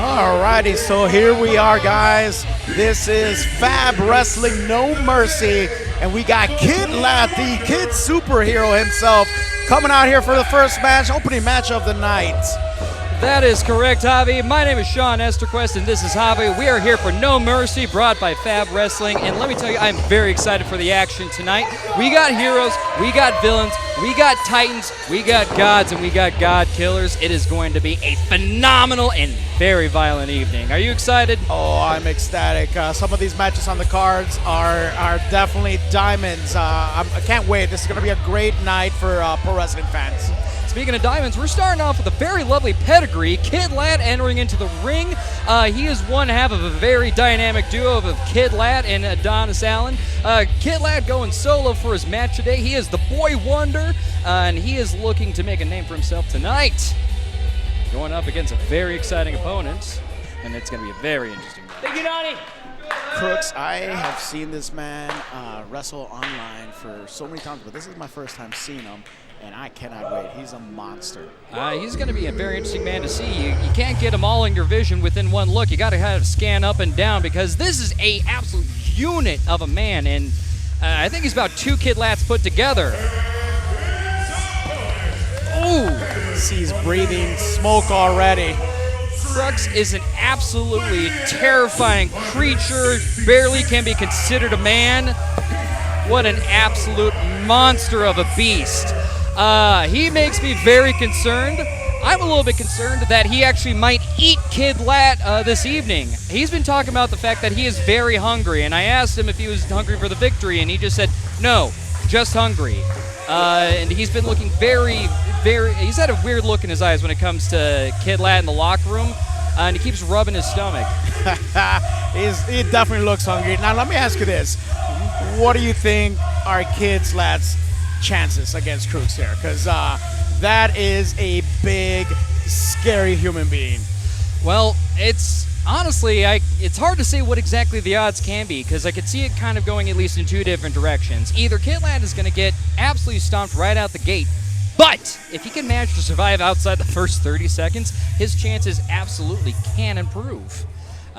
Alrighty, so here we are, guys. This is Fab Wrestling No Mercy, and we got Kid Lat, the kid superhero himself, coming out here for the first match, opening match of the night. That is correct, Javi. My name is Sean Esterquist, and this is Javi. We are here for No Mercy, brought by Fab Wrestling, and let me tell you, I'm very excited for the action tonight. We got heroes, we got villains, we got titans, we got gods, and we got god killers. It is going to be a phenomenal and very violent evening. Are you excited? Oh, I'm ecstatic. Some of these matches on the cards are definitely diamonds. I can't wait. This is going to be a great night for pro wrestling fans. Speaking of diamonds, we're starting off with a very lovely pedigree. Kid Lat entering into the ring. He is one half of a very dynamic duo of Kid Lat and Adonis Allen. Kid Lat going solo for his match today. He is the boy wonder, and he is looking to make a name for himself tonight. Going up against a very exciting opponent, and it's going to be a very interesting match. Thank you, Donnie. Crooks, I have seen this man wrestle online for so many times, but this is my first time seeing him, and I cannot wait. He's a monster. He's going to be a very interesting man to see. You can't get him all in your vision within one look. You got to kind of scan up and down because this is a absolute unit of a man, and I think he's about 2 Kid Lats put together. Oh! He's breathing smoke already. Crux is an absolutely terrifying creature, barely can be considered a man. What an absolute monster of a beast. He makes me very concerned. I'm a little bit concerned that he actually might eat Kid Lat this evening. He's been talking about the fact that he is very hungry, and I asked him if he was hungry for the victory, and he just said, no, just hungry. And he's been looking he's had a weird look in his eyes when it comes to Kid Lat in the locker room, and he keeps rubbing his stomach. He definitely looks hungry. Now, let me ask you this. What do you think are Kid Lat's chances against Crooks here? Because that is a big, scary human being. Well, it's honestly, it's hard to say what exactly the odds can be, because I could see it kind of going at least in 2 different directions. Either Kid Lat is going to get absolutely stomped right out the gate, but if he can manage to survive outside the first 30 seconds, his chances absolutely can improve.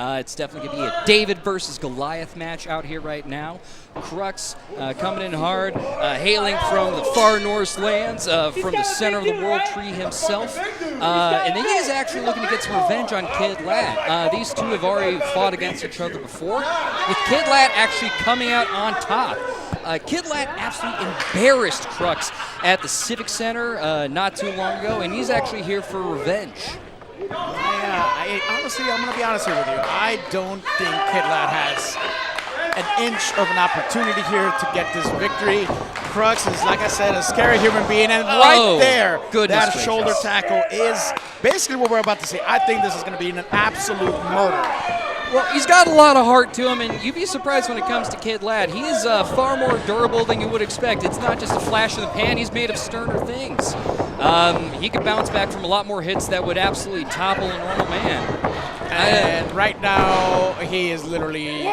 It's definitely going to be a David versus Goliath match out here right now. Crux coming in hard, hailing from the far north lands, from the center of the World Tree himself. And he is actually looking to get some revenge on Kid Lat. These two have already fought against each other before, with Kid Lat actually coming out on top. Kid Lat absolutely embarrassed Crux at the Civic Center not too long ago, and he's actually here for revenge. Honestly, I'm going to be honest here with you. I don't think Kid Lat has an inch of an opportunity here to get this victory. Crux is, like I said, a scary human being, and right there, that shoulder tackle is basically what we're about to see. I think this is going to be an absolute murder. Well, he's got a lot of heart to him, and you'd be surprised when it comes to Kid Lat. He is far more durable than you would expect. It's not just a flash in the pan. He's made of sterner things. He could bounce back from a lot more hits that would absolutely topple a normal man. And right now, he is literally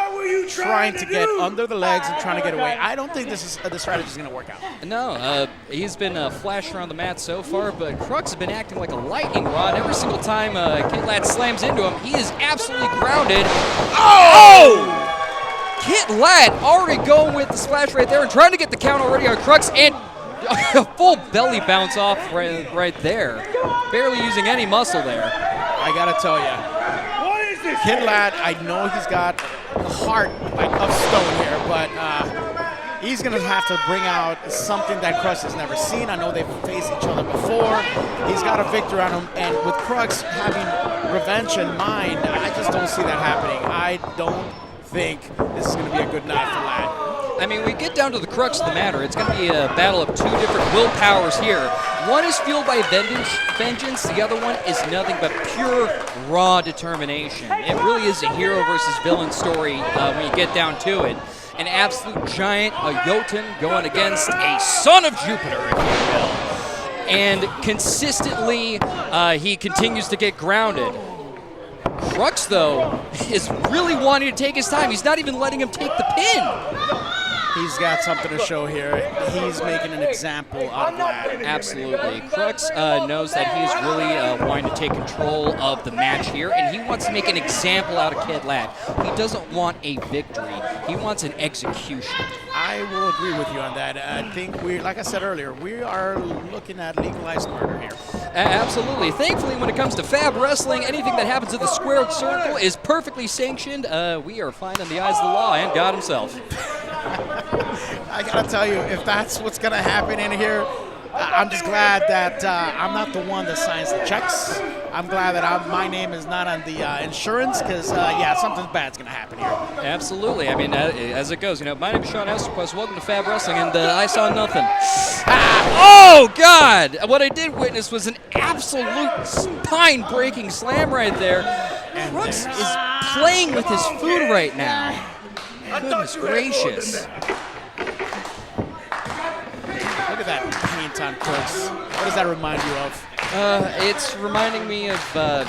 trying to get under the legs and trying to get away. I don't think the strategy is going to work out. No, he's been flashing around the mat so far, but Crux has been acting like a lightning rod. Every single time Kid Lat slams into him, he is absolutely grounded. Oh! Kid Lat already going with the splash right there and trying to get the count already on Crux, and a full belly bounce off right there. Barely using any muscle there. I got to tell you. Kid Lat, I know he's got a heart like of stone here, but he's going to have to bring out something that Crux has never seen. I know they've faced each other before. He's got a victory on him, and with Crux having revenge in mind, I just don't see that happening. I don't think this is going to be a good night for Lat. I mean, we get down to the crux of the matter. It's going to be a battle of 2 different willpowers here. One is fueled by vengeance. The other one is nothing but pure, raw determination. It really is a hero versus villain story when you get down to it. An absolute giant, a Jotun, going against a son of Jupiter, if you will. And consistently, he continues to get grounded. Crux, though, is really wanting to take his time. He's not even letting him take the pin. he's got something to show here. He's making an example out of that. Absolutely. Crux knows that he's really wanting to take control of the match here, and he wants to make an example out of Kid Lad. He doesn't want a victory. He wants an execution. I will agree with you on that. I think like I said earlier, we are looking at legalized murder here. Absolutely. Thankfully, when it comes to Fab Wrestling, anything that happens in the squared circle is perfectly sanctioned. We are fine in the eyes of the law and God himself. I gotta tell you, if that's what's gonna happen in here, I'm just glad that I'm not the one that signs the checks. I'm glad that my name is not on the insurance, because yeah, something bad's gonna happen here. Absolutely. I mean, as it goes, my name is Sean Esterquist. Welcome to Fab Wrestling, and I saw nothing. Oh God! What I did witness was an absolute spine-breaking slam right there. And Crux is playing with his food right now. Goodness gracious. Look at that paint on Crux. What does that remind you of? It's reminding me of, I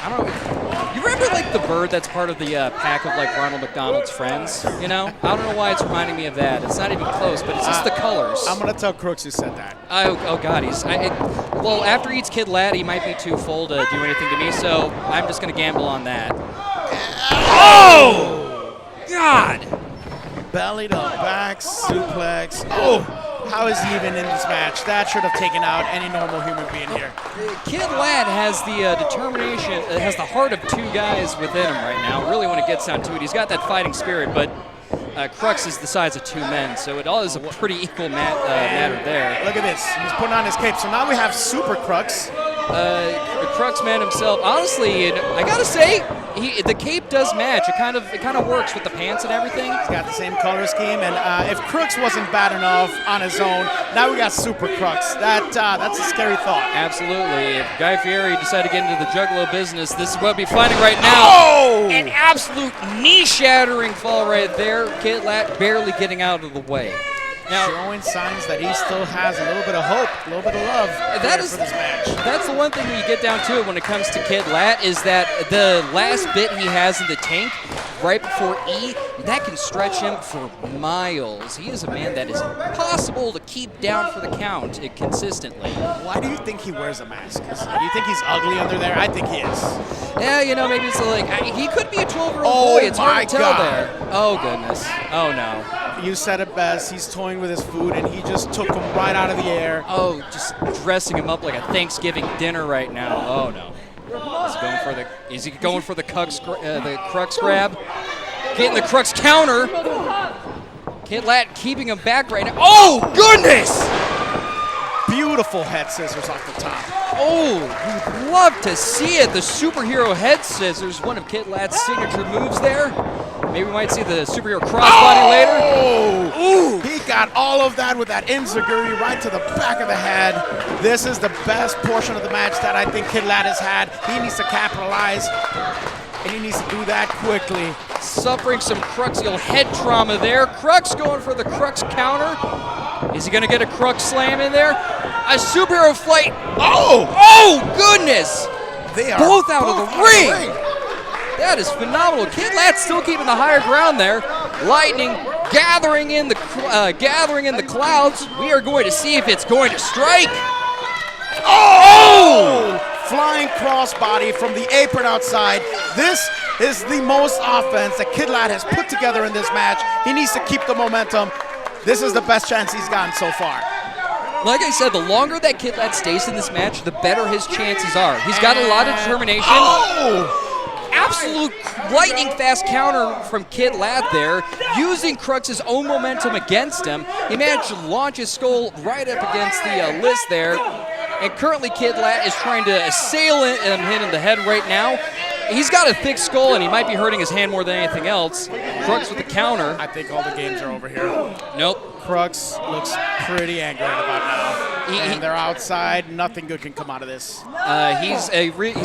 don't know. You remember, like, the bird that's part of the pack of, like, Ronald McDonald's friends? I don't know why it's reminding me of that. It's not even close, but it's just the colors. I'm going to tell Crux who said that. Oh God. Well, after he eats Kid Lad, he might be too full to do anything to me, so I'm just going to gamble on that. Oh! God! Belly to back suplex. Oh! How is he even in this match? That should have taken out any normal human being here. Kid Lad has the determination, has the heart of two guys within him right now, really when it gets down to it. He's got that fighting spirit, but Crux is the size of two men, so it all is a pretty equal matter there. Look at this. He's putting on his cape, so now we have Super Crux. The Crux man himself, honestly, I gotta say, the cape does match. It kind of works with the pants and everything. He's got the same color scheme, and if Crux wasn't bad enough on his own, now we got Super Crux. That's a scary thought. Absolutely. If Guy Fieri decided to get into the Juggalo business, this is what we'll be finding right now. Oh! An absolute knee-shattering fall right there. Kid Lad barely getting out of the way. Now, showing signs that he still has a little bit of hope, a little bit of love for this match. That's the one thing when you get down to it when it comes to Kid Lad is that the last bit he has in the tank right before E, that can stretch him for miles. He is a man that is impossible to keep down for the count consistently. Why do you think he wears a mask? Do you think he's ugly under there? I think he is. Yeah, maybe it's like, he could be a 12-year-old boy. It's hard to tell there. Oh, goodness. Oh, no. You said it best. He's toying with his food, and he just took him right out of the air. Oh, just dressing him up like a Thanksgiving dinner right now. Oh, no. Is he going for the Crux grab? Getting the Crux counter. Kid Lad keeping him back right now. Oh, goodness! Beautiful head scissors off the top. Oh, we'd love to see it. The superhero head scissors, one of Kid Lad's signature moves there. Maybe we might see the superhero crossbody later. Ooh! He got all of that with that enziguri right to the back of the head. This is the best portion of the match that I think Kid Lad has had. He needs to capitalize, and he needs to do that quickly. Suffering some Cruxial head trauma there. Crux going for the Crux counter. Is he going to get a Crux slam in there? A superhero flight. Oh! Oh, goodness! They are both out of the ring. That is phenomenal. Kid Lad's still keeping the higher ground there. Lightning gathering in the clouds. We are going to see if it's going to strike. Oh! Flying crossbody from the apron outside. This is the most offense that Kid Lad has put together in this match. He needs to keep the momentum. This is the best chance he's gotten so far. Like I said, the longer that Kid Lad stays in this match, the better his chances are. He's got a lot of determination. Oh! Absolute lightning fast counter from Kid Lad there, using Crux's own momentum against him. He managed to launch his skull right up against the list there. And currently Kid Lad is trying to assail him in the head right now. He's got a thick skull, and he might be hurting his hand more than anything else. Crux with the counter. I think all the games are over here. Nope. Crux looks pretty angry about now. And they're outside. Nothing good can come out of this. He's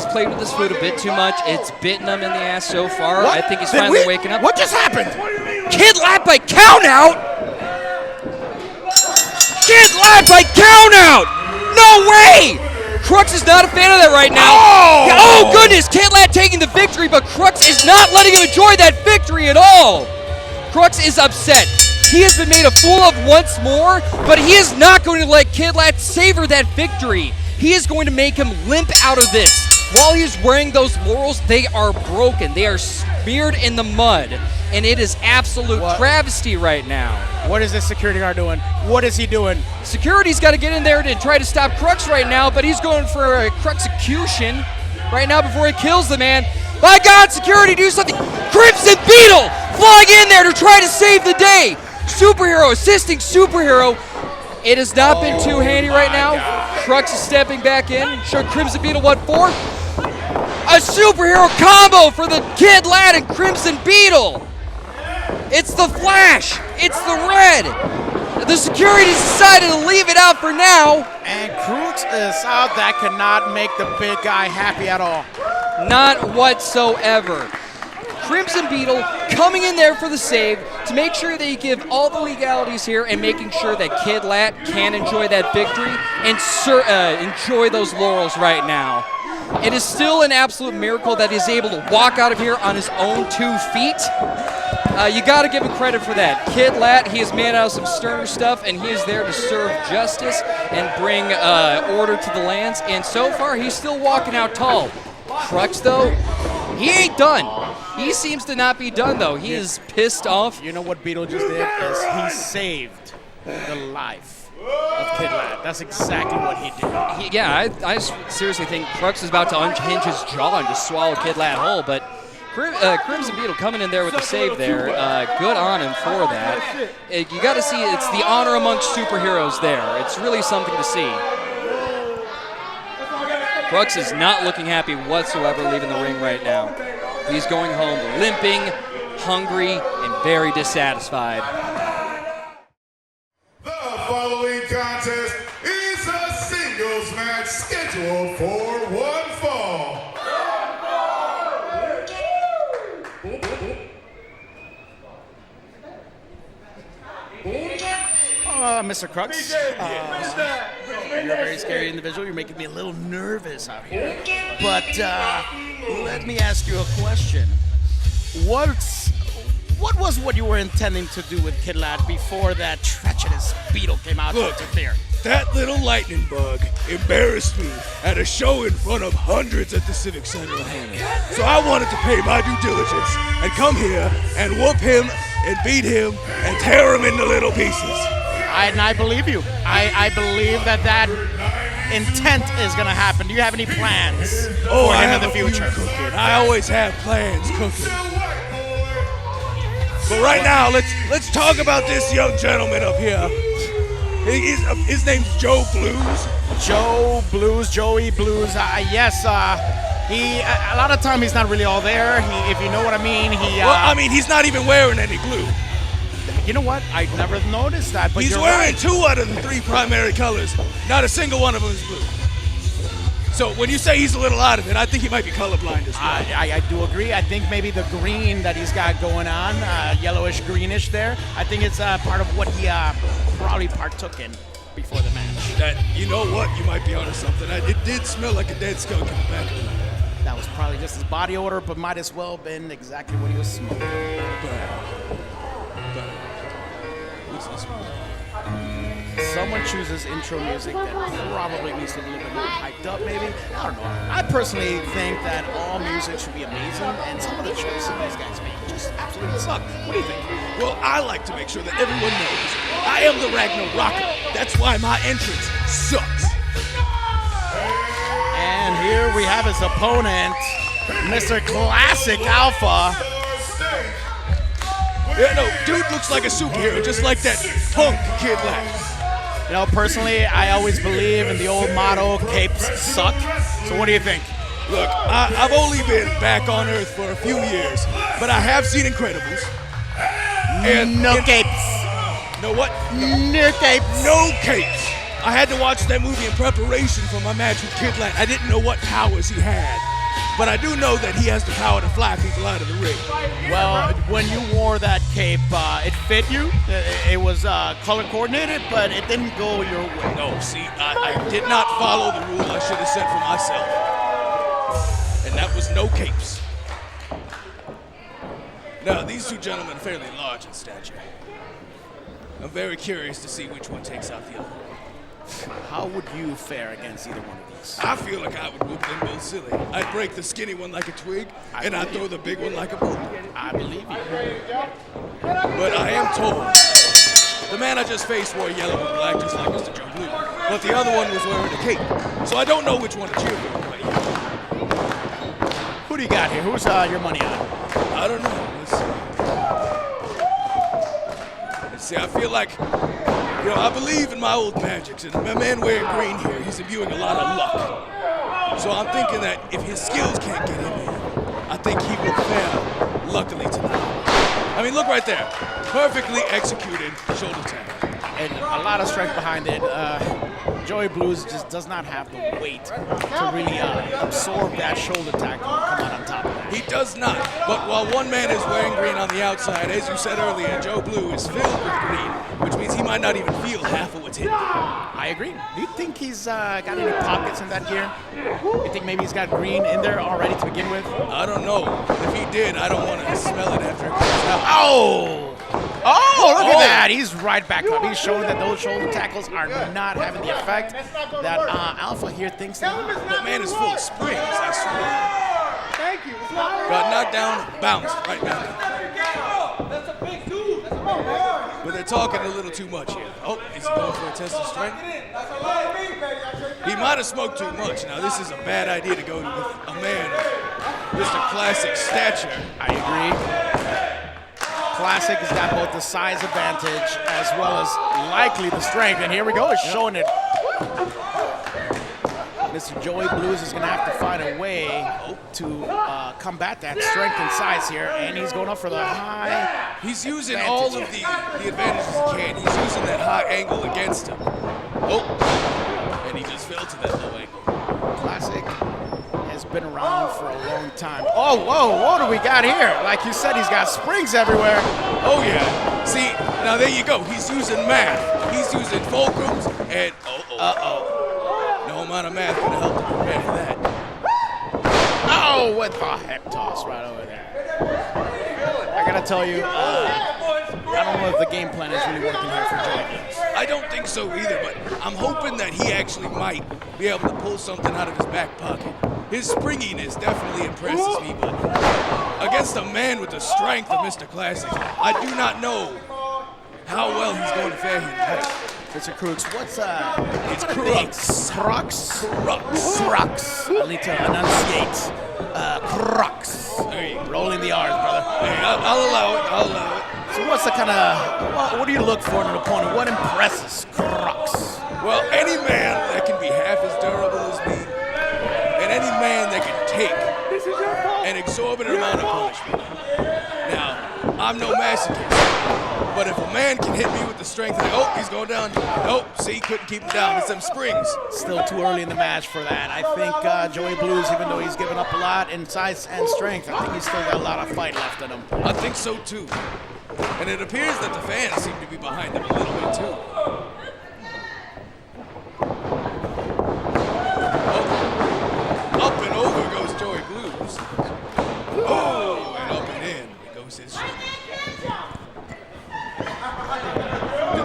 played with his food a bit too much. It's bitten him in the ass so far. What? I think he's finally waking up. What just happened? Kid Lad by count out! Kid Lad by count out! No way! Crux is not a fan of that right now. Oh goodness, Kid Lad taking the victory, but Crux is not letting him enjoy that victory at all. Crux is upset. He has been made a fool of once more, but he is not going to let Kid Lat savor that victory. He is going to make him limp out of this. While he's wearing those laurels, they are broken. They are smeared in the mud, and it is absolute travesty right now. What is this security guard doing? What is he doing? Security's got to get in there to try to stop Crux right now, but he's going for a Cruxecution right now before he kills the man. By God, security, do something. Crimson Beetle flying in there to try to save the day. Superhero assisting Superhero. It has not been too handy right now. Crux is stepping back in. Showed Crimson Beetle what for. A superhero combo for the Kid Lat and Crimson Beetle. It's the Flash. It's the Red. The security decided to leave it out for now. And Crux is out. That cannot make the big guy happy at all. Not whatsoever. Crimson Beetle coming in there for the save to make sure they give all the legalities here and making sure that Kid Lat can enjoy that victory and enjoy those laurels right now. It is still an absolute miracle that he's able to walk out of here on his own 2 feet. You got to give him credit for that. Kid Lat, he is made out of some sterner stuff, and he is there to serve justice and bring order to the lands. And so far, he's still walking out tall. Crux, though, he ain't done. He seems to not be done, though. He is pissed off. You know what Beetle just did? Is he saved the life of Kid Lat. That's exactly what he did. I seriously think Crux is about to unhinge his jaw and just swallow Kid Lat whole, but Crimson Beetle coming in there with the save there. Good on him for that. You got to see it's the honor amongst superheroes there. It's really something to see. Crux is not looking happy whatsoever leaving the ring right now. He's going home limping, hungry, and very dissatisfied. The following contest is a singles match scheduled for one fall. Mr. Crux, you're a very scary individual. You're making me a little nervous out here. But let me ask you a question. What was what you were intending to do with Kid Lat before that treacherous Beetle came out to interfere? That little lightning bug embarrassed me at a show in front of hundreds at the Civic Center of Hannah. So I wanted to pay my due diligence and come here and whoop him and beat him and tear him into little pieces. And I believe you. I believe that intent is going to happen. Do you have any plans for him in the future? I always have plans cooking. But right now, let's talk about this young gentleman up here. His name's Joe Blues. Joey Blues. Yes. He a lot of time he's not really all there. If you know what I mean. He's not even wearing any blue. You know what? I never noticed that. But he's wearing 2 out of the 3 primary colors. Not a single one of them is blue. So when you say he's a little out of it, I think he might be colorblind as well. I do agree. I think maybe the green that he's got going on, yellowish, greenish there, I think it's part of what he probably partook in before the match. You know what? You might be onto something. It did smell like a dead skunk in the back of the room. That was probably just his body odor, but might as well have been exactly what he was smoking. Someone chooses intro music that probably needs to be a little bit more hyped up, maybe. I don't know. I personally think that all music should be amazing, and some of the choices these guys make just absolutely suck. What do you think? Well, I like to make sure that everyone knows I am the Ragnarok. That's why my entrance sucks. And here we have his opponent, Mr. Classic Alpha. Yeah, no, dude looks like a superhero, just like that punk Kid Lat. You know, personally, I always believe in the old motto, capes suck. So what do you think? Look, I've only been back on Earth for a few years, but I have seen Incredibles. And no capes. No what? No capes. No capes. I had to watch that movie in preparation for my match with Kid Lat. I didn't know what powers he had. But I do know that he has the power to fly people out of the ring. Well, when you wore that cape, it fit you. It was color coordinated, but it didn't go your way. No, see, I did not follow the rule I should have set for myself. And that was no capes. Now, these 2 gentlemen are fairly large in stature. I'm very curious to see which one takes out the other. How would you fare against either one of these? I feel like I would whoop them both silly. I'd break the skinny one like a twig, and I'd throw the big one like a boot. I believe you. But I am told the man I just faced wore yellow and black just like Mr. Joe Blue. But the other one was wearing a cape. So I don't know which one to cheer for. Who do you got here? Who's your money on? I don't know. Let's see, I feel like, I believe in my old magics, and my man wearing green here, he's imbuing a lot of luck. So I'm thinking that if his skills can't get him in, I think he will fare luckily tonight. I mean, look right there. Perfectly executed shoulder tap. And a lot of strength behind it. Joey Blues just does not have the weight to really absorb that shoulder tackle and come out on top of that. He does not. But while one man is wearing green on the outside, as you said earlier, Joe Blue is filled with green, which means he might not even feel half of what's hitting. I agree. Do you think he's got any pockets in that gear? You think maybe he's got green in there already to begin with? I don't know. If he did, I don't want to smell it after it comes out. Oh! Oh, look at that. He's right back up. He's showing that those shoulder tackles are not having the effect that Alpha here thinks they are. That man is full of springs, I swear. Thank you. Got knocked down, bounced right back. But they're talking a little too much here. Oh, is he going for a test of strength? He might have smoked too much. Now, this is a bad idea to go with a man of Mr. Classic stature. I agree. Classic has got both the size advantage as well as likely the strength. And here we go, he's showing it. Mr. Joey Blues is going to have to find a way to combat that strength and size here. And he's going up for the high. He's using all of the advantages he can. He's using that high angle against him. Oh, and he just fell to that low angle. Classic has been around for a long time. Oh, whoa, what do we got here? Like you said, he's got springs everywhere. Oh, yeah. See, now there you go. He's using math. He's using fulcrums and no amount of math can help him prepare for that. Oh, what the heck toss right over there. I gotta tell you, I don't know if the game plan is really working here for Joey. I don't think so either, but I'm hoping that he actually might be able to pull something out of his back pocket. His springiness definitely impresses me, but against a man with the strength of Mr. Classic, I do not know how well he's going to fare here tonight. Mr. Crooks, what's It's Crux. Crux? Crux. Crux. I need to enunciate. Crux. There you go. Rolling the R's, brother. Hey, I'll allow it. I'll allow it. So what's the kind of, what do you look for in an opponent? What impresses Crux? Well, any man that can be half as durable as me, and any man that can take an exorbitant amount of punishment. Now, I'm no masochist, but if a man can hit me with the strength, oh, he's going down. Nope, see, couldn't keep him down. It's them springs. Still too early in the match for that. I think Joey Blues, even though he's given up a lot in size and strength, I think he's still got a lot of fight left in him. I think so, too. And it appears that the fans seem to be behind him a little bit, too. Oh, up and over goes Joey Blues. Oh, and up and in goes his shoulder.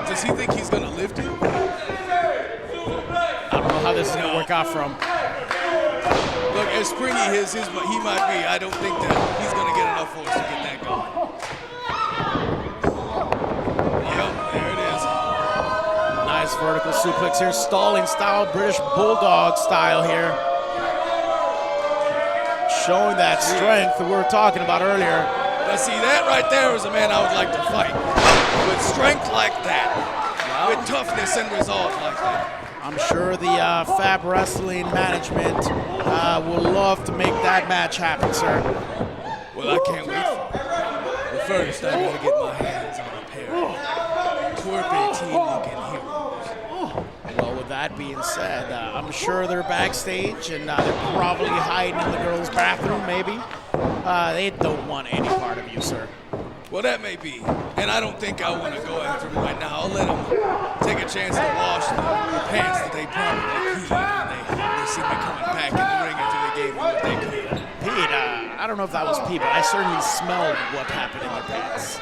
Does he think he's going to lift him? I don't know how this is going to work out for him. Look, as springy as he might be, I don't think that he's going to get enough force to get that going. Yep, there it is. Nice vertical suplex here, stalling style, British Bulldog style here. Showing that strength that we were talking about earlier. Now see, that right there is a man I would like to fight. With strength like that. With toughness and resolve like that. I'm sure the Fab Wrestling management will love to make that match happen, sir. Well, I can't wait for it. But first, I gotta get my hands on a pair of twerpy teen-looking heroes. Well, with that being said, I'm sure they're backstage and they're probably hiding in the girls' bathroom, maybe. They don't want any part of you, sir. Well, that may be. And I don't think I want to go after them right now. I'll let them take a chance to wash the pants that they probably peed when they see me coming back in the ring after they gave me what they could. Pete, I don't know if that was pee, but I certainly smelled what happened in their pants.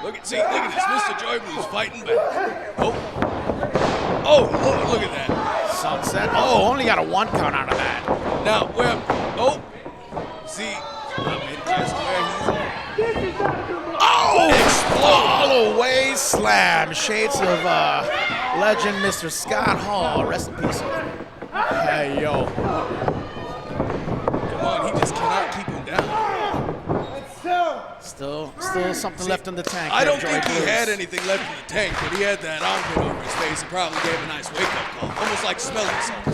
Look at this. Mr. Joy Blues fighting back. Oh, look at that. Sunset. Oh, only got a 1 count out of that. Now, see, I mean, just where he's at. Oh, all away slam. Shades of legend Mr. Scott Hall. Rest in peace. Hey, yo. Come on, he just cannot keep him down. Still something left in the tank. I don't think he had anything left in the tank, but he had that armpit over his face and probably gave a nice wake-up call. Almost like smelling something.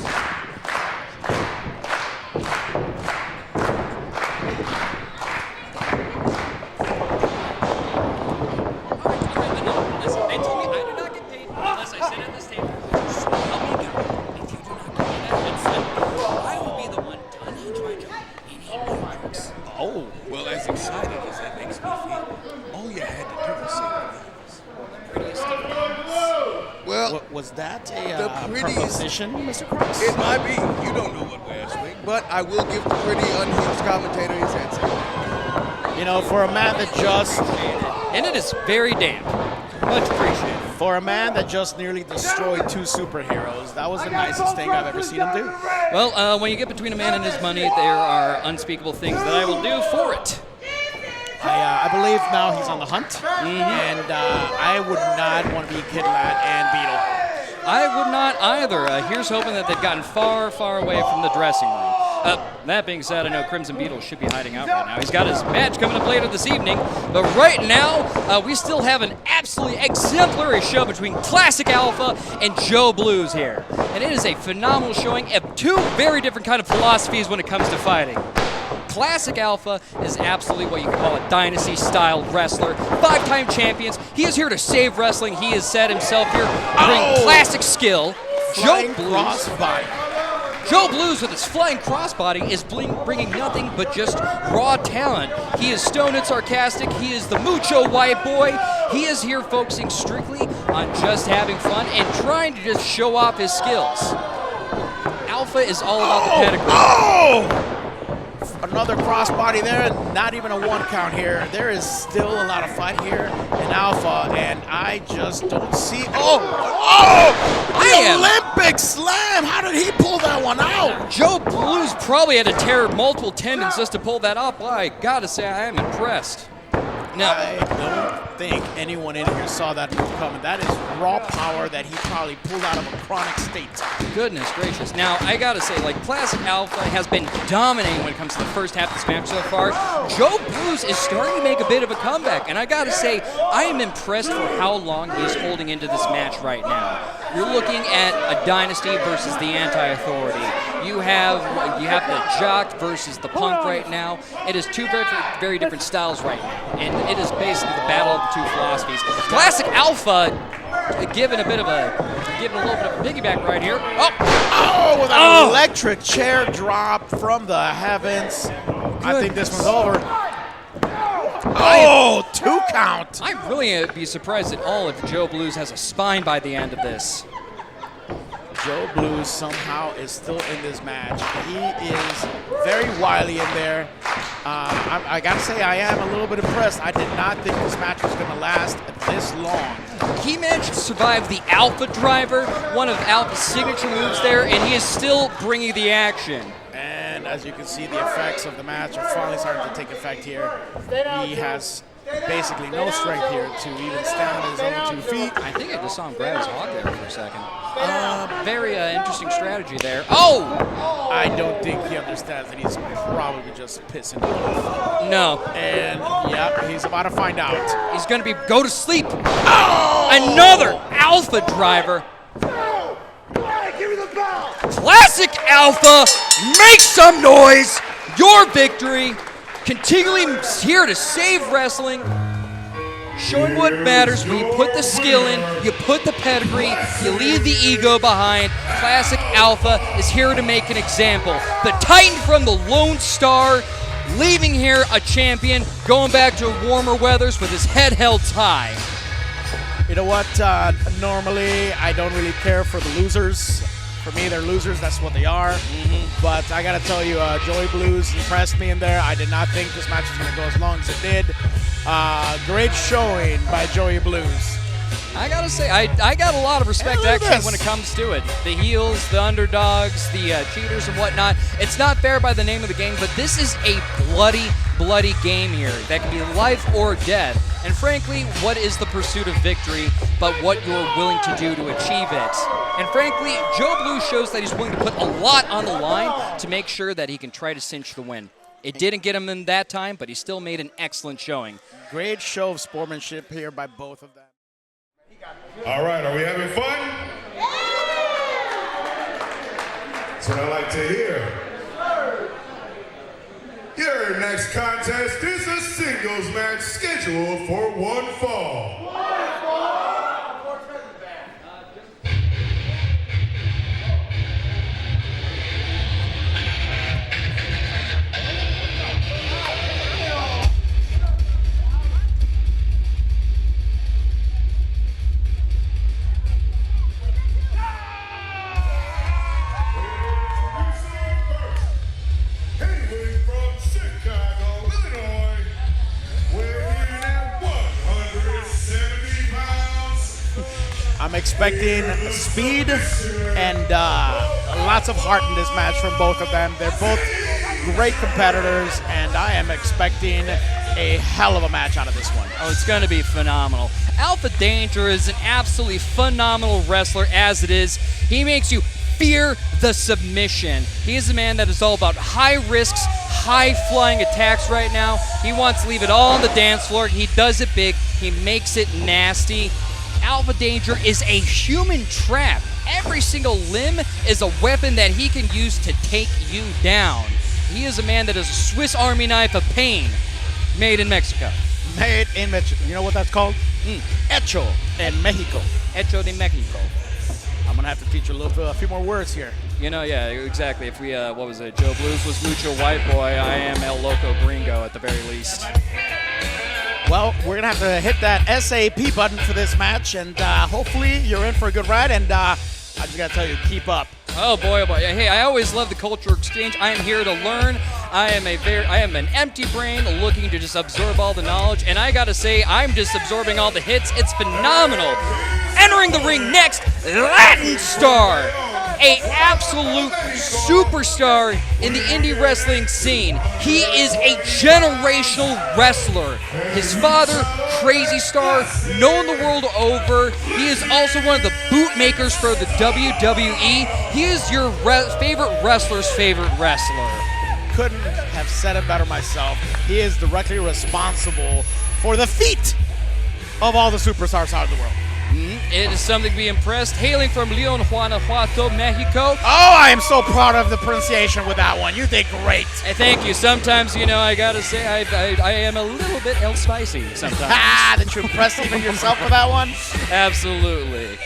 Listen, they told me I do not get paid unless I sit at this table. So help me God. If you do not give me that headset, I will be the one to unhinge my job and eat my drinks. Oh. Well, as excited as that makes me feel, all you had to do was say Prettiest thing. well, Was that The a prettiest- proposition, Mr. Cross? it might be. You don't know what way I swing, but I will give the pretty unhinged commentator his headset. You know, for a man that just And it is very damp. Much appreciated. For a man that just nearly destroyed 2 superheroes, that was the nicest thing I've ever seen him do. Well, when you get between a man and his money, there are unspeakable things that I will do for it. I believe now he's on the hunt, and I would not want to be Kid Lad and Beetle. I would not either. Here's hoping that they've gotten far, far away from the dressing room. That being said, I know Crimson Beetle should be hiding out right now. He's got his match coming up later this evening, but right now, we still have an absolutely exemplary show between Classic Alpha and Joe Blues here. And it is a phenomenal showing of 2 very different kind of philosophies when it comes to fighting. Classic Alpha is absolutely what you could call a dynasty-style wrestler. 5-time champions. He is here to save wrestling. He has said himself here to bring classic skill. Flying crossbody. Joe Blues with his flying crossbody is bringing nothing but just raw talent. He is stoned and sarcastic. He is the macho white boy. He is here focusing strictly on just having fun and trying to just show off his skills. Alpha is all about the pedigree. Another crossbody there, not even a 1 count here. There is still a lot of fight here in Alpha, and I just don't see. The Olympic slam! How did he pull that one out? Joe Blues probably had to tear multiple tendons just to pull that off. I gotta say, I am impressed. Now, I don't think anyone in here saw that move coming. That is raw power that he probably pulled out of a chronic state. goodness gracious. Now, I gotta say, like, Classic Alpha has been dominating when it comes to the first half of this match so far. Joe Blues is starting to make a bit of a comeback, and I gotta say, I am impressed for how long he's holding into this match right now. You're looking at a dynasty versus the anti-authority. You have the jock versus the punk right now. It is 2 very, very different styles right now, and it is basically the battle of the 2 philosophies. Classic Alpha giving a little bit of a piggyback right here. With an electric chair drop from the heavens. I think this one's over. 2 count. I really be surprised at all if Joe Blues has a spine by the end of this. Joe Blues somehow is still in this match. He is very wily in there. I gotta say, I am a little bit impressed. I did not think this match was gonna last this long. He managed to survive the Alpha Driver, one of Alpha's signature moves there, and he is still bringing the action. And as you can see, the effects of the match are finally starting to take effect here. He has basically no strength here to even stand on his own 2 feet. I think I just saw him grab his hog there for a second. Very interesting strategy there. Oh! I don't think he understands that he's probably just pissing off. No. And, yep, he's about to find out. He's going to go to sleep. Another Alpha Driver. Classic Alpha, make some noise. Your victory. Continually here to save wrestling. Showing what matters when you put the skill in, you put the pedigree, you leave the ego behind. Classic Alpha is here to make an example. The Titan from the Lone Star, leaving here a champion, going back to warmer weathers with his head held high. You know what? Normally, I don't really care for the losers For me, they're losers. That's what they are. But I got to tell you, Joey Blues impressed me in there. I did not think this match was going to go as long as it did. Great showing by Joey Blues. I gotta say, I got a lot of respect actually when it comes to it. The heels, the underdogs, the cheaters and whatnot. It's not fair by the name of the game, but this is a bloody game here that can be life or death. And frankly, what is the pursuit of victory but what you're willing to do to achieve it? And frankly, Joe Blue shows that he's willing to put a lot on the line to make sure that he can try to cinch the win. It didn't get him in that time, but he still made an excellent showing. Great show of sportsmanship here by both of them. All right, are we having fun? That's what I like to hear. Your next contest is a singles match scheduled for one fall. I'm expecting speed and lots of heart in this match from both of them. They're both great competitors, and I am expecting a hell of a match out of this one. Oh, it's going to be phenomenal. Alpha Danger is an absolutely phenomenal wrestler as it is. He makes you fear the submission. He is a man that is all about high risks, high flying attacks right now. He wants to leave it all on the dance floor. He does it big. He makes it nasty. Alpha Danger is a human trap. Every single limb is a weapon that he can use to take you down. He is a man that is a Swiss Army knife of pain, made in Mexico. Made in Mexico. You know what that's called? Hecho en Mexico. Hecho de Mexico. I'm gonna have to teach you a few more words here. You know, yeah, exactly. If we, what was it? Joe Blues was Mucho White Boy. I am El Loco Gringo at the very least. Well, we're going to have to hit that SAP button for this match, and hopefully you're in for a good ride, and I just got to tell you, keep up. Oh boy, oh boy. Hey, I always love the culture exchange. I am here to learn. I am an empty brain looking to just absorb all the knowledge, and I got to say, I'm just absorbing all the hits. It's phenomenal. Entering the ring next, Latin Star. An absolute superstar in the indie wrestling scene. He is a generational wrestler. His father, Crazy Star, known the world over. He is also one of the bootmakers for the WWE. He is your favorite wrestler's favorite wrestler. Couldn't have said it better myself. He is directly responsible for the feat of all the superstars out of the world. It is something to be impressed. Hailing from Leon, Guanajuato, Mexico. Oh, I am so proud of the pronunciation with that one. You did great. Thank you. Sometimes, you know, I gotta say I am a little bit El Spicy sometimes. Did you impress even yourself with that one? Absolutely.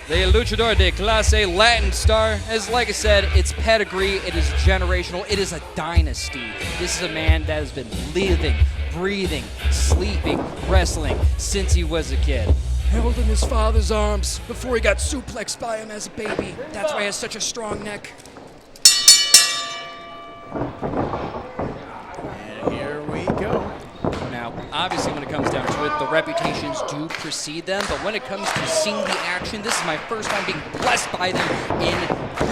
The luchador de clase Latin Star, as like I said, it's pedigree, it is generational, it is a dynasty. This is a man that has been living, breathing, sleeping, wrestling since he was a kid. Held in his father's arms before he got suplexed by him as a baby. That's why he has such a strong neck. And here we go. Now, obviously when it comes down to it, the reputations do precede them, but when it comes to seeing the action, this is my first time being blessed by them in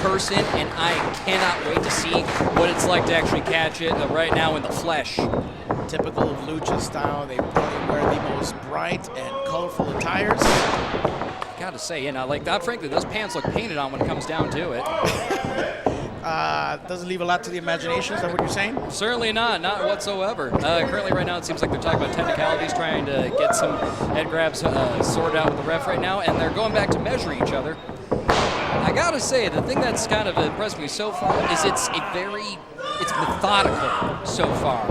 person, and I cannot wait to see what it's like to actually catch it right now in the flesh. Typical of lucha style, they probably wear the most bright and colorful attires. Gotta say, you know, like that, frankly, those pants look painted on when it comes down to it. Doesn't leave a lot to the imagination, is that what you're saying? Certainly not whatsoever. Currently right now it seems like they're talking about technicalities, trying to get some head grabs sorted out with the ref right now, and they're going back to measuring each other. I gotta say, the thing that's kind of impressed me so far is it's methodical so far.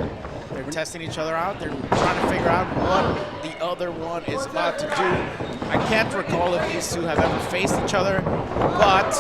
They're testing each other out. They're trying to figure out what the other one is about to do. I can't recall if these two have ever faced each other, but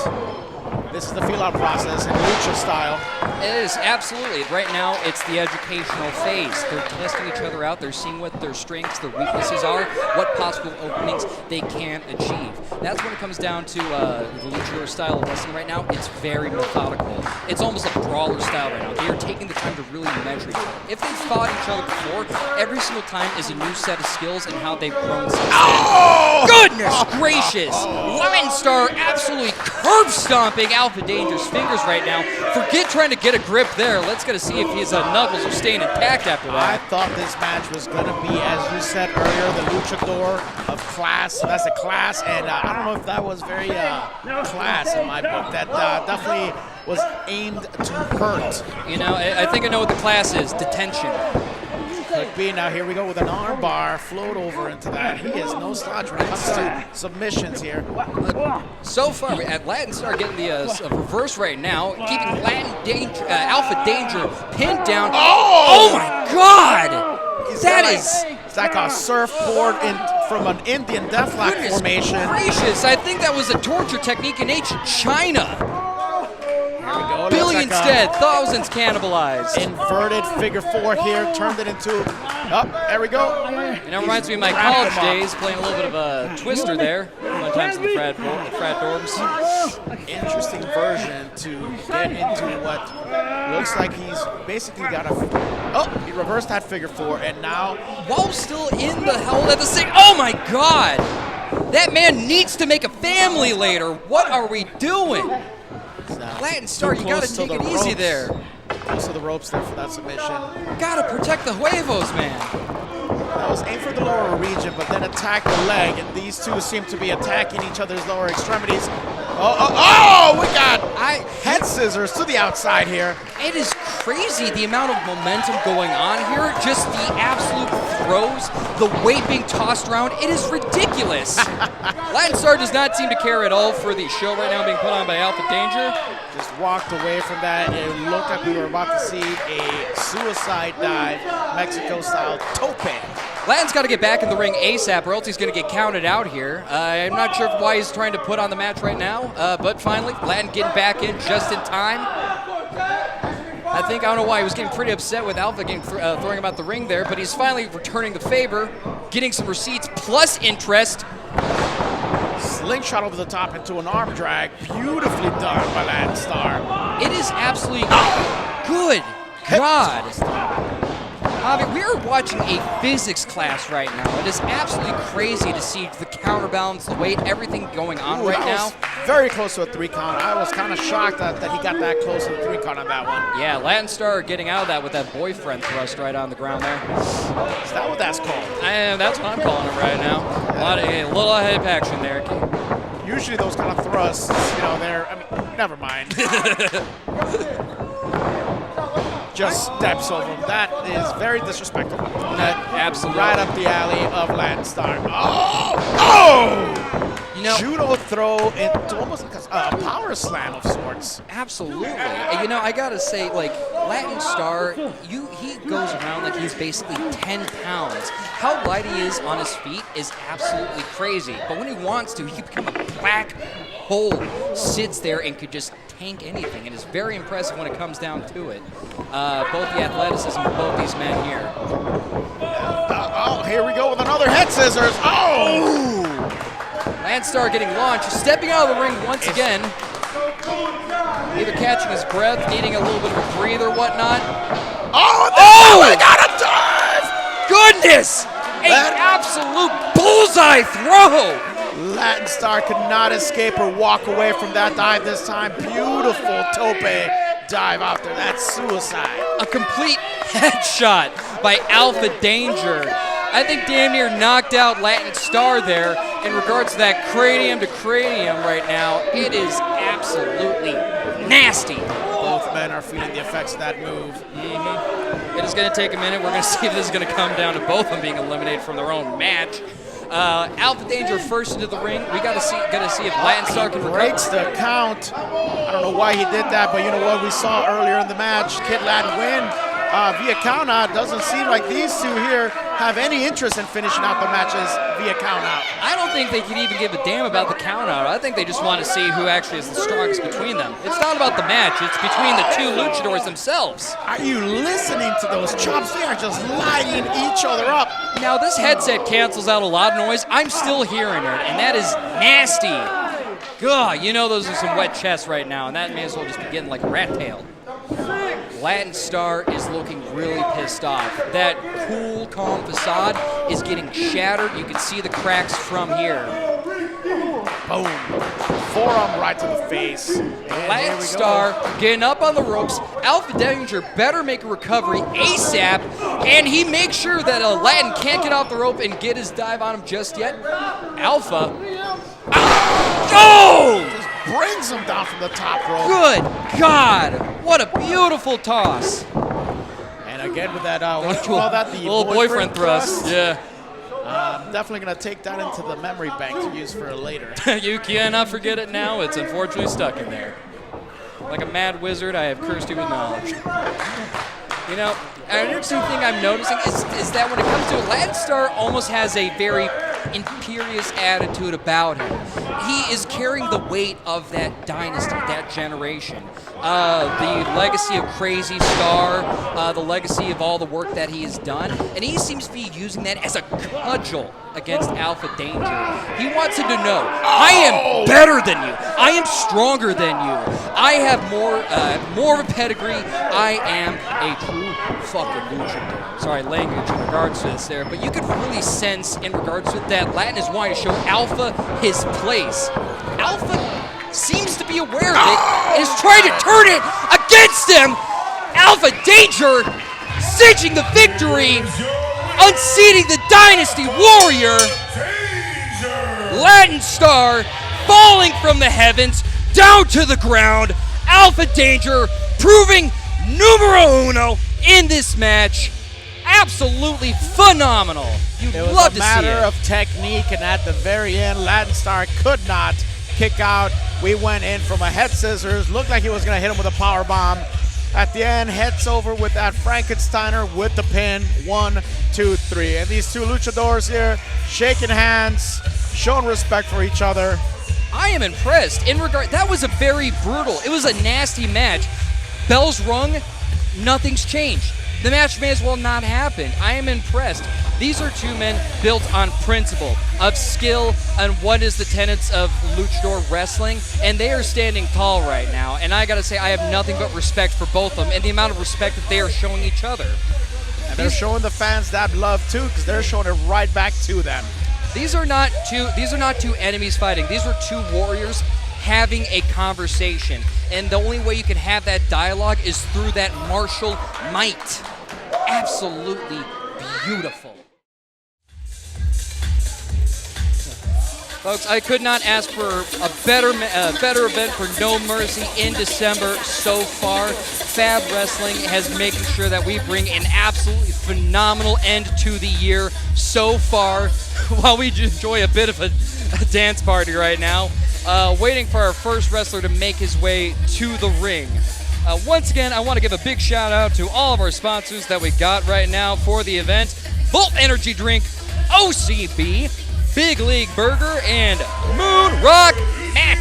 this is the feel-out process in lucha style. It is, absolutely. Right now, it's the educational phase. They're testing each other out. They're seeing what their strengths, their weaknesses are, what possible openings they can achieve. That's when it comes down to the luchador style of wrestling right now. It's very methodical. It's almost a brawler style right now. They are taking the time to really measure each other. If they've fought each other before, every single time is a new set of skills and how they've grown since then. Goodness gracious! Lion Star absolutely curb stomping Alpha Danger's fingers right now. Forget trying to get a grip there. Let's get to see if his knuckles are staying intact after I that. thought this match was going to be, as you said earlier, the luchador of class. So that's a class, and I don't know if that was very class in my book. That definitely was aimed to hurt. You know, I think I know what the class is. Detention. Could be. Now here we go with an arm bar, float over into that. He is no slouch when it comes to submissions here. So far, at Latin Star getting the reverse right now, keeping Alpha Danger pinned down. Oh my God! It's like a surfboard from an Indian deathlock Goodness formation. gracious! I think that was a torture technique in ancient China. Here we go. Billions dead, thousands cannibalized. Inverted figure 4 here, turned it into. Oh, there we go. And that reminds me of my college days, playing a little bit of a twister there. One times in the frat dorms. Interesting version to get into what looks like he's basically got a. Oh, he reversed that figure 4, and now. While still in the hell at the same. Oh my God! That man needs to make a family later. What are we doing? Latin Star, you gotta take it easy there. Close to the ropes there for that submission. Gotta protect the huevos, man. That was aimed for the lower region, but then attacked the leg, and these two seem to be attacking each other's lower extremities. We got head scissors to the outside here. It is crazy the amount of momentum going on here. Just the absolute throws, the weight being tossed around. It is ridiculous. Latin Star does not seem to care at all for the show right now being put on by Alpha Danger. Just walked away from that. It looked like we were about to see a suicide dive, Mexico-style tope. Latin's got to get back in the ring ASAP or else he's going to get counted out here. I'm not sure why he's trying to put on the match right now, but finally, Latin getting back in just in time. I don't know why he was getting pretty upset with Alpha getting throwing him out the ring there, but he's finally returning the favor, getting some receipts plus interest. Slingshot over the top into an arm drag. Beautifully done by Latin Star. It is absolutely good. God. Javi, we are watching a physics class right now. It is absolutely crazy to see the counterbalance, the weight, everything going on right now. Very close to a 3 count. I was kind of shocked that he got that close to the 3 count on that one. Yeah, Latin Star getting out of that with that boyfriend thrust right on the ground there. Is that what that's called? That's what I'm calling it right now. A little head action there. Usually those kind of thrusts, never mind. Just steps over him. That is very disrespectful. Absolutely. Right up the alley of Latin Star. Oh! Judo throw into almost like a power slam of sorts. Absolutely. I gotta say, Latin Star, he goes around like he's basically 10 pounds. How light he is on his feet is absolutely crazy. But when he wants to, he can become a black hole, sits there and could just tank anything. It is very impressive when it comes down to it. Both the athleticism of both these men here. Here we go with another head scissors. Oh! Latin Star getting launched, stepping out of the ring once again. Either catching his breath, needing a little bit of a breather, whatnot. We got a dive! Goodness! An absolute bullseye throw! Latin Star could not escape or walk away from that dive this time. Beautiful tope dive out there. That's suicide. A complete headshot by Alpha Danger. I think damn near knocked out Latin Star there in regards to that cranium to cranium right now. It is absolutely nasty. Both men are feeling the effects of that move. It is going to take a minute. We're going to see if this is going to come down to both of them being eliminated from their own match. Alpha Danger first into the ring. We got to see if Latin Star can breaks the count. I don't know why he did that, but you know what? We saw earlier in the match, Kid Latin win. via countout. Doesn't seem like these two here have any interest in finishing out the matches via countout. I don't think they can even give a damn about the countout. I think they just want to see who actually is the strongest between them. It's not about the match. It's between the two luchadors themselves. Are you listening to those chops? They are just lighting each other up. Now, this headset cancels out a lot of noise. I'm still hearing it, and that is nasty. God, you know those are some wet chests right now, and that may as well just be getting like a rat tail. Latin Star is looking really pissed off. That cool, calm facade is getting shattered. You can see the cracks from here. Boom. Forearm right to the face. Latin Star getting up on the ropes. Alpha Danger better make a recovery ASAP, and he makes sure that Latin can't get off the rope and get his dive on him just yet. Alpha. Oh! Just brings him down from the top rope. Good God! What a beautiful toss. And again with that, what do you call that? The little boyfriend thrust. Yeah. I'm definitely going to take that into the memory bank to use for later. You cannot forget it now. It's unfortunately stuck in there. Like a mad wizard, I have cursed you with knowledge. You know, an interesting thing I'm noticing is that when it comes to it, Latin Star almost has a very imperious attitude about him. He is carrying the weight of that dynasty, that generation. The legacy of Crazy Star, the legacy of all the work that he has done, and he seems to be using that as a cudgel against Alpha Danger. He wants him to know, I am better than you. I am stronger than you. I have more of a pedigree. I am a true fucking luchador. Sorry, language in regards to this there, but you could really sense in regards to that Latin is wanting to show Alpha his place. Alpha seems to be aware of it and is trying to turn it against him. Alpha Danger cinching the victory, unseating the Dynasty Warrior. Latin Star falling from the heavens down to the ground. Alpha Danger proving numero uno in this match. Absolutely phenomenal. You'd love to see it. It was a matter of technique, and at the very end, Latin Star could not kick out. We went in from a head scissors. Looked like he was going to hit him with a power bomb. At the end, heads over with that Frankensteiner with the pin. 1, 2, 3. And these two luchadors here shaking hands, showing respect for each other. I am impressed. That was a very brutal, it was a nasty match. Bells rung, nothing's changed. The match may as well not happen. I am impressed. These are two men built on principle, of skill, and what is the tenets of luchador wrestling, and they are standing tall right now. And I gotta say, I have nothing but respect for both of them and the amount of respect that they are showing each other. And they're showing the fans that love too, because they're showing it right back to them. These are not two enemies fighting. These are two warriors having a conversation. And the only way you can have that dialogue is through that martial might. Absolutely beautiful. Folks, I could not ask for a better event for No Mercy in December so far. Fab Wrestling has making sure that we bring an absolutely phenomenal end to the year so far, while we enjoy a bit of a dance party right now, waiting for our first wrestler to make his way to the ring. Once again, I want to give a big shout out to all of our sponsors that we got right now for the event. Volt Energy Drink, OCB, Big League Burger, and Moon Rock Mat.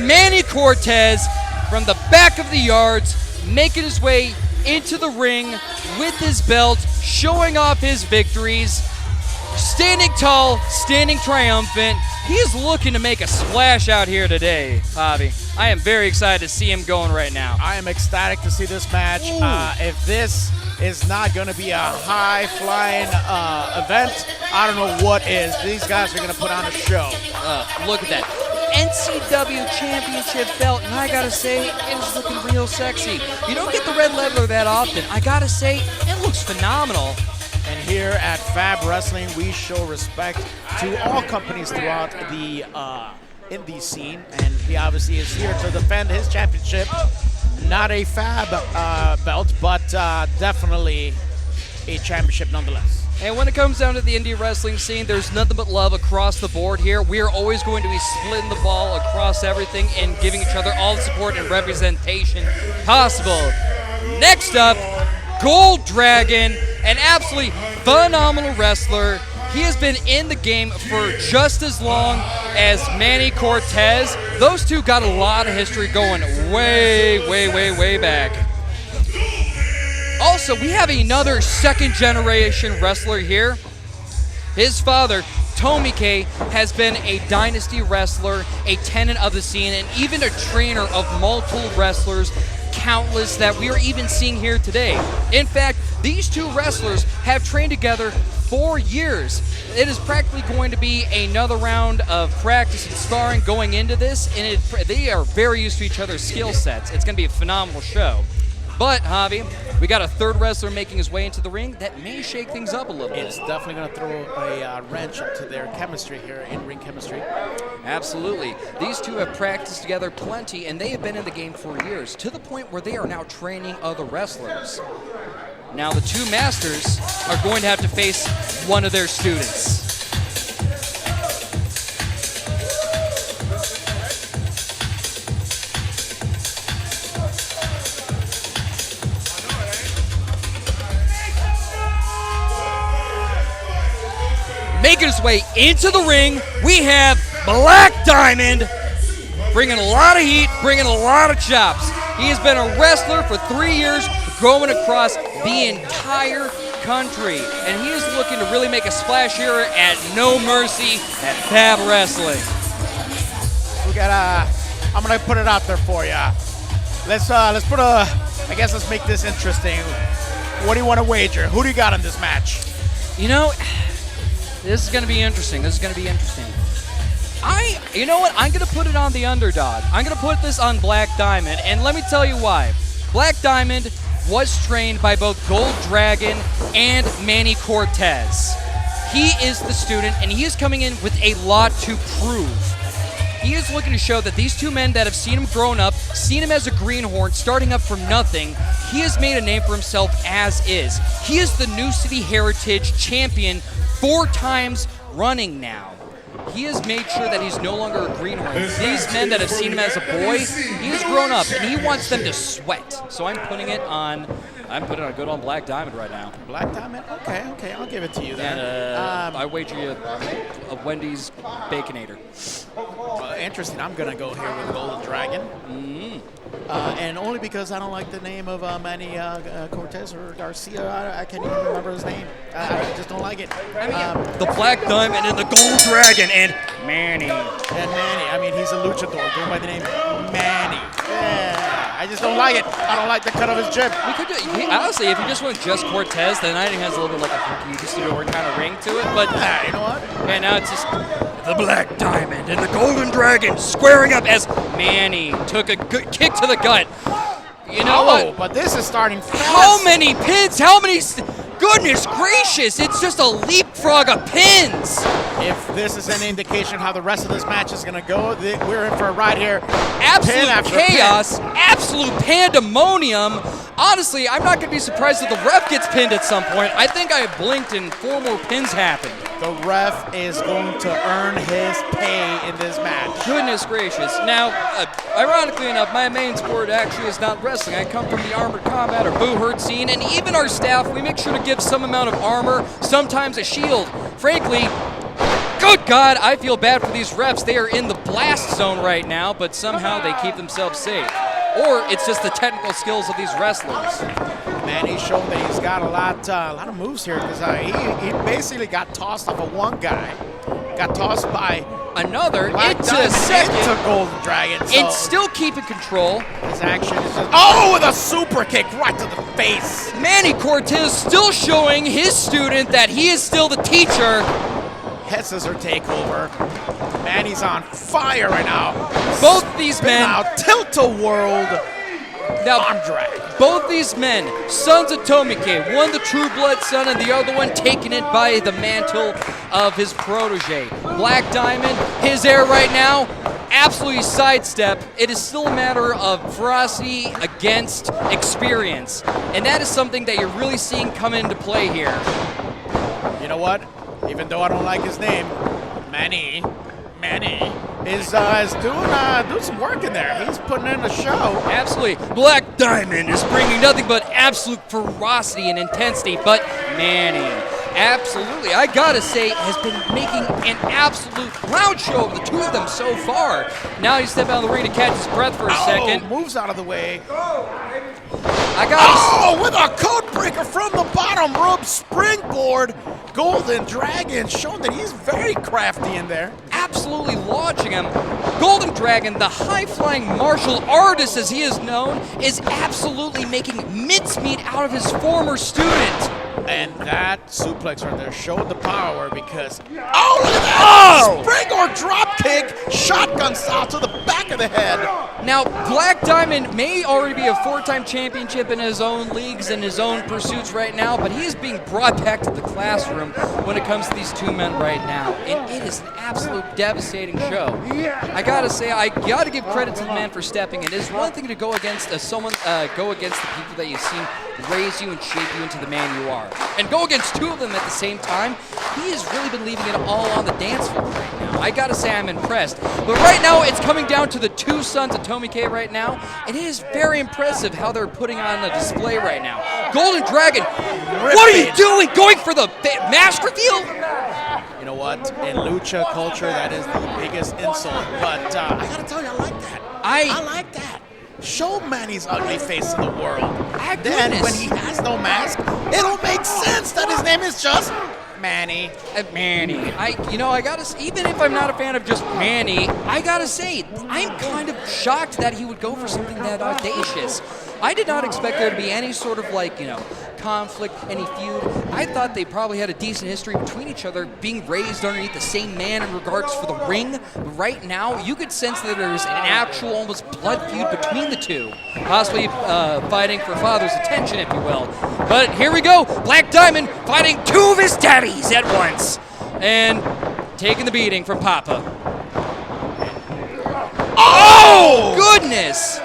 Manny Cortez from the back of the yards, making his way into the ring with his belt, showing off his victories, standing tall, standing triumphant. He is looking to make a splash out here today, Javi. I am very excited to see him going right now. I am ecstatic to see this match. If this is not going to be a high-flying event, I don't know what is. These guys are going to put on a show. Look at that. NCW Championship belt, and I gotta say, it is looking real sexy. You don't get the red leather that often. I gotta say, it looks phenomenal. And here at Fab Wrestling, we show respect to all companies throughout the indie scene, and he obviously is here to defend his championship. Not a fab belt, but definitely a championship nonetheless. And when it comes down to the indie wrestling scene, there's nothing but love across the board here. We are always going to be splitting the ball across everything and giving each other all the support and representation possible. Next up, Gold Dragon, an absolutely phenomenal wrestler. He has been in the game for just as long as Manny Cortez. Those two got a lot of history going way back. Also, we have another second-generation wrestler here. His father, Tomike, has been a dynasty wrestler, a tenant of the scene, and even a trainer of multiple wrestlers, countless that we are even seeing here today. In fact, these two wrestlers have trained together 4 years. It is practically going to be another round of practice and sparring going into this, and they are very used to each other's skill sets. It's going to be a phenomenal show. But, Javi, we got a third wrestler making his way into the ring that may shake things up a little bit. It's definitely going to throw a wrench into their chemistry here, in-ring chemistry. Absolutely. These two have practiced together plenty, and they have been in the game for years, to the point where they are now training other wrestlers. Now, the two masters are going to have to face one of their students. Making his way into the ring, we have Black Diamond, bringing a lot of heat, bringing a lot of chops. He has been a wrestler for 3 years, going across the entire country, and he is looking to really make a splash here at No Mercy at Fab Wrestling. We got I'm gonna put it out there for you. Let's make this interesting. What do you want to wager? Who do you got in this match? You know, this is going to be interesting. You know what? I'm going to put it on the underdog. I'm going to put this on Black Diamond, and let me tell you why. Black Diamond was trained by both Gold Dragon and Manny Cortez. He is the student, and he is coming in with a lot to prove. He is looking to show that these two men that have seen him growing up, seen him as a greenhorn, starting up from nothing, he has made a name for himself as is. He is the New City Heritage champion 4 times running now. He has made sure that he's no longer a greenhorn. These men that have seen him as a boy, he's grown up, and he wants them to sweat. So I'm putting it on good on Black Diamond right now. Black Diamond? Okay, I'll give it to you then. And I wager you a Wendy's Baconator. Interesting. I'm going to go here with Golden Dragon. And only because I don't like the name of Manny Cortez or Garcia. I can't even remember his name. I just don't like it. The Black Diamond and the Gold Dragon and Manny. I mean, he's a luchador going by the name Manny. Yeah, I just don't like it. I don't like the cut of his jib. We could honestly, if you just went just Cortez, then I think it has a little bit like a conquistador kind of ring to it. But you know what? Yeah, now it's just the Black Diamond and the Golden Dragon squaring up as Manny took a good kick to the gut. You know what? But this is starting fast. How many pins? How many? Goodness gracious! It's just a leapfrog of pins. If this is an indication of how the rest of this match is going to go, we're in for a ride here. Absolute chaos, absolute pandemonium. Honestly, I'm not going to be surprised if the ref gets pinned at some point. I think I blinked and 4 more pins happened. The ref is going to earn his pay in this match. Goodness gracious. Now, ironically enough, my main sport actually is not wrestling. I come from the armored combat or boo herd scene, and even our staff, we make sure to give some amount of armor, sometimes a shield. Frankly, good God, I feel bad for these refs. They are in the blast zone right now, but somehow they keep themselves safe. Or it's just the technical skills of these wrestlers. Manny's shown that he's got a lot of moves here because he basically got tossed off of one guy, got tossed by another Black into a second into Golden Dragon. So and still keeping control. His action is just with a super kick right to the face. Manny Cortez still showing his student that he is still the teacher. Head scissor takeover. Manny's on fire right now. Both these men out tilt-a-world arm drag. Both these men, sons of Tomike, one the true blood son and the other one taking it by the mantle of his protege. Black Diamond, his heir right now, absolutely sidestep. It is still a matter of ferocity against experience. And that is something that you're really seeing come into play here. You know what? Even though I don't like his name, Manny is doing some work in there. He's putting in a show. Absolutely. Black Diamond is bringing nothing but absolute ferocity and intensity, but Manny, absolutely, I gotta say, has been making an absolute clown show of the two of them so far. Now he steps out of the ring to catch his breath for a second. Moves out of the way. I gotta with a code breaker from the bottom rope springboard. Golden Dragon showing that he's very crafty in there. absolutely launching him. Golden Dragon, the high-flying martial artist as he is known, is absolutely making mincemeat out of his former student. And that suplex right there showed the power because, oh, look at that! Spring or drop kick, shotgun style to the back of the head. Now, Black Diamond may already be a four-time championship in his own leagues and his own pursuits right now, but he is being brought back to the classroom when it comes to these two men right now. And it is an absolute devastating show. I gotta say, I gotta give credit to the man for stepping in. It's one thing to go against go against the people that you've seen raise you and shape you into the man you are. And go against two of them at the same time, he has really been leaving it all on the dance floor right now. I gotta say I'm impressed. But right now, it's coming down to the two sons of Tomike right now, and it is very impressive how they're putting on a display right now. Golden Dragon, what are you doing? Going for the mask reveal? You know what? In lucha culture, that is the biggest insult. But I gotta tell you, I like that. I like that. Show Manny's ugly face in the world. Then, when he has no mask, it'll make sense that his name is just Manny. Manny. I gotta say, even if I'm not a fan of just Manny, I gotta say, I'm kind of shocked that he would go for something that audacious. I did not expect there to be any sort of conflict, any feud. I thought they probably had a decent history between each other, being raised underneath the same man in regards for the ring. But right now, you could sense that there's an actual almost blood feud between the two, possibly fighting for father's attention, if you will. But here we go, Black Diamond fighting two of his daddies at once, and taking the beating from Papa. Oh, goodness!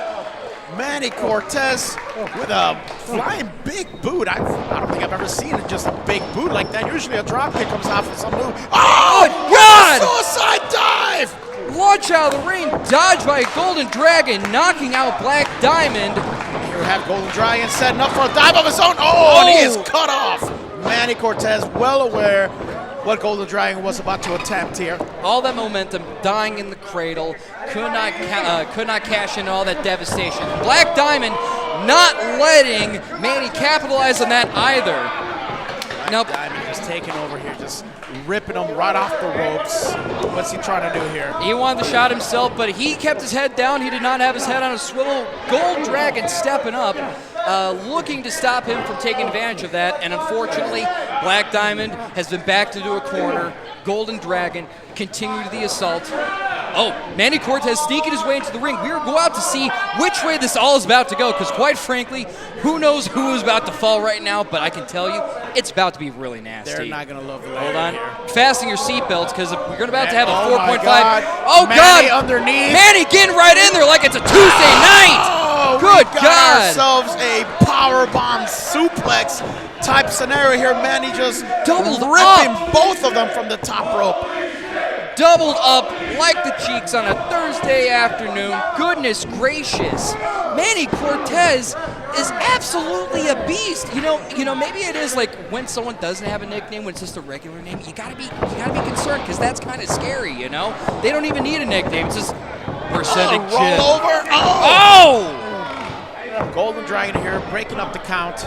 Manny Cortez with a flying big boot. I don't think I've ever seen just a big boot like that. Usually a drop kick comes off of some move. Oh, God! Suicide dive! Launch out of the ring, dodged by Golden Dragon, knocking out Black Diamond. Here we have Golden Dragon setting up for a dive of his own. Oh, and he is cut off. Manny Cortez well aware what Golden Dragon was about to attempt here. All that momentum, dying in the cradle, could not cash in all that devastation. Black Diamond not letting Manny capitalize on that either. Black Diamond just taking over here, just ripping him right off the ropes. What's he trying to do here? He wanted the shot himself, but he kept his head down. He did not have his head on a swivel. Gold Dragon stepping up, looking to stop him from taking advantage of that, and unfortunately, Black Diamond has been backed into a corner. Golden Dragon continued the assault. Oh, Manny Cortez sneaking his way into the ring. We will go out to see which way this all is about to go, because quite frankly, who knows who is about to fall right now, but I can tell you, it's about to be really nasty. They're not going to love the Hold on. here. Fasten your seatbelts, because we're about to have a 4.5. Oh, Manny God. Underneath. Manny getting right in there like it's a Tuesday night. Oh, good we got God. ourselves a powerbomb suplex type scenario here. Manny just Doubled ripping up. both of them from the top rope. Doubled up like the cheeks on a Thursday afternoon. Goodness gracious. Manny Cortez is absolutely a beast. You know, maybe it is like when someone doesn't have a nickname, when it's just a regular name, you gotta be concerned, because that's kind of scary, you know? They don't even need a nickname. It's just, we're sending roll Jim. over. Oh! Golden Dragon here breaking up the count.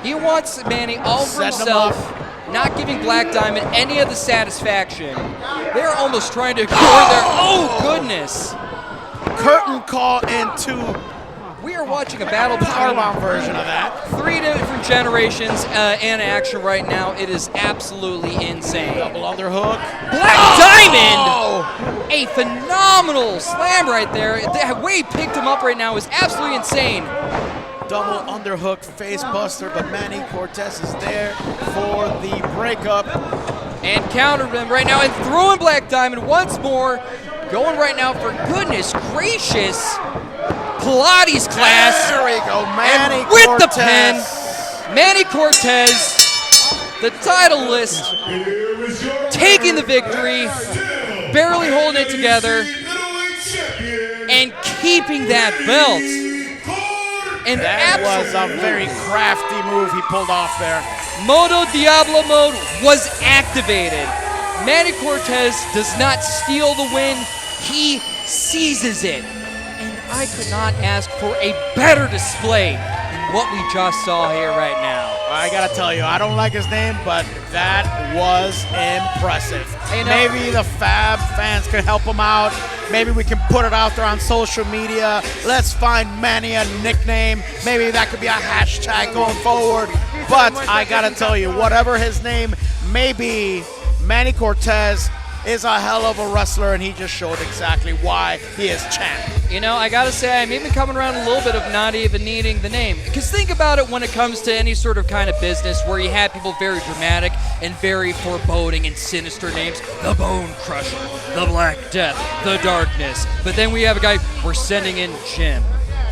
He wants Manny all for Setting him himself, not giving Black Diamond any of the satisfaction. They're almost trying to ignore their... Oh, goodness. Curtain call into We are watching a battle between powerbomb version of that. 3 different generations in action right now. It is absolutely insane. Double underhook. Black Diamond! A phenomenal slam right there. The way he picked him up right now is absolutely insane. Double underhook face buster, but Manny Cortez is there for the breakup. And countered him right now and throwing Black Diamond once more. going right now for goodness gracious Pilates class. There we go, Manny And with Cortez. the pin, Manny Cortez, the titleist, taking the victory, barely holding it together, and keeping that belt. And That was a very crafty move he pulled off there. Modo Diablo mode was activated. Manny Cortez does not steal the win, he seizes it. And I could not ask for a better display than what we just saw here right now. I gotta tell you, I don't like his name, but that was impressive. Hey, no. Maybe the Fab fans can help him out. Maybe we can put it out there on social media. Let's find Manny a nickname. Maybe that could be a hashtag going forward. But I gotta tell you, whatever his name may be, Manny Cortez is a hell of a wrestler, and he just showed exactly why he is champ. You know, I gotta say, I'm even coming around a little bit of not even needing the name. Because think about it when it comes to any sort of kind of business where you have people very dramatic and very foreboding and sinister names. The Bone Crusher, the Black Death, the Darkness. But then we have a guy, we're sending in Jim.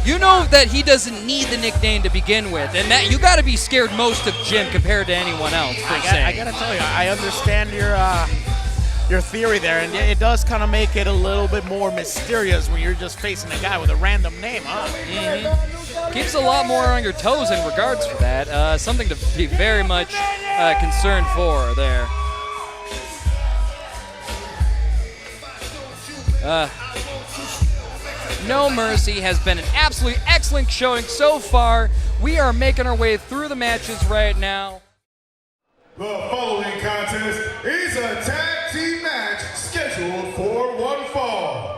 You know that he doesn't need the nickname to begin with, and that you gotta be scared most of Jim compared to anyone else, per se. I gotta tell you, I understand your theory there, and it does kind of make it a little bit more mysterious when you're just facing a guy with a random name, huh? Mm-hmm. Keeps a lot more on your toes in regards for that. Something to be very much concerned for there. No Mercy has been an absolutely excellent showing so far. We are making our way through the matches right now. The following contest is a tag team match scheduled for one fall.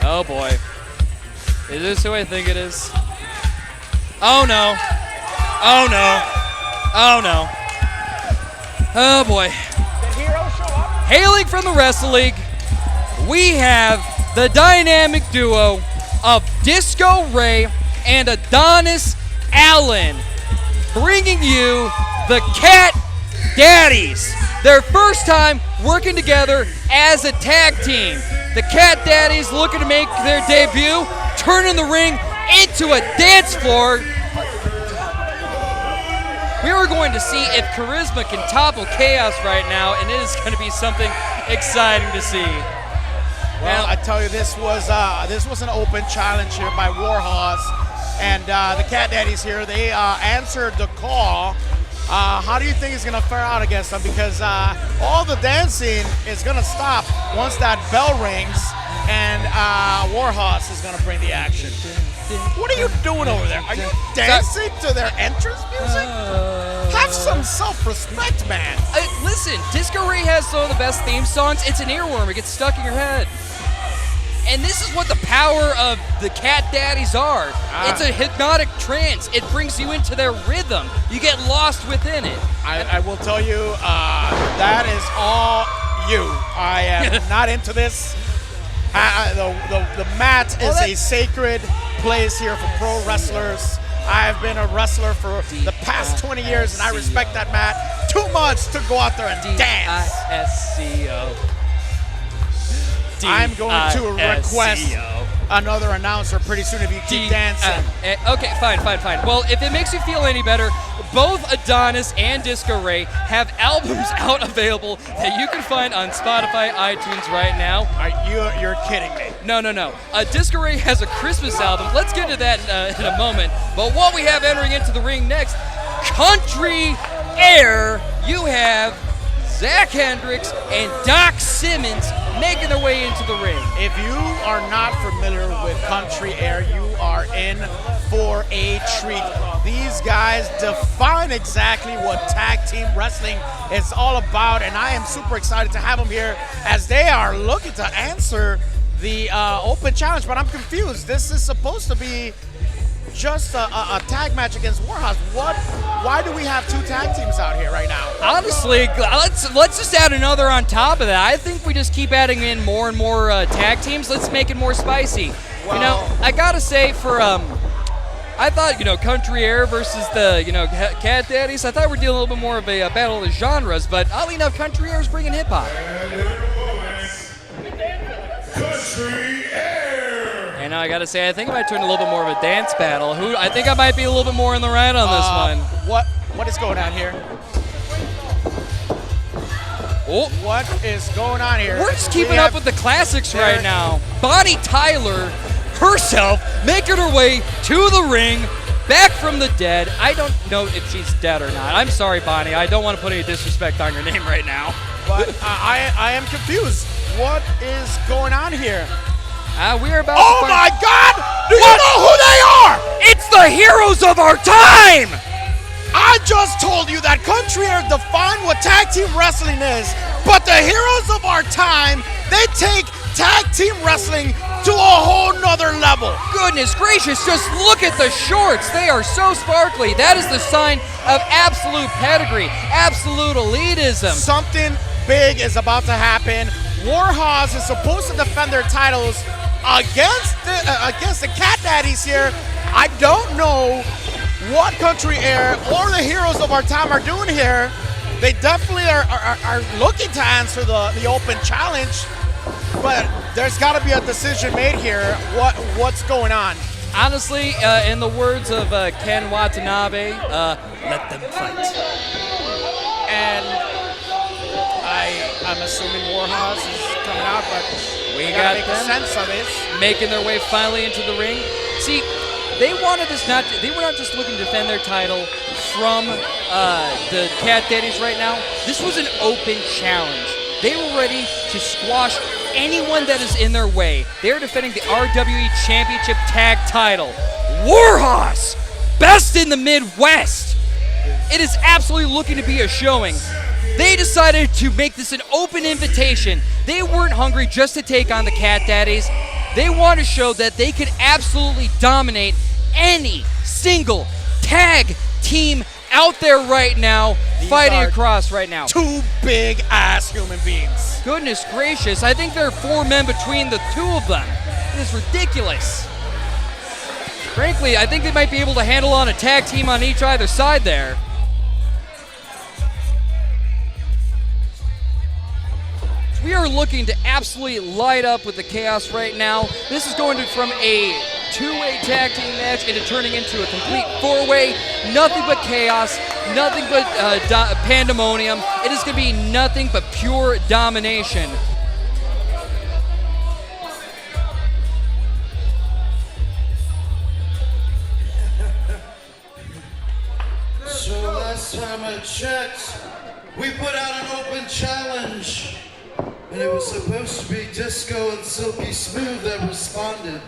Oh boy. Is this who I think it is? Oh no. Oh no. Oh no. Oh boy. Hailing from the Wrestle League, we have the dynamic duo of Disco Ray and Adonis Allen, bringing you the Cat Daddies. Their first time working together as a tag team. The Cat Daddies looking to make their debut, turning the ring into a dance floor. We are going to see if Charisma can topple Chaos right now, and it is going to be something exciting to see. Well, I tell you, this was an open challenge here by Warhorse, and the Cat Daddies here, they answered the call. How do you think he's gonna fare out against them? Because all the dancing is gonna stop once that bell rings, and Warhorse is gonna bring the action. What are you doing over there? Are you dancing to their entrance music? Have some self-respect, man. Listen, Disco Ray has some of the best theme songs. It's an earworm. It gets stuck in your head. And this is what the power of the Cat Daddies are. It's a hypnotic trance. It brings you into their rhythm. You get lost within it. I will tell you, that is all you. I am not into this. The mat is a sacred place here for pro wrestlers. I've been a wrestler for the past 20 years, and I respect that mat too much to go out there and dance. D-I-S-C-O. I'm going to request another announcer pretty soon if you keep dancing. Okay, fine. Well, if it makes you feel any better, both Adonis and Disco Ray have albums out available that you can find on Spotify, iTunes right now. You're kidding me. No. Disco Ray has a Christmas album. Let's get to that in a moment. But what we have entering into the ring next, Country Air, you have Zach Hendricks and Doc Simmons making their way into the ring. If you are not familiar with Country Air, you are in for a treat. These guys define exactly what tag team wrestling is all about, and I am super excited to have them here as they are looking to answer the open challenge, but I'm confused. This is supposed to be just a tag match against Warhorse. Why do we have two tag teams out here right now? Honestly, let's just add another on top of that. I think we just keep adding in more and more tag teams. Let's make it more spicy. Well, you know, I gotta say, for I thought, Country Air versus the, Cat Daddies, I thought we were dealing a little bit more of a battle of the genres, but oddly enough, Country Air is bringing hip-hop. Country Air. And I got to say, I think I might turn a little bit more of a dance battle. I think I might be a little bit more in the right on this one. What is going on here? Oh. What is going on here? We're just keeping up with the classics right now. Bonnie Tyler herself making her way to the ring, back from the dead. I don't know if she's dead or not. I'm sorry, Bonnie. I don't want to put any disrespect on your name right now. But I am confused. What is going on here? We are about Oh to my God! Do you know who they are? It's the heroes of our time! I just told you that Country Air define what tag team wrestling is, but the heroes of our time, they take tag team wrestling to a whole nother level. Goodness gracious, just look at the shorts. They are so sparkly. That is the sign of absolute pedigree, absolute elitism. Something big is about to happen. Warhorse is supposed to defend their titles against the Cat Daddies here. I don't know what Country Air or the heroes of our time are doing here. They definitely are looking to answer the open challenge, but there's got to be a decision made here. What's going on? Honestly, in the words of Ken Watanabe, let them fight. And I'm assuming Warhorse is coming out, but we gotta got make sense of this. Making their way finally into the ring. See, they wanted this they were not just looking to defend their title from the Cat Daddies right now. This was an open challenge. They were ready to squash anyone that is in their way. They are defending the RWE Championship Tag title. Warhorse, best in the Midwest. It is absolutely looking to be a showing. They decided to make this an open invitation. They weren't hungry just to take on the Cat Daddies. They wanted to show that they could absolutely dominate any single tag team out there right now, fighting across right now. Two big-ass human beings. Goodness gracious, I think there are 4 men between the two of them. It is ridiculous. Frankly, I think they might be able to handle on a tag team on either side there. We are looking to absolutely light up with the chaos right now. This is going from a 2-way tag team match into turning into a complete 4-way. Nothing but chaos, nothing but pandemonium. It is going to be nothing but pure domination. So last time I checked, we put out an open challenge. And it was supposed to be Disco and Silky Smooth that responded.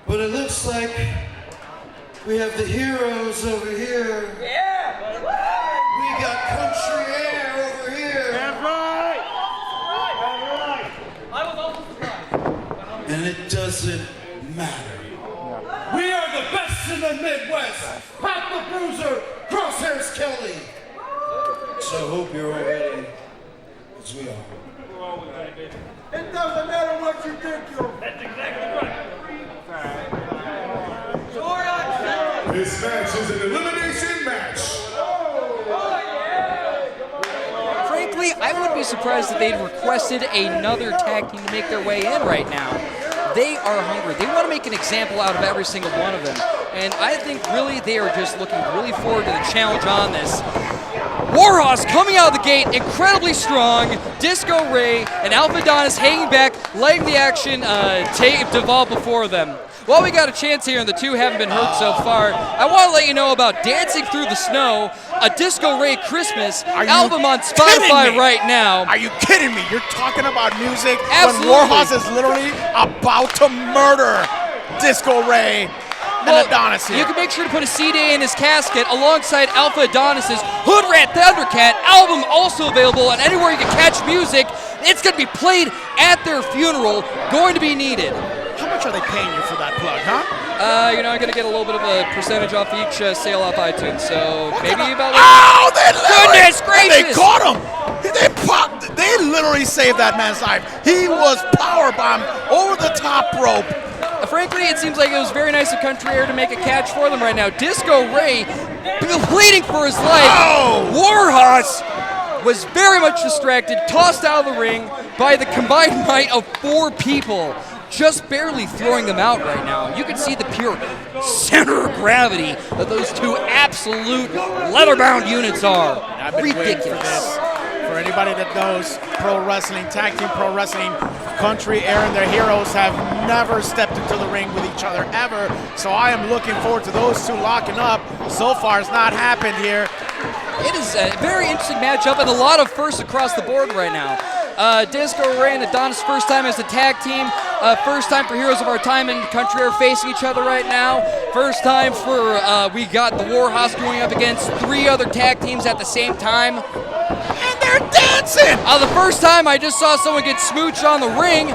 But it looks like we have the heroes over here. Yeah! We got Country Air over here. That's right. I was also surprised. And it doesn't matter. We are the best in the Midwest. Pop the Bruiser, Crosshairs Kelly. So I hope you're all ready, as we are. It doesn't matter what you think, yo. That's exactly right. This match is an elimination match. Frankly, I wouldn't be surprised if they'd requested another tag team to make their way in right now. They are hungry. They want to make an example out of every single one of them. And I think really they are just looking really forward to the challenge on this. Warhorse coming out of the gate, incredibly strong. Disco Ray and Alpha Adonis hanging back, letting the action devolve before them. Well, we got a chance here, and the two haven't been hurt so far. I want to let you know about Dancing Through the Snow, a Disco Ray Christmas album on Spotify right now. Are you kidding me? You're talking about music Absolutely. when Warhorse is literally about to murder Disco Ray and Adonis here. You can make sure to put a CD in his casket alongside Alpha Adonis's Hood Rat Thundercat album, also available on anywhere you can catch music. It's going to be played at their funeral, going to be needed. How much are they paying you for that plug, huh? I'm going to get a little bit of a percentage off each sale off iTunes, so maybe about Oh, they Goodness gracious! They caught him! They literally saved that man's life. He was powerbombed over the top rope. frankly, it seems like it was very nice of Country Air to make a catch for them right now. Disco Ray pleading for his life. Warhorse was very much distracted, tossed out of the ring by the combined might of 4 people, just barely throwing them out right now. You can see the pure center of gravity that those 2 absolute leather-bound units are. I've been waiting for this. For anybody that knows pro wrestling, tag team pro wrestling, Country Air and their heroes have never stepped into the ring with each other ever. So I am looking forward to those 2 locking up. So far, it's not happened here. It is a very interesting matchup and a lot of firsts across the board right now. Disco Ray and Adonis, first time as a tag team. First time for Heroes of Our Time and Country Air facing each other right now. First time for, we got the Warhorse going up against 3 other tag teams at the same time. And they're dancing! The first time I just saw someone get smooched on the ring.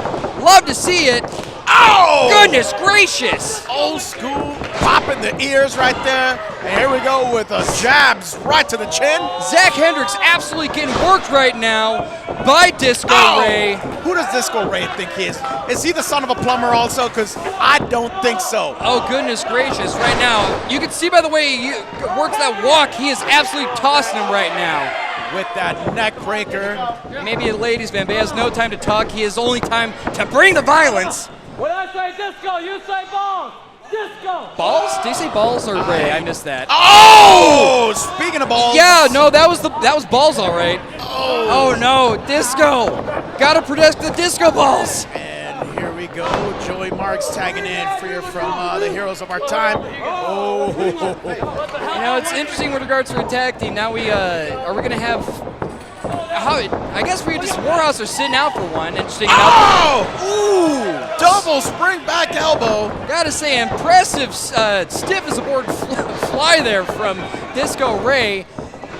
Love to see it. Oh! Goodness gracious! Old school, popping the ears right there. And here we go with jabs right to the chin. Zach Hendricks absolutely getting worked right now by Disco Ray. Who does Disco Ray think he is? Is he the son of a plumber also? Because I don't think so. Oh, goodness gracious. Right now, you can see by the way he works that walk, he is absolutely tossing him right now. With that neck breaker. Maybe a ladies' man, but he has no time to talk. He has only time to bring the violence. When I say disco, you say balls. Disco. Balls? Did you say balls or Ray? I missed that. Oh! Speaking of balls. Yeah, no, that was balls, all right. Oh no, disco! Gotta protect the disco balls. And here we go. Joey Marks tagging in from the Heroes of Our Time. Oh! You know, it's interesting with regards to a tag team. Now are we gonna have? I guess we just Warhouse are sitting out for one. Interesting enough. Ooh! Double spring back elbow. Gotta say, impressive, stiff as a board fly there from Disco Ray.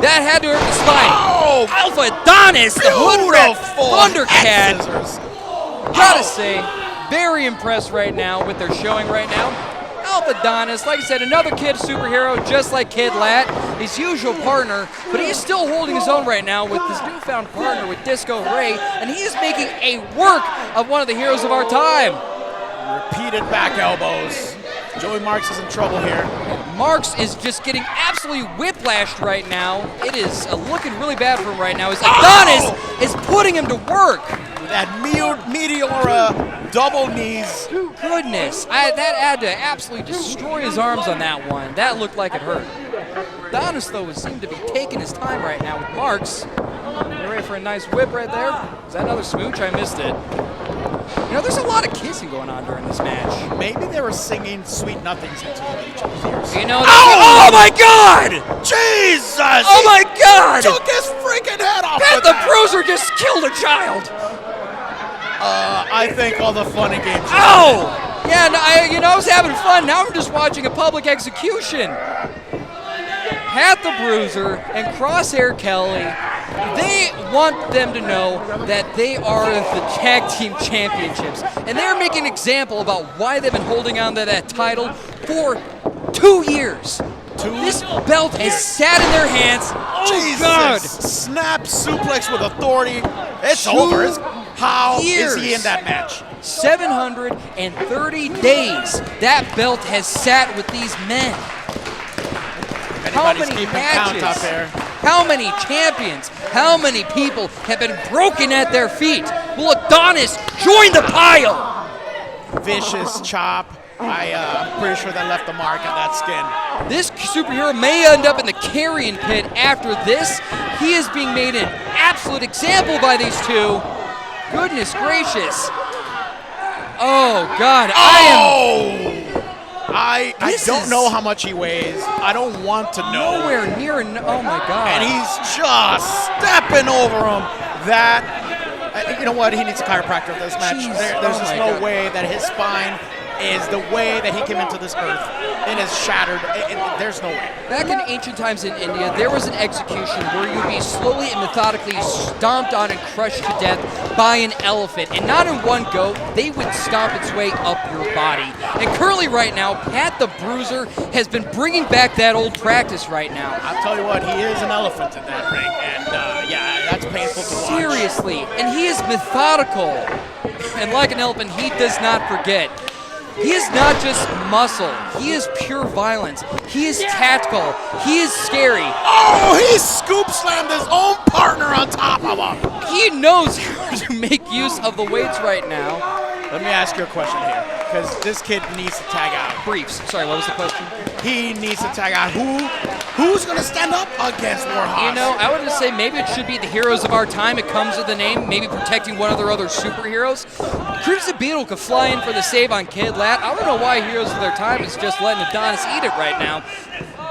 That had to hurt the spine. Oh! Alpha Adonis, the hood rat Thundercat. Scissors. Gotta say, very impressed right now with their showing right now. Alpha Adonis, like I said, another kid superhero just like Kid Lat, his usual partner, but he's still holding his own right now with his newfound partner with Disco Ray, and he is making a work of one of the heroes of our time. Repeated back elbows. Joey Marks is in trouble here. Marks is just getting absolutely whiplashed right now. It is looking really bad for him right now. As Adonis is putting him to work. That meteor double knees. Goodness, that had to absolutely destroy his arms on that one. That looked like it hurt. Adonis, though, seemed to be taking his time right now with Marks. You ready for a nice whip right there? Is that another smooch? I missed it. You know, there's a lot of kissing going on during this match. Maybe they were singing Sweet Nothings into each other's ears. You know, oh my God! Jesus! Oh my God! Took his freaking head off. Pat the Bruiser just killed a child. I think all the fun and games. Oh! Yeah, no, I was having fun. Now I'm just watching a public execution. Pat the Bruiser and Crosshair Kelly, they want them to know that they are the tag team championships. And they're making an example about why they've been holding on to that title for 2 years. This belt has sat in their hands. Oh, Jesus. God. Snap suplex with authority. It's over. How is he in that match? 730 days that belt has sat with these men. How many matches? How many champions? How many people have been broken at their feet? Will Adonis join the pile? Vicious chop. I'm pretty sure that left a mark on that skin. This superhero may end up in the carrion pit after this. He is being made an absolute example by these two. Goodness gracious. Oh, God. I don't know how much he weighs. I don't want to know. Nowhere near. Oh, my God. And he's just stepping over him. That, you know what? He needs a chiropractor for this match. There's just no way that his spine is the way that he came into this earth. It is shattered. There's no way. Back in ancient times in India, there was an execution where you'd be slowly and methodically stomped on and crushed to death by an elephant. And not in one go, they would stomp its way up your body. And currently right now, Pat the Bruiser has been bringing back that old practice right now. I'll tell you what, he is an elephant in that ring. And yeah, that's painful to watch. Seriously. And he is methodical. And like an elephant, he does not forget. He is not just muscle. He is pure violence. He is tactical. He is scary. Oh, he scoop slammed his own partner on top of him. He knows how to make use of the weights right now. Let me ask you a question here, because this kid needs to tag out. Briefs. Sorry, what was the question? He needs to tag out. Who's going to stand up against Warhawk? You know, I would just say maybe it should be the heroes of our time. It comes with the name, maybe protecting one of their other superheroes. Crimson Beetle could fly in for the save on Kid Lat. I don't know why heroes of their time is just letting Adonis eat it right now.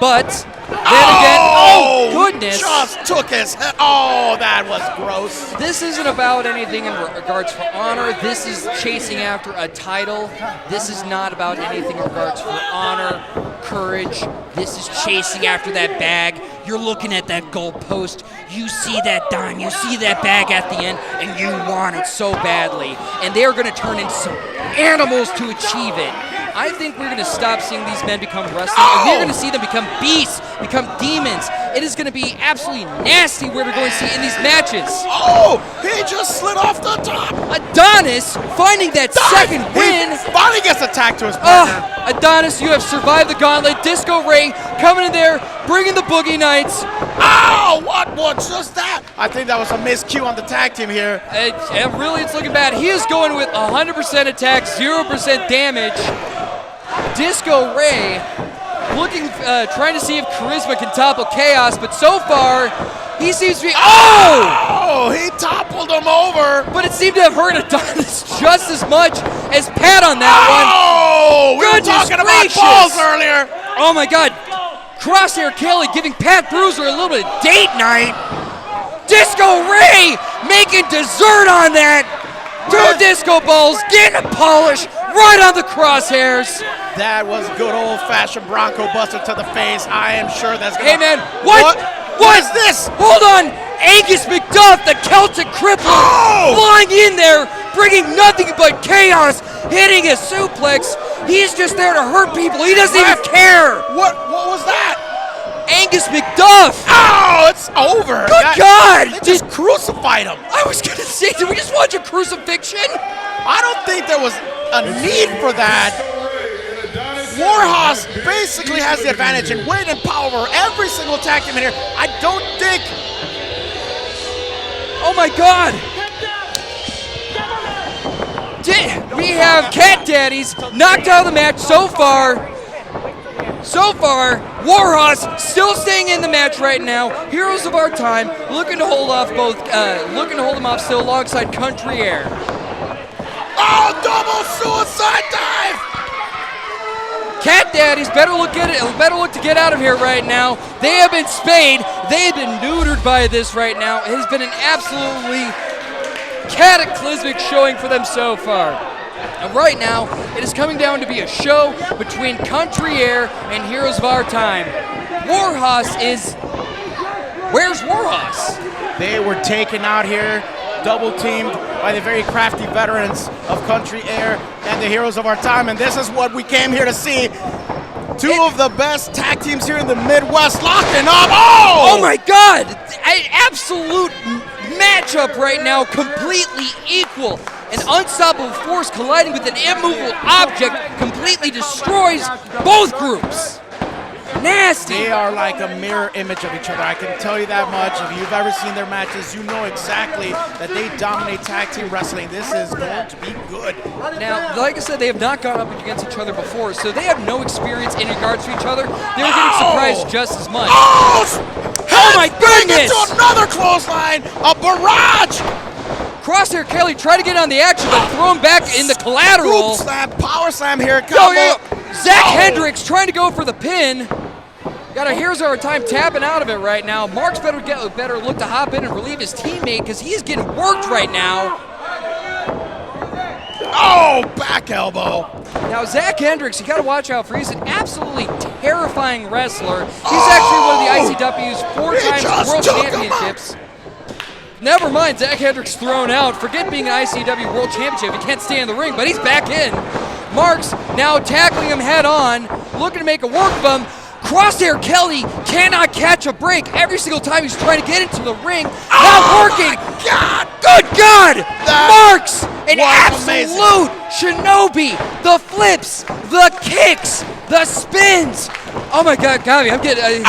But then again, oh goodness. Just took his head. Oh, that was gross. This isn't about anything in regards for honor. This is chasing after a title. This is not about anything in regards for honor, courage. This is chasing after that bag. You're looking at that goalpost. You see that dime. You see that bag at the end, and you want it so badly. And they're going to turn into some animals to achieve it. I think we're going to stop seeing these men become wrestlers, and we're going to see them become beasts, become demons. It is going to be absolutely nasty what we're going to see in these matches. Oh, he just slid off the top. Adonis finding that second win. He finally gets attacked to his partner. Adonis, you have survived the gauntlet. Disco Ray coming in there, bringing the Boogie Nights. Oh, what was just that? I think that was a miscue on the tag team here. Really, it's looking bad. He is going with 100% attack, 0% damage. Disco Ray looking, trying to see if Charisma can topple Chaos, but so far, he seems to be, Oh, he toppled him over. But it seemed to have hurt Adonis just as much as Pat on that one. Oh, we were talking about balls earlier. Oh my God. Crosshair Kelly giving Pat Bruiser a little bit of date night. Disco Ray making dessert on that. Two disco balls, getting a polish right on the crosshairs. That was good old-fashioned Bronco Buster to the face. I am sure that's gonna... Hey man, what is this? Hold on, Angus McDuff, the Celtic crippler, flying in there, bringing nothing but chaos, hitting a suplex. He's just there to hurt people. He doesn't even care. What was that? Angus McDuff. Oh, it's over. Good God. They just crucified him. I was going to say, did we just watch a crucifixion? I don't think there was a need for that. Warhorse basically has the advantage in weight and power over every single tag team in here. I don't think... Oh my God. We have Cat Daddies knocked out of the match so far. Warhorse still staying in the match right now. Heroes of our time looking to hold off them off still alongside Country Air. Oh, double suicide dive! Cat Daddies better look to get out of here right now. They have been spayed. They have been neutered by this right now. It has been an absolutely cataclysmic showing for them so far. And right now, it is coming down to be a show between Country Air and Heroes of Our Time. Warhorse is... Where's Warhorse? They were taken out here, double-teamed by the very crafty veterans of Country Air and the Heroes of Our Time, and this is what we came here to see. Two of the best tag teams here in the Midwest locking up. Oh my God! An absolute matchup right now, completely equal. An unstoppable force colliding with an immovable object completely destroys both groups. Nasty. They are like a mirror image of each other. I can tell you that much. If you've ever seen their matches, you know exactly that they dominate tag team wrestling. This is going to be good. Now, like I said, they have not gone up against each other before, so they have no experience in regards to each other. They were getting surprised just as much. Oh my goodness! Into another clothesline, a barrage. Crosshair Kelly tried to get on the action, but thrown back in the collateral. Scoop slam, power slam here. Zach Hendricks trying to go for the pin. Got a Heroes of Our Time tapping out of it right now. Mark's better look to hop in and relieve his teammate because he's getting worked right now. Oh, back elbow. Now, Zach Hendricks, you got to watch out for. He's an absolutely terrifying wrestler. He's actually one of the ICW's 4 times World Championships. Never mind, Zach Hendricks thrown out. Forget being an ICW World Championship. He can't stay in the ring, but he's back in. Marks now tackling him head on, looking to make a work of him. Crosshair Kelly cannot catch a break every single time he's trying to get into the ring. Not working. God. Good God! Marks An absolute shinobi. The flips, the kicks, the spins. Oh my God, Gabi, I'm getting.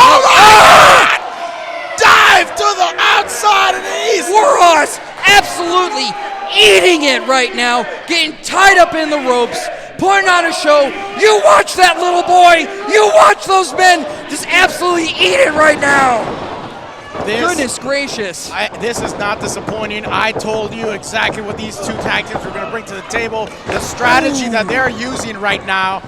Dive to the outside of the east. Warhorse absolutely eating it right now, getting tied up in the ropes, putting on a show. You watch that little boy. You watch those men just absolutely eat it right now. Goodness gracious. This is not disappointing. I told you exactly what these two tag teams were going to bring to the table. The strategy that they're using right now,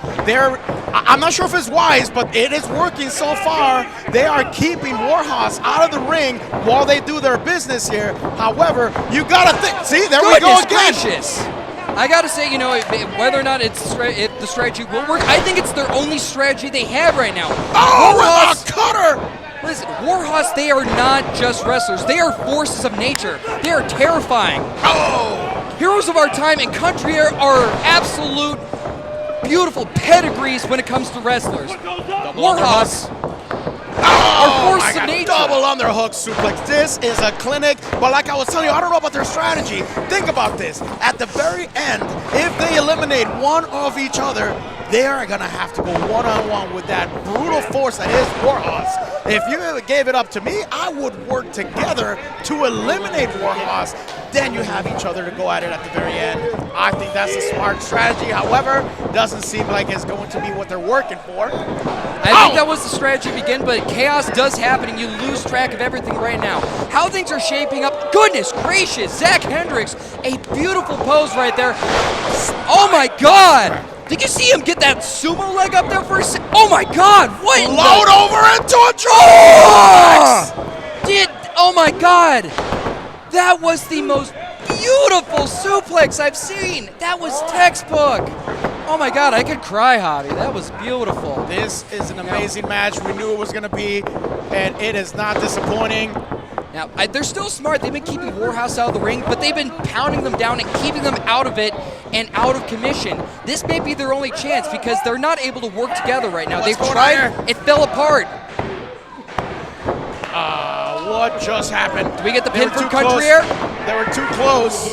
I'm not sure if it's wise, but it is working so far. They are keeping Warhorse out of the ring while they do their business here. However, you got to think. See, there we go again. Gracious. I got to say, you know, whether or not if the strategy will work, I think it's their only strategy they have right now. Oh, with a cutter! Listen, Warhorse, they are not just wrestlers. They are forces of nature. They are terrifying. Oh! Heroes of our time and country are absolute beautiful pedigrees when it comes to wrestlers. Warhorse are forces of nature. Double underhook suplex. This is a clinic, but like I was telling you, I don't know about their strategy. Think about this. At the very end, if they eliminate one of each other, they are going to have to go one-on-one with that brutal force that is Warhorse. If you gave it up to me, I would work together to eliminate Warhorse. Then you have each other to go at it at the very end. I think that's a smart strategy. However, doesn't seem like it's going to be what they're working for. I think that was the strategy to begin, but chaos does happen and you lose track of everything right now. How things are shaping up, goodness gracious, Zach Hendricks, a beautiful pose right there. Oh my God! Did you see him get that sumo leg up there for a second? Oh my God, what? Load over into a suplex! Oh my God! That was the most beautiful suplex I've seen. That was textbook. Oh my God, I could cry, Hobby. That was beautiful. This is an amazing match. We knew it was going to be, and it is not disappointing. Now, they're still smart. They've been keeping Warhorse out of the ring, but they've been pounding them down and keeping them out of it and out of commission. This may be their only chance because they're not able to work together right now. They've tried. It fell apart. What just happened? Do we get the pin from Country Air? They were too close.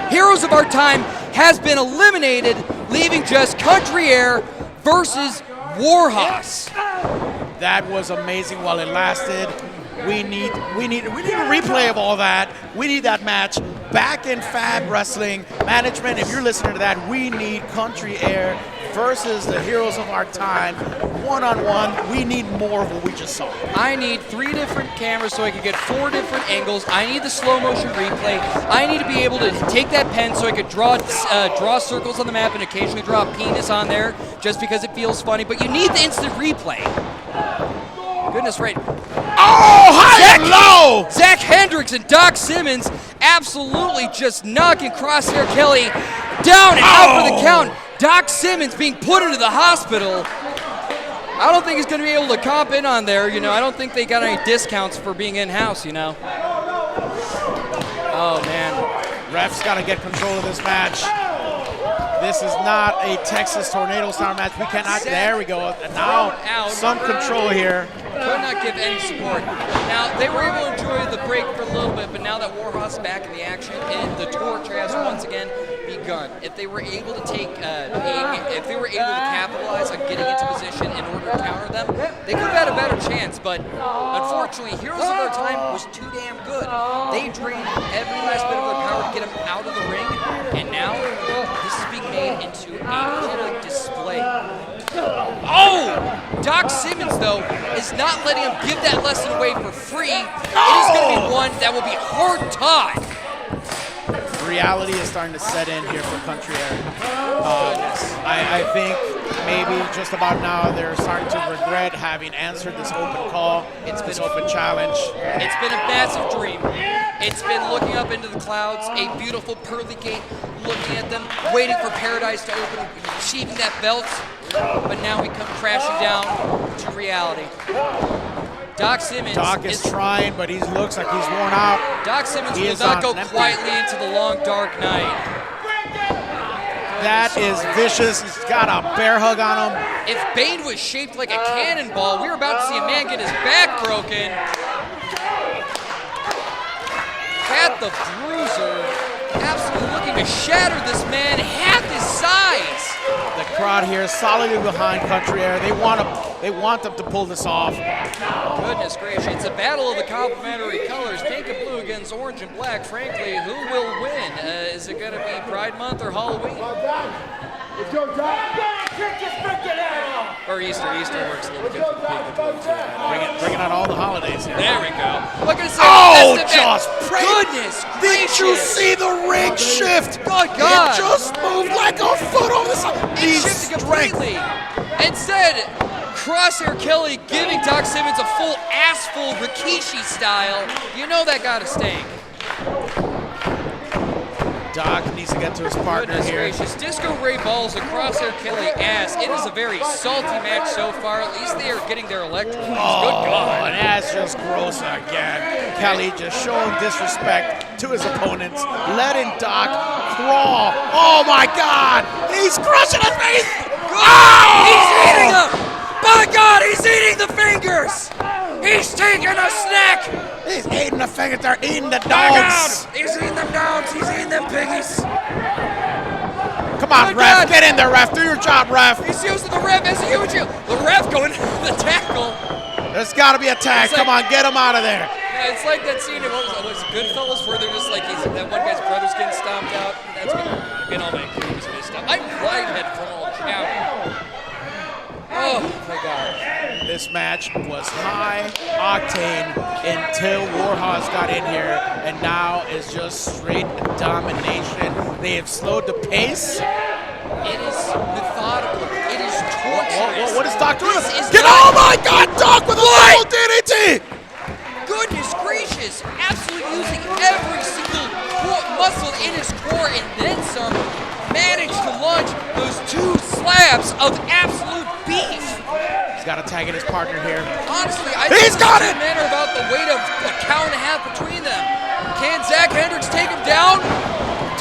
Heroes of Our Time has been eliminated, leaving just Country Air versus Warhorse. That was amazing while it lasted. We need a replay of all that. We need that match back in Fab Wrestling. Management, if you're listening to that, we need Country Air versus the Heroes of Our Time. One-on-one, we need more of what we just saw. I need 3 different cameras so I can get 4 different angles. I need the slow motion replay. I need to be able to take that pen so I could draw circles on the map and occasionally draw a penis on there just because it feels funny. But you need the instant replay. Goodness right. Oh, high and low! Zach Hendricks and Doc Simmons absolutely just knocking Crosshair Kelly down and out for the count. Doc Simmons being put into the hospital. I don't think he's going to be able to comp in on there. You know, I don't think they got any discounts for being in-house, you know. Oh, man. Ref's got to get control of this match. This is not a Texas Tornado Style match. We cannot. There we go. And now some control here. Could not give any support. Now, they were able to enjoy the break for a little bit, but now that Warhorse is back in the action and the torch has once again begun. If they were able to take, if they were able to capitalize on getting into position in order to counter them, they could have had a better chance. But unfortunately, Heroes of Our Time was too damn good. They drained every last bit of their power to get them out of the ring, and now this is being made into a public display. Oh! Doc Simmons, though, is not letting him give that lesson away for free. It is going to be one that will be hard taught. Reality is starting to set in here for Country Air. I think maybe just about now they're starting to regret having answered this open call. This open challenge. It's been a massive dream. It's been looking up into the clouds, a beautiful pearly gate, looking at them, waiting for paradise to open, achieving that belt. But now we come crashing down to reality. Doc Simmons is trying, but he looks like he's worn out. Doc Simmons will not go quietly into the long, dark night. That is vicious. He's got a bear hug on him. If Bane was shaped like a cannonball, we were about to see a man get his back broken. Pat the Bruiser absolutely looking to shatter this man half his size. The crowd here is solidly behind Country Air. They want them to pull this off. Goodness gracious, it's a battle of the complementary colors, pink and blue against orange and black. Frankly, who will win? Is it going to be Pride Month or Halloween? Or Easter. Easter works a little bit for the pink and blue too. Bringing out all the holidays here. There we go. Look at this. Oh, just pray. Goodness gracious. Did you see the ring shift? Good God. It just moved like a foot over the side. It shifted completely. Instead, Crosshair Kelly giving Doc Simmons a full ass-full Rikishi style. You know that got to stink. Doc needs to get to his partner Goodness here. gracious. Disco Ray balls and Crosshair Kelly ass. It is a very salty match so far. At least they are getting their electric. Good God. And that's just gross again. Kelly just showing disrespect to his opponents, letting Doc crawl. Oh my God! He's crushing his face! Oh! He's eating them! By God, he's eating the fingers! He's taking a snack! He's eating the fingers, they're eating the By dogs! God, he's eating them dogs, he's eating them piggies! Come on, Good ref, God. get in there, ref, do your job, ref! He's using the ref as a huge. The ref going to the tackle. There's gotta be a tag, It's like- come on, get him out of there! Yeah, it's like that scene of what was it, Goodfellas, where they're just like that one guy's brother's getting stomped out. That's gonna get all my creams messed up. I'm Bridehead from all shouting. Oh my God. This match was high octane until Warhorse got in here, and now is just straight domination. They have slowed the pace. It is methodical. It is torturous. What is Doc doing? This is Get not- oh my God, Doc with a double DDT! Goodness gracious! Absolutely using every single muscle in his core and then some. Managed to launch those two slabs of absolute beef. He's got to tag in his partner here. Honestly, I He's think got these it! two men are about the weight of a cow and a half between them. Can Zach Hendricks take him down?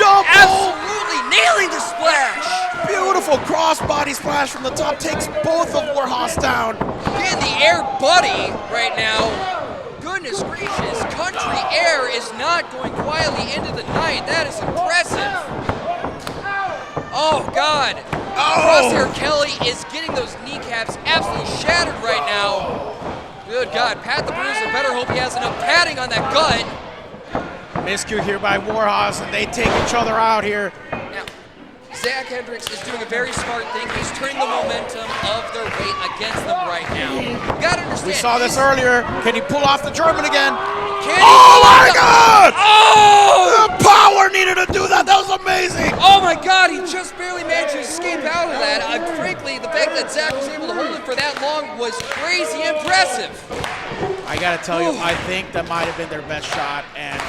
Double! Absolutely nailing the splash. Beautiful crossbody splash from the top, takes both of Warhorse down. In the air buddy right now. Goodness gracious, Country Air is not going quietly into the night. That is impressive. Oh, God. Crosshair Kelly is getting those kneecaps absolutely shattered right now. Good God. Pat the Bruiser better hope he has enough padding on that gut. Miscue here by Warhorse, and they take each other out here. Now, Zach Hendricks is doing a very smart thing. He's turning the momentum of their weight against them right now. You gotta understand. We saw this earlier. Can he pull off the German again? Can he Oh pull my off the- God! Oh! The power needed to do that. That was amazing. Oh my God, he just barely managed to escape out of that. Frankly, the fact that Zach was able to hold it for that long was crazy impressive. I gotta tell you, I think that might have been their best shot, and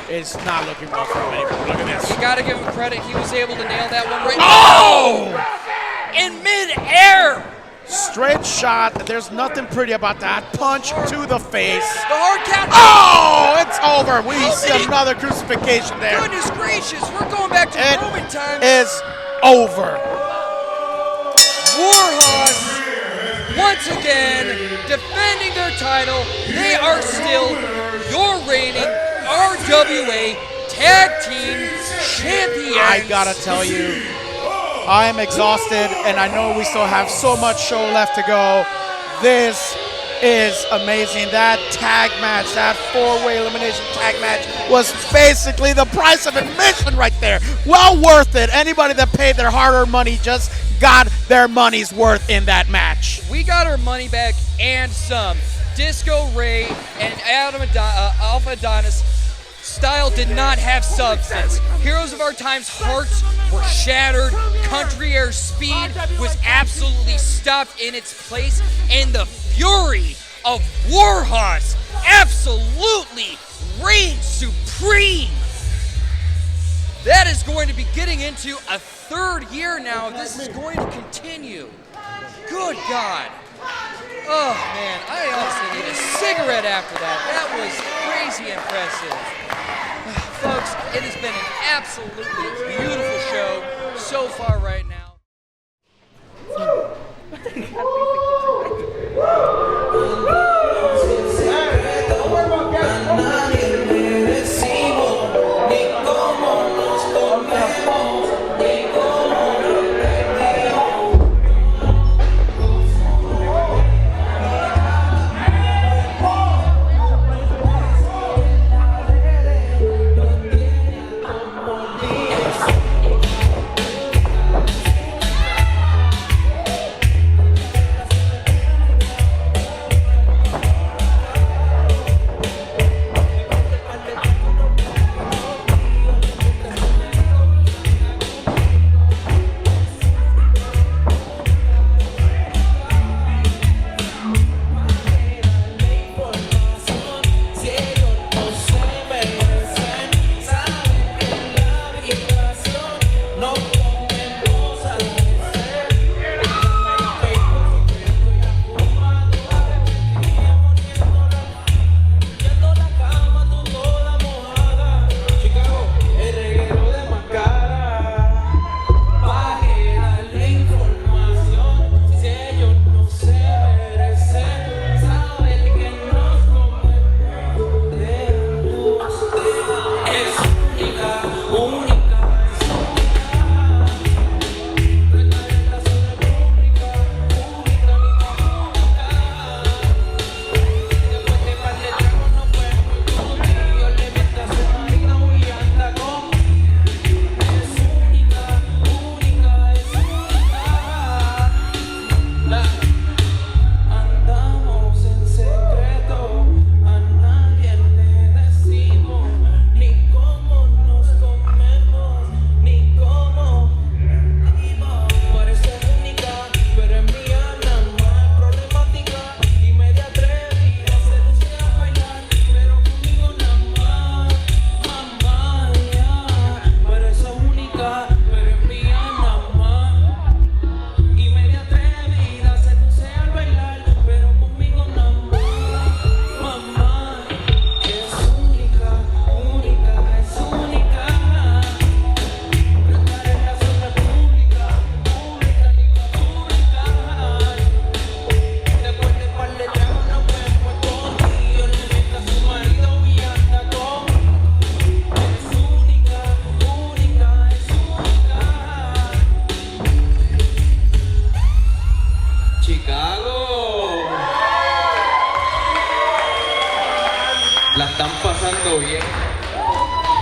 it's not looking well for him anymore. Look at this. You gotta give him credit, he was able to nail that one right Oh! in mid-air. Straight shot. There's nothing pretty about that. Punch to the face. The hard count. Oh, it's over. We see another crucifixion there. Goodness gracious, we're going back to It Roman times. is over. Warhorse, once again, defending their title. They are still your reigning RWA Tag Team Champions. I gotta tell you, I am exhausted, and I know we still have so much show left to go. This is amazing. That tag match, that four-way elimination tag match was basically the price of admission right there. Well worth it. Anybody that paid their hard-earned money just got their money's worth in that match. We got our money back and some. Disco Ray and Alpha Adonis style did not have substance. Heroes of our time's hearts were shattered. Country Air speed was absolutely stopped in its place. And the fury of Warhorse absolutely reigned supreme. That is going to be getting into a third year now. This is going to continue. Good God. Oh, man, I honestly need a cigarette after that. That was crazy impressive. Folks, it has been an absolutely beautiful show so far right now. Don't worry about guys.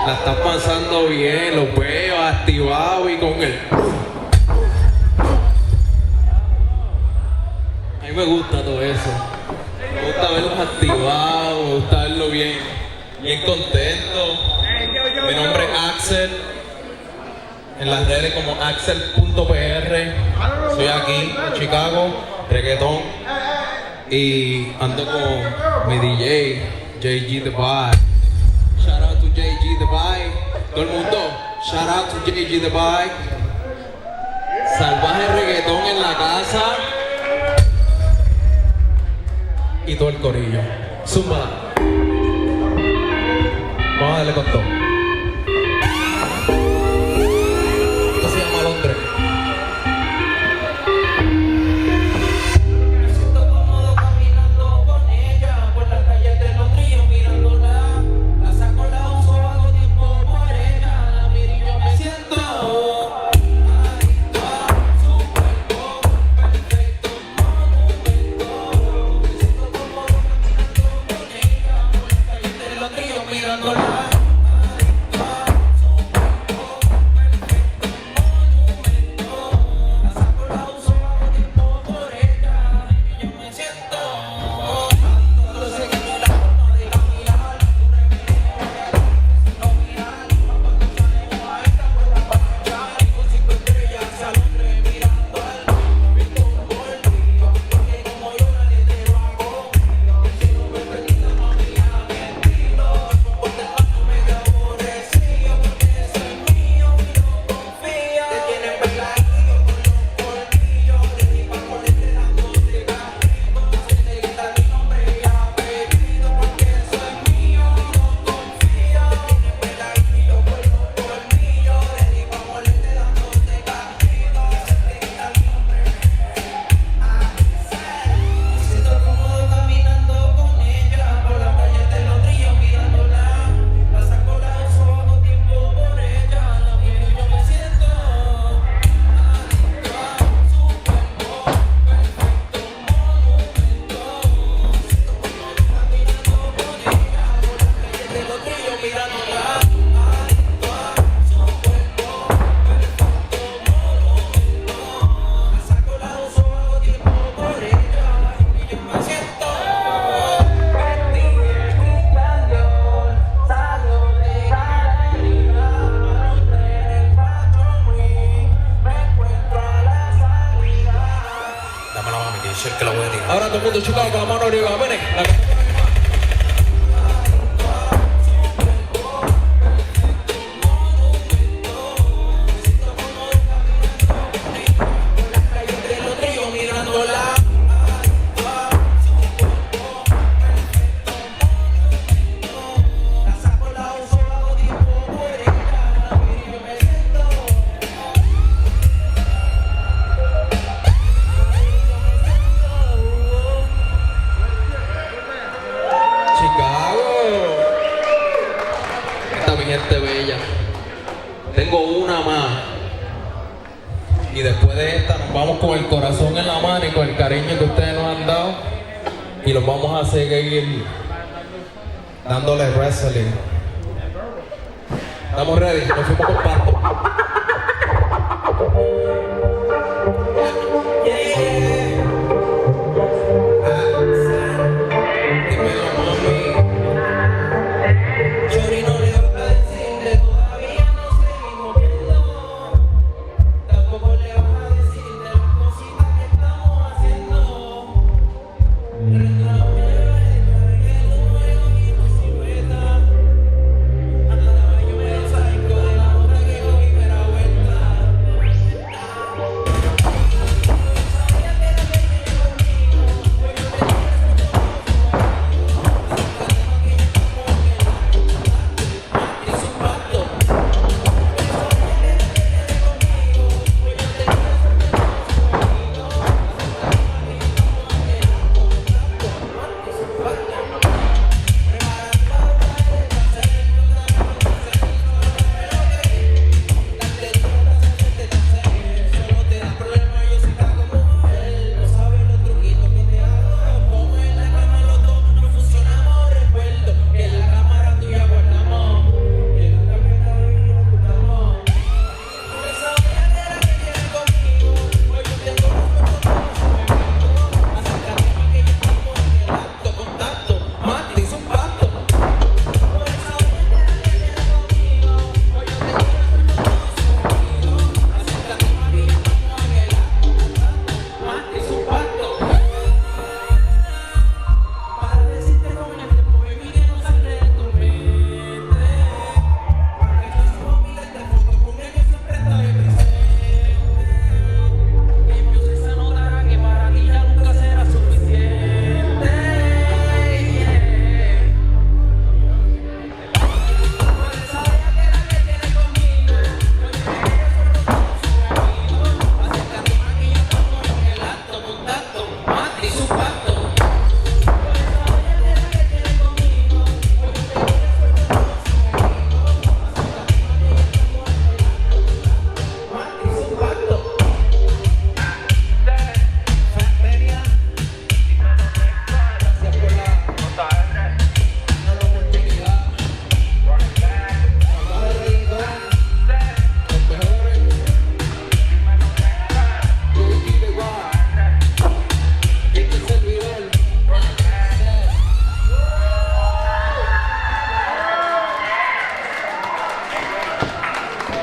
La están pasando bien, los veo activados y con el... A mí me gusta todo eso. Me gusta verlos activados, me gusta verlos bien contentos. Mi nombre es Axel. En las redes como axel.pr. Soy aquí en Chicago, reggaetón. Y ando con mi DJ, JG The Vibe. Shout out to JG The Vibe. Todo el mundo, shout out to JG The Vibe. Salvaje reggaetón en la casa. Y todo el corillo. Zumba. Vamos a darle con todo. Esto se llama Londres. Me siento cómodo caminando con ella por las calles de Londres, yo mirándola. La saco, la uso, hago tiempo por ella. La miro y yo me siento adicto a su cuerpo perfecto, monumento. Me siento cómodo caminando con ella por las calles de Londres, yo mirándola. Ahora todo el mundo chocado con la mano arriba, ven. Gente bella, tengo una más y después de esta nos vamos con el corazón en la mano y con el cariño que ustedes nos han dado y los vamos a seguir dándole wrestling. ¿Estamos ready? Nos fuimos con parto. Pero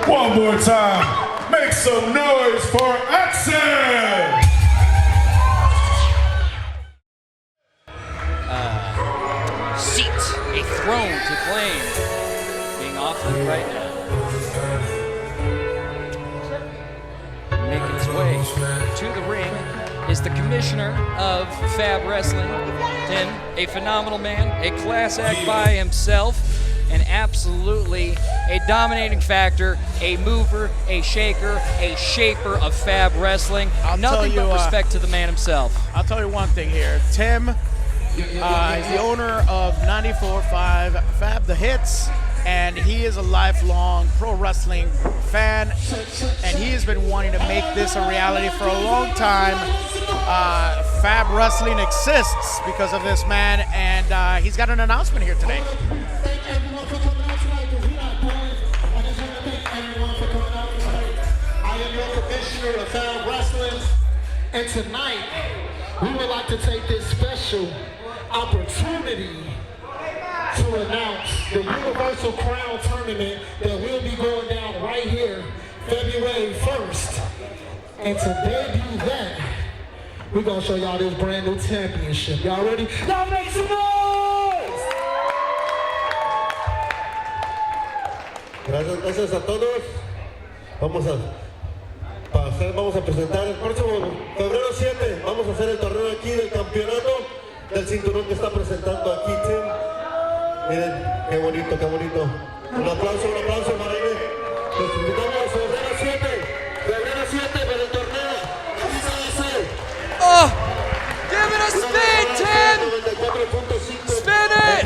One more time, make some noise for Axel! Seat, a throne to claim, being offered right now. Making his way to the ring is the commissioner of Fab Wrestling, Tim, a phenomenal man, a class act by himself, and absolutely a dominating factor, a mover, a shaker, a shaper of Fab Wrestling. Nothing but respect to the man himself. I'll tell you one thing here. Tim is the owner of 94.5 Fab The Hits, and he is a lifelong pro wrestling fan, and he has been wanting to make this a reality for a long time. Fab Wrestling exists because of this man, and he's got an announcement here today. I am your commissioner of Fab Wrestling, and tonight we would like to take this special opportunity to announce the Universal Crown Tournament that will be going down right here February 1st. And to debut that, we're going to show y'all this brand new championship. Y'all ready? Y'all make some noise! Gracias a todos. Vamos a presentar el próximo febrero 7. Vamos a hacer el torneo aquí del campeonato del cinturón que está presentando aquí Tim. Miren, qué bonito, qué bonito. Un aplauso para él. Los invitamos febrero 7 para el torneo. Así se hace. Oh, give it a spin, Tim! Spin it!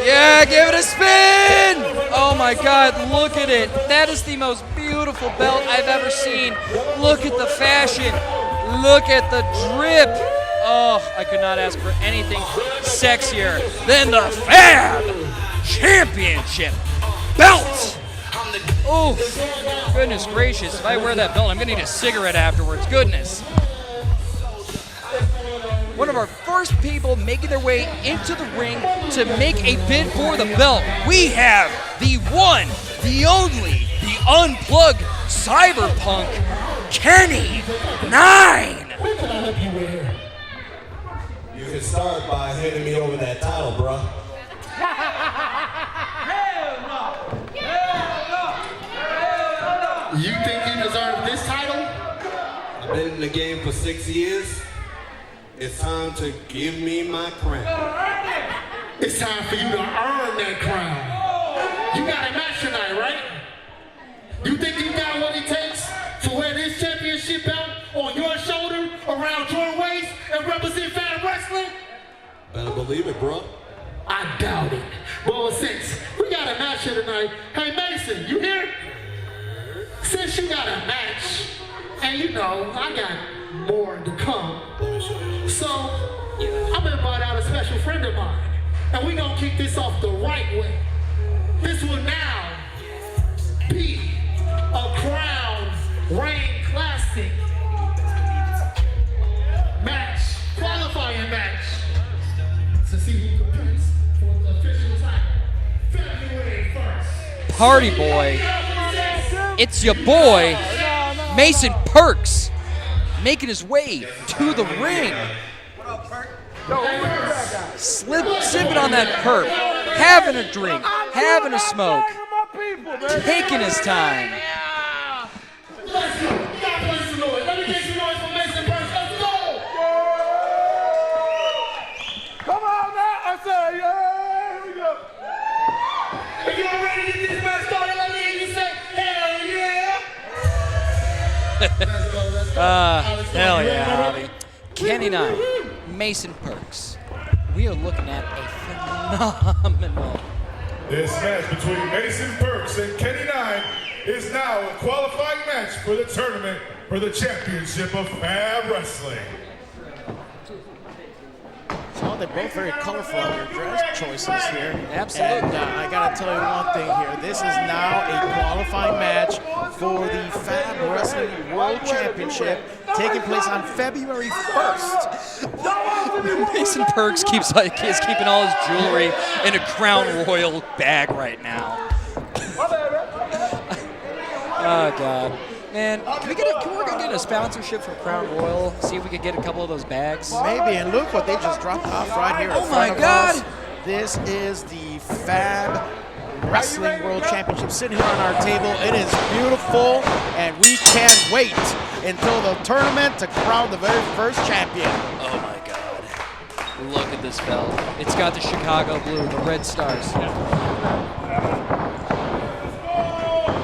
Yeah, give it a spin! Oh my God, look at it. That is the most beautiful belt I've ever seen. Look at the fashion. Look at the drip. Oh, I could not ask for anything sexier than the Fab Championship belt. Oh, goodness gracious. If I wear that belt, I'm going to need a cigarette afterwards. Goodness. One of our first people making their way into the ring to make a bid for the belt. We have the one, the only, the unplugged cyberpunk, Kenny 9. What can I help you with here? You can start by handing me over that title, bro. You think you deserve this title? I've been in the game for 6 years. It's time to give me my crown. It's time for you to earn that crown. You got a match tonight, right? You think you got what it takes to wear this championship belt on your shoulder, around your waist, and represent Fab Wrestling? Better believe it, bro. I doubt it. Well, since we got a match here tonight, hey Mason, you here? Since you got a match, and you know, I got more to come. So, I'm gonna invite out a special friend of mine, and we're gonna kick this off the right way. This will now be a Crown Reign Classic match, qualifying match, to see who competes for the official title, February 1st. Party boy. It's your boy, Mason Perks, making his way to the ring. Sipping on that perk, having a drink, having a smoke, taking his time. Let's go. You gotta play some noise. Let me get some noise for Mason Perks. Let's go. Come on now, I say, yeah, here we go. If y'all ready to get this match started, let me hear you say, hell yeah. Let's go. Hell yeah, Javi. Kenny 9, Mason Perks. We are looking at a phenomenal. This match between Mason Perks and Kenny 9 is now a qualifying match for the tournament for the championship of Fab Wrestling. So they're both very colorful in their dress choices here. Absolutely. And I gotta tell you one thing here. This is now a qualifying match for the Fab Wrestling World Championship taking place on February 1st. Mason Perks is keeping all his jewelry in a Crown Royal bag right now. Oh, God. Man, can we work on getting a sponsorship from Crown Royal? See if we could get a couple of those bags? Maybe, and look what they just dropped off right here. Oh my God! This is the Fab Wrestling World Championship sitting here on our table. It is beautiful, and we can't wait until the tournament to crown the very first champion. Oh my God. Look at this belt. It's got the Chicago blue, the red stars.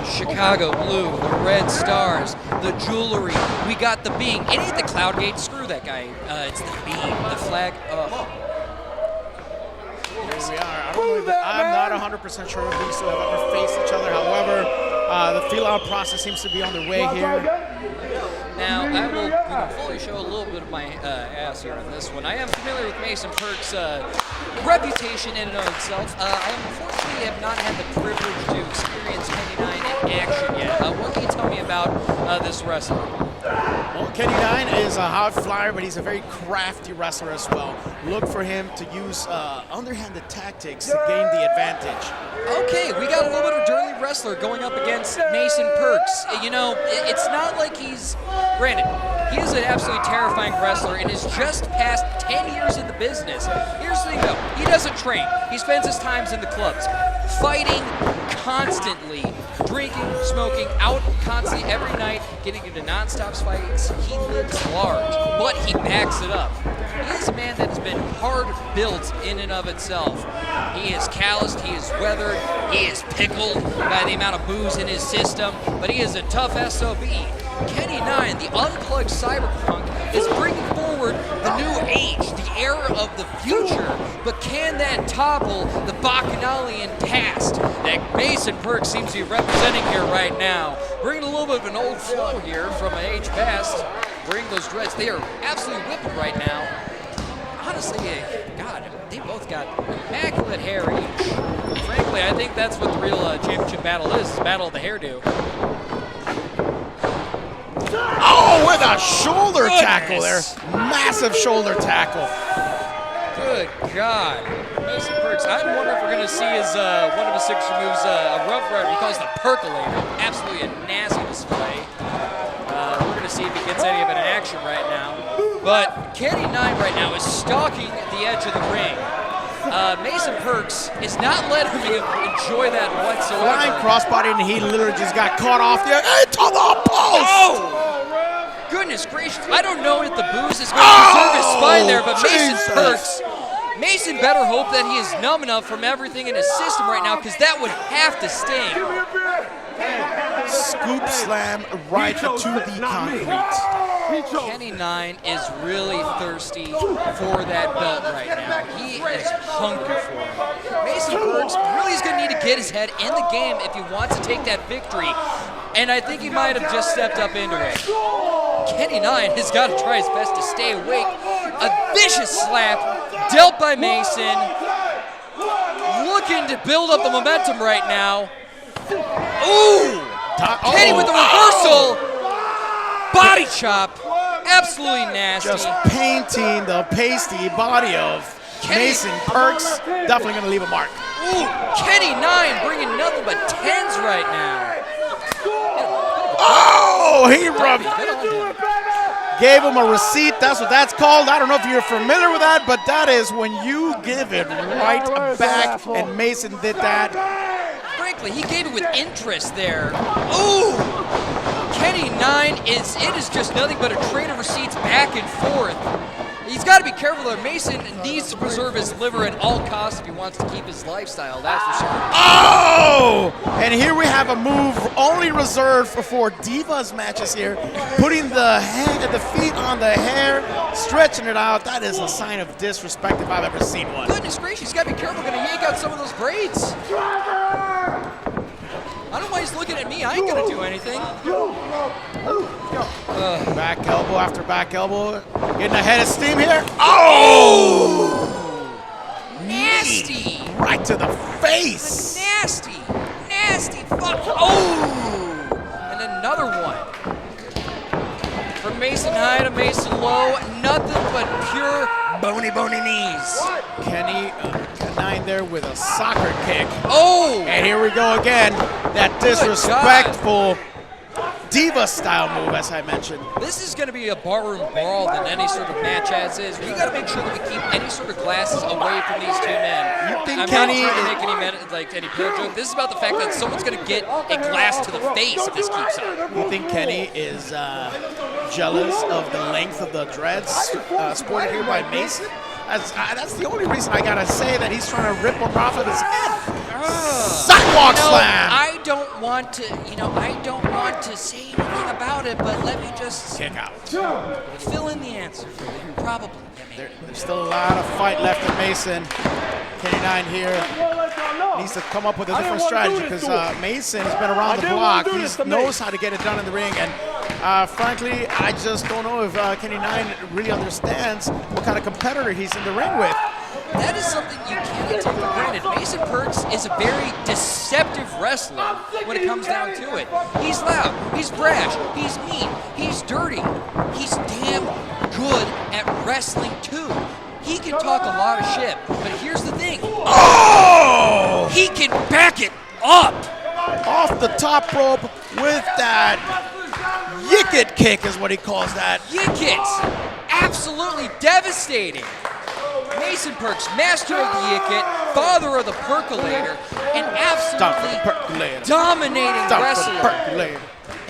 Chicago blue, the red stars, the jewelry. We got the beam. It ain't the cloud gate. Screw that guy. It's the beam, the flag. Here we are. I'm not 100% sure if these two have ever faced each other. However, the feel-out process seems to be on the way here. Now, I will fully show a little bit of my ass here on this one. I am familiar with Mason Perk's reputation in and of itself. I unfortunately have not had the privilege to experience Kenny 9 in action yet. What can you tell me about this wrestler? Well, Kenny 9 is a high flyer, but he's a very crafty wrestler as well. Look for him to use underhanded tactics to gain the advantage. Okay, we got a little bit of dirty wrestler going up against Mason Perks. You know, it's not like he's... Granted, he is an absolutely terrifying wrestler and is just past 10 years in the business. Here's the thing, though. He doesn't train. He spends his times in the clubs, fighting constantly, drinking, smoking, out constantly every night, getting into non-stop fights. He lives large, but he backs it up. He is a man that has been hard built in and of itself. He is calloused, he is weathered, he is pickled by the amount of booze in his system, but he is a tough SOB. Kenny 9, the unplugged cyberpunk, is bringing forward the new age, the era of the future, but can that topple the Bacchanalian past that Mason Perks seems to be representing here right now? Bringing a little bit of an old flow here from an age past, bring those dreads. They are absolutely whipping right now. Honestly, God, they both got immaculate hair each. Frankly, I think that's what the real championship battle is battle of the hairdo. Oh, with a shoulder tackle there. Massive shoulder tackle. Good God. Mason Perks, I wonder if we're going to see his one of his signature moves, a Rough Rider. He calls it the percolator. Absolutely a nasty display. We're going to see if he gets any of it in action right now. But Kenny 9 right now is stalking the edge of the ring. Mason Perks is not letting him enjoy that whatsoever. Flying crossbody, and he literally just got caught off there into the post. Oh! Goodness gracious. I don't know if the booze is going to preserve his spine there, but Mason Perks, Mason better hope that he is numb enough from everything in his system right now, because that would have to sting. Scoop slam right to the concrete. Kenny 9 is really thirsty for that belt right now. He is hungry for it. Mason Perks really is going to need to get his head in the game if he wants to take that victory. And I think he might have just stepped up into it. Kenny 9 has got to try his best to stay awake. A vicious slap dealt by Mason. Looking to build up the momentum right now. Ooh! Kenny with the reversal. Body chop. Absolutely nasty. Just painting the pasty body of Mason Perks. Definitely going to leave a mark. Ooh, Kenny 9 bringing nothing but 10s right now. Oh, he gave him a receipt. That's what that's called. I don't know if you're familiar with that, but that is when you give it right back, and Mason did that. Frankly, he gave it with interest there. Ooh! Kenny 9 it is just nothing but a trade of receipts back and forth. He's got to be careful there. Mason needs to preserve his liver at all costs if he wants to keep his lifestyle, that's for sure. Oh! And here we have a move only reserved for Divas matches here. Putting the feet on the hair, stretching it out. That is a sign of disrespect if I've ever seen one. Goodness gracious, he's got to be careful. Going to yank out some of those braids. I don't know why he's looking at me. I ain't going to do anything. Back elbow after back elbow. Getting ahead of steam here. Oh! Nasty. Right to the face. Nasty. Nasty. Fuck. Oh! And another one. From Mason high to Mason low. Nothing but pure bony knees. Kenny 9 there with a soccer kick. Oh! And here we go again. That disrespectful diva-style move, as I mentioned. This is going to be a barroom brawl than any sort of match as is. We got to make sure that we keep any sort of glasses away from these two men. You think I'm Kenny not trying to make any pill joke. This is about the fact that someone's going to get a glass to the face if this keeps up. You think Kenny is jealous of the length of the dreads sported here by Mason? That's the only reason I gotta say that he's trying to rip him off of his head. Sidewalk slam! I don't want to say anything about it, but let me just kick out. Fill in the answer for you. Probably. There's still a lot of fight left in Mason. Kenny 9 here needs to come up with a different strategy because Mason has been around the block. He knows how to get it done in the ring, and frankly, I just don't know if Kenny 9 really understands what kind of competitor he's in the ring with. That is something you cannot take for granted. Mason Perks is a very deceptive wrestler when it comes down to it. He's loud, he's brash, he's mean, he's dirty. He's damn good at wrestling too. He can talk a lot of shit, but here's the thing. Oh! He can back it up! Off the top rope with that Yicket kick is what he calls that. Yicket! Absolutely devastating. Mason Perks, master of the Yicket, father of the percolator, and absolutely dominating wrestler.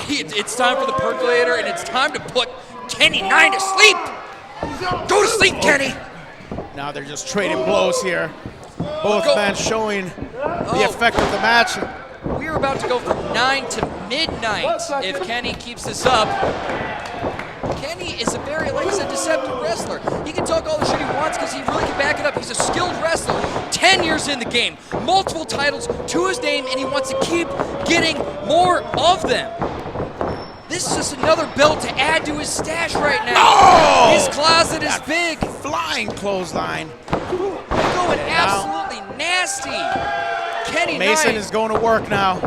It's time for the percolator, and it's time to put Kenny 9 to sleep. Go to sleep, Kenny. Now they're just trading blows here. Both men showing the effect of the match. We're about to go from 9 to midnight if Kenny keeps this up. Kenny is a very, like I said, deceptive wrestler. He can talk all the shit he wants because he really can back it up. He's a skilled wrestler, 10 years in the game, multiple titles to his name, and he wants to keep getting more of them. This is just another belt to add to his stash right now. Oh! His closet is big. Flying clothesline. Going absolutely nasty. Kenny Mason 9 is going to work now.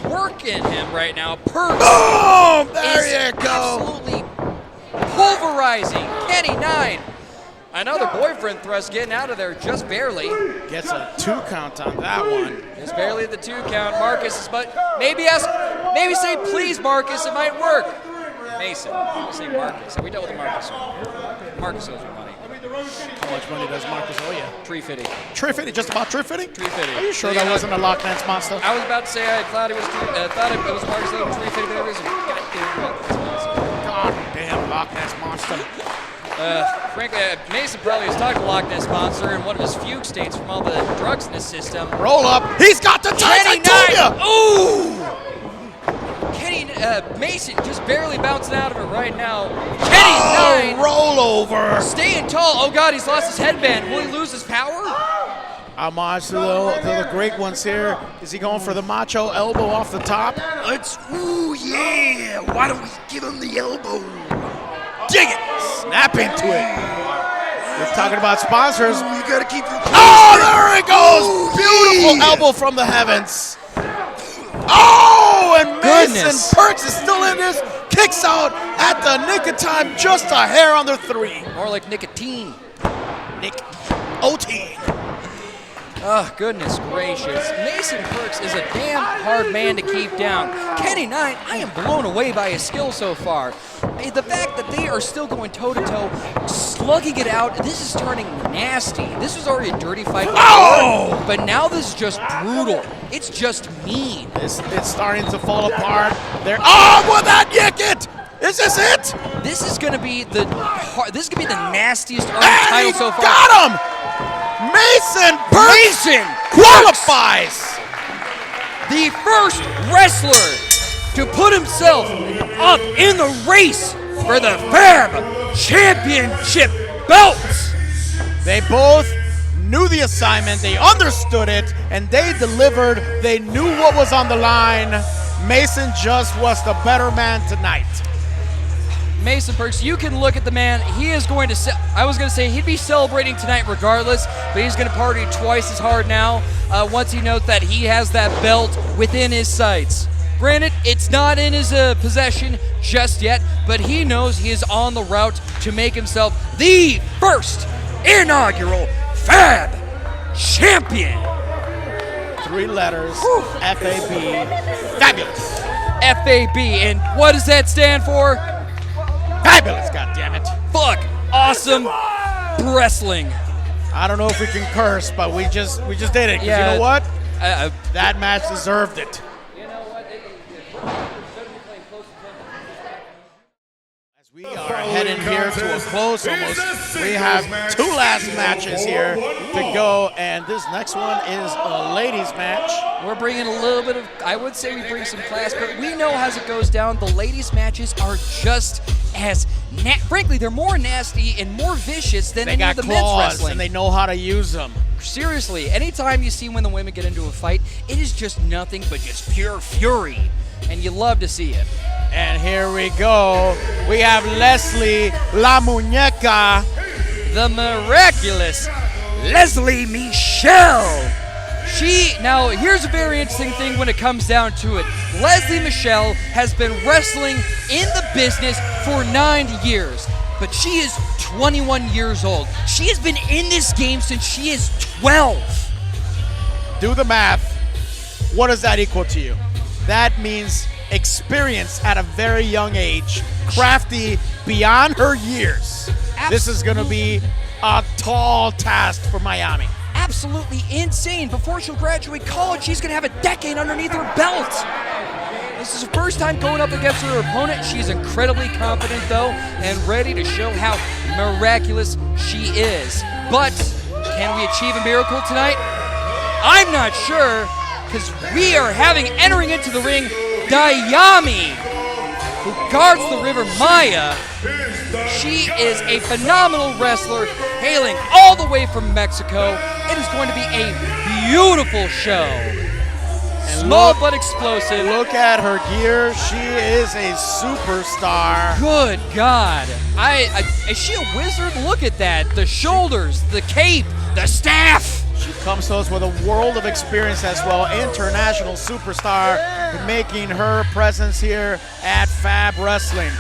Working him right now. Perks Boom! There you go. Absolutely pulverizing Kenny 9. Another boyfriend thrust getting out of there just barely. Gets a 2 count on that one. Just barely the 2 count. Marcus is, but maybe say please, Marcus. It might work. Mason, say Marcus. Have we dealt with Marcus? Marcus owes me money. How much money does Marcus owe you? Tree fitting. Tree fitting? Just about tree fitting? Tree fitting. Are you sure that wasn't a Loch Ness monster? I was about to say I thought it was Marcus owed tree fitting, but it was goddamn Loch Ness monster. Frankly, Mason probably has talked to Loch Ness Monster in one of his fugue states from all the drugs in his system. Roll up. He's got the tights. Kenny 9. Ooh! Kenny Mason just barely bouncing out of it right now. Kenny 9. Roll over. Staying tall. Oh, God, he's lost his headband. Will he lose his power? Homage to the great ones here. Is he going for the macho elbow off the top? Ooh, yeah. Why don't we give him the elbow? Dig it. Snap into it. We're talking about sponsors. Ooh, you gotta keep your there it goes. Ooh, Beautiful yeah. elbow from the heavens. Oh, and Mason Perks is still in this. Kicks out at the nick of time, just a hair under 3. More like nicotine. OT. Oh, goodness gracious. Mason Perks is a damn hard man to keep down. Kenny 9, I am blown away by his skill so far. The fact that they are still going toe-to-toe, slugging it out, this is turning nasty. This was already a dirty fight before, but now this is just brutal. It's just mean. It's starting to fall apart. With that Yicket! Is this it? This is going to be the nastiest title so far. Got him! Mason Perks qualifies. The first wrestler to put himself up in the race for the FAB Championship belts. They both knew the assignment, they understood it, and they delivered. They knew what was on the line. Mason just was the better man tonight. Mason Perks, you can look at the man. He is going to, I was going to say he'd be celebrating tonight regardless, but he's going to party twice as hard now once he knows that he has that belt within his sights. Granted, it's not in his possession just yet, but he knows he is on the route to make himself the first inaugural FAB champion. 3 letters, F-A-B, fabulous. FAB. And what does that stand for? Fabulous, goddammit. Fuck. Awesome wrestling. I don't know if we can curse, but we just did it. 'Cause you know what? That match deserved it. As we are heading here to a close almost, we have 2 last matches here to go, and this next one is a ladies match. We're bringing a little bit of, I would say we bring some class, but we know as it goes down, the ladies matches are just as, frankly, they're more nasty and more vicious than any of the men's wrestling. And they know how to use them. Seriously, anytime you see when the women get into a fight, it is just nothing but just pure fury, and you love to see it. And here we go. We have Leslie La Muñeca. The miraculous Leslie Michelle. Now, here's a very interesting thing when it comes down to it. Leslie Michelle has been wrestling in the business for 9 years, but she is 21 years old. She has been in this game since she is 12. Do the math. What does that equal to you? That means experience at a very young age, crafty beyond her years. This is going to be a tall task for Miami. Absolutely insane. Before she'll graduate college, she's going to have a decade underneath her belt. This is her first time going up against her opponent. She's incredibly confident, though, and ready to show how miraculous she is. But can we achieve a miracle tonight? I'm not sure, because we are entering into the ring, Dayami, who guards the River Maya. She is a phenomenal wrestler, hailing all the way from Mexico. It is going to be a beautiful show. Small but explosive. Look at her gear. She is a superstar. Good God. Is she a wizard? Look at that. The shoulders, the cape, the staff. She comes to us with a world of experience as well. International superstar, making her presence here at Fab Wrestling.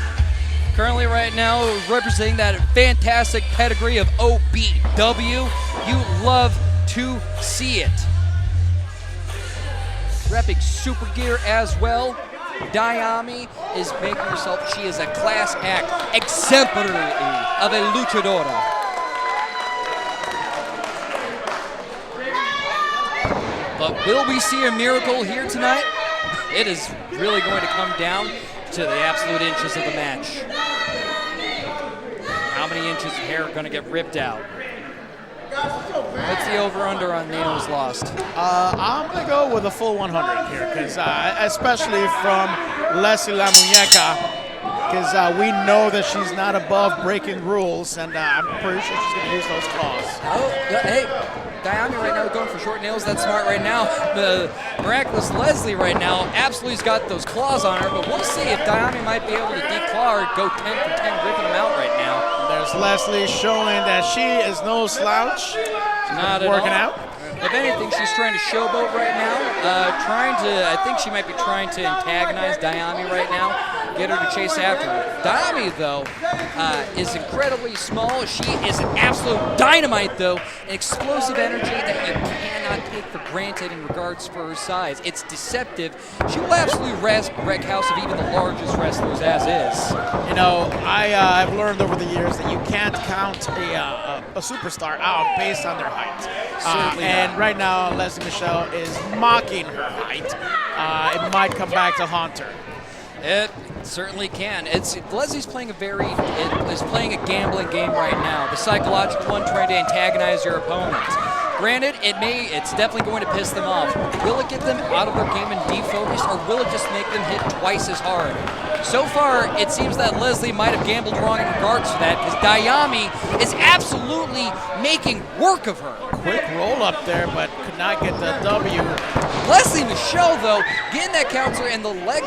Currently right now representing that fantastic pedigree of OBW. You love to see it. Repping super gear as well. Dayami is making herself, she is a class act exemplary of a luchadora. But will we see a miracle here tonight? It is really going to come down to the absolute inches of the match. How many inches of hair are going to get ripped out? What's the over-under on Nino's lost? I'm going to go with a full 100 here, because especially from Leslie La Muñeca, because we know that she's not above breaking rules, and I'm pretty sure she's going to use those claws. Oh, hey, Dayami right now going for short nails. That's smart right now. The miraculous Leslie right now absolutely's got those claws on her, but we'll see if Dayami might be able to declaw or go 10 for 10, ripping them out right now. There's Leslie showing that she is no slouch. She's not working out. If anything, she's trying to showboat right now. I think she might be trying to antagonize Dayami right now, get her to chase after her. Dayami, though, is incredibly small. She is an absolute dynamite, though, an explosive energy that you cannot take for granted in regards for her size. It's deceptive. She will absolutely wreck house of even the largest wrestlers as is. You know, I've learned over the years that you can't count a superstar out based on their height. And right now, Leslie Michelle is mocking her height. It might come back to haunt her. It certainly can. Leslie's playing playing a gambling game right now. The psychological one, trying to antagonize your opponent. Granted, it's definitely going to piss them off. Will it get them out of their game and defocus, or will it just make them hit twice as hard? So far, it seems that Leslie might have gambled wrong in regards to that, because Dayami is absolutely making work of her. Quick roll up there, but could not get the W. Leslie Michelle, though, getting that counter and the leg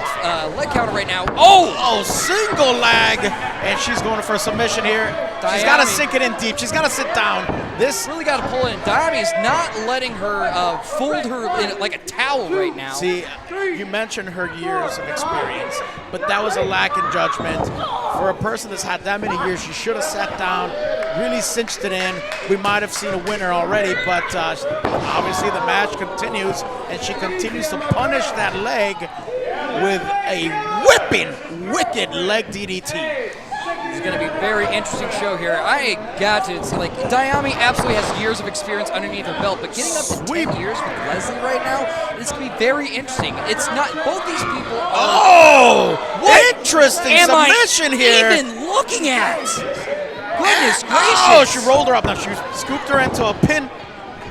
counter right now. Oh, single leg, and she's going for a submission here. She's got to sink it in deep. She's got to sit down. This really got to pull in. Dayami is not letting her fold her in like a towel right now. See, you mentioned her years of experience, but that was a lack in judgment. For a person that's had that many years, she should have sat down, really cinched it in. We might have seen a winner already, but obviously the match continues, and she continues to punish that leg. with a whipping, wicked leg DDT. It's going to be a very interesting show here. I got to say, like, Dayami absolutely has years of experience underneath her belt, but getting up to 10 years with Leslie right now, it's going to be very interesting. It's not, both these people are... Oh! What interesting submission here. Even looking at? Goodness gracious. Oh, she rolled her up. Now, she scooped her into a pin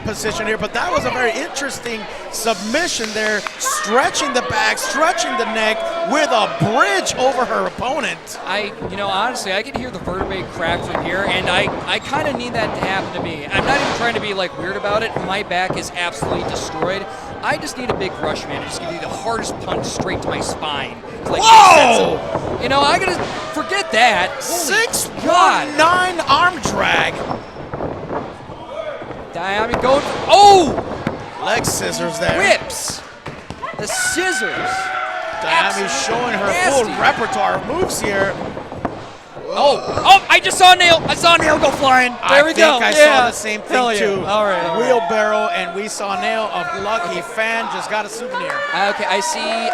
position here, but that was a very interesting submission there, stretching the back, stretching the neck with a bridge over her opponent. Honestly, I can hear the vertebrae crack from here, and I kind of need that to happen to me. I'm not even trying to be like weird about it. My back is absolutely destroyed. I just need a big rush, man, to just give you the hardest punch straight to my spine. Like, whoa! I gotta forget that. 619 arm drag. Dayami going for, leg scissors there. Whips. The scissors. Dayami showing her full repertoire of moves here. I just saw a nail. I saw a nail go flying. There we go. I saw the same thing too. All right. Wheelbarrow, and we saw a nail of Lucky Fan just got a souvenir. Okay, I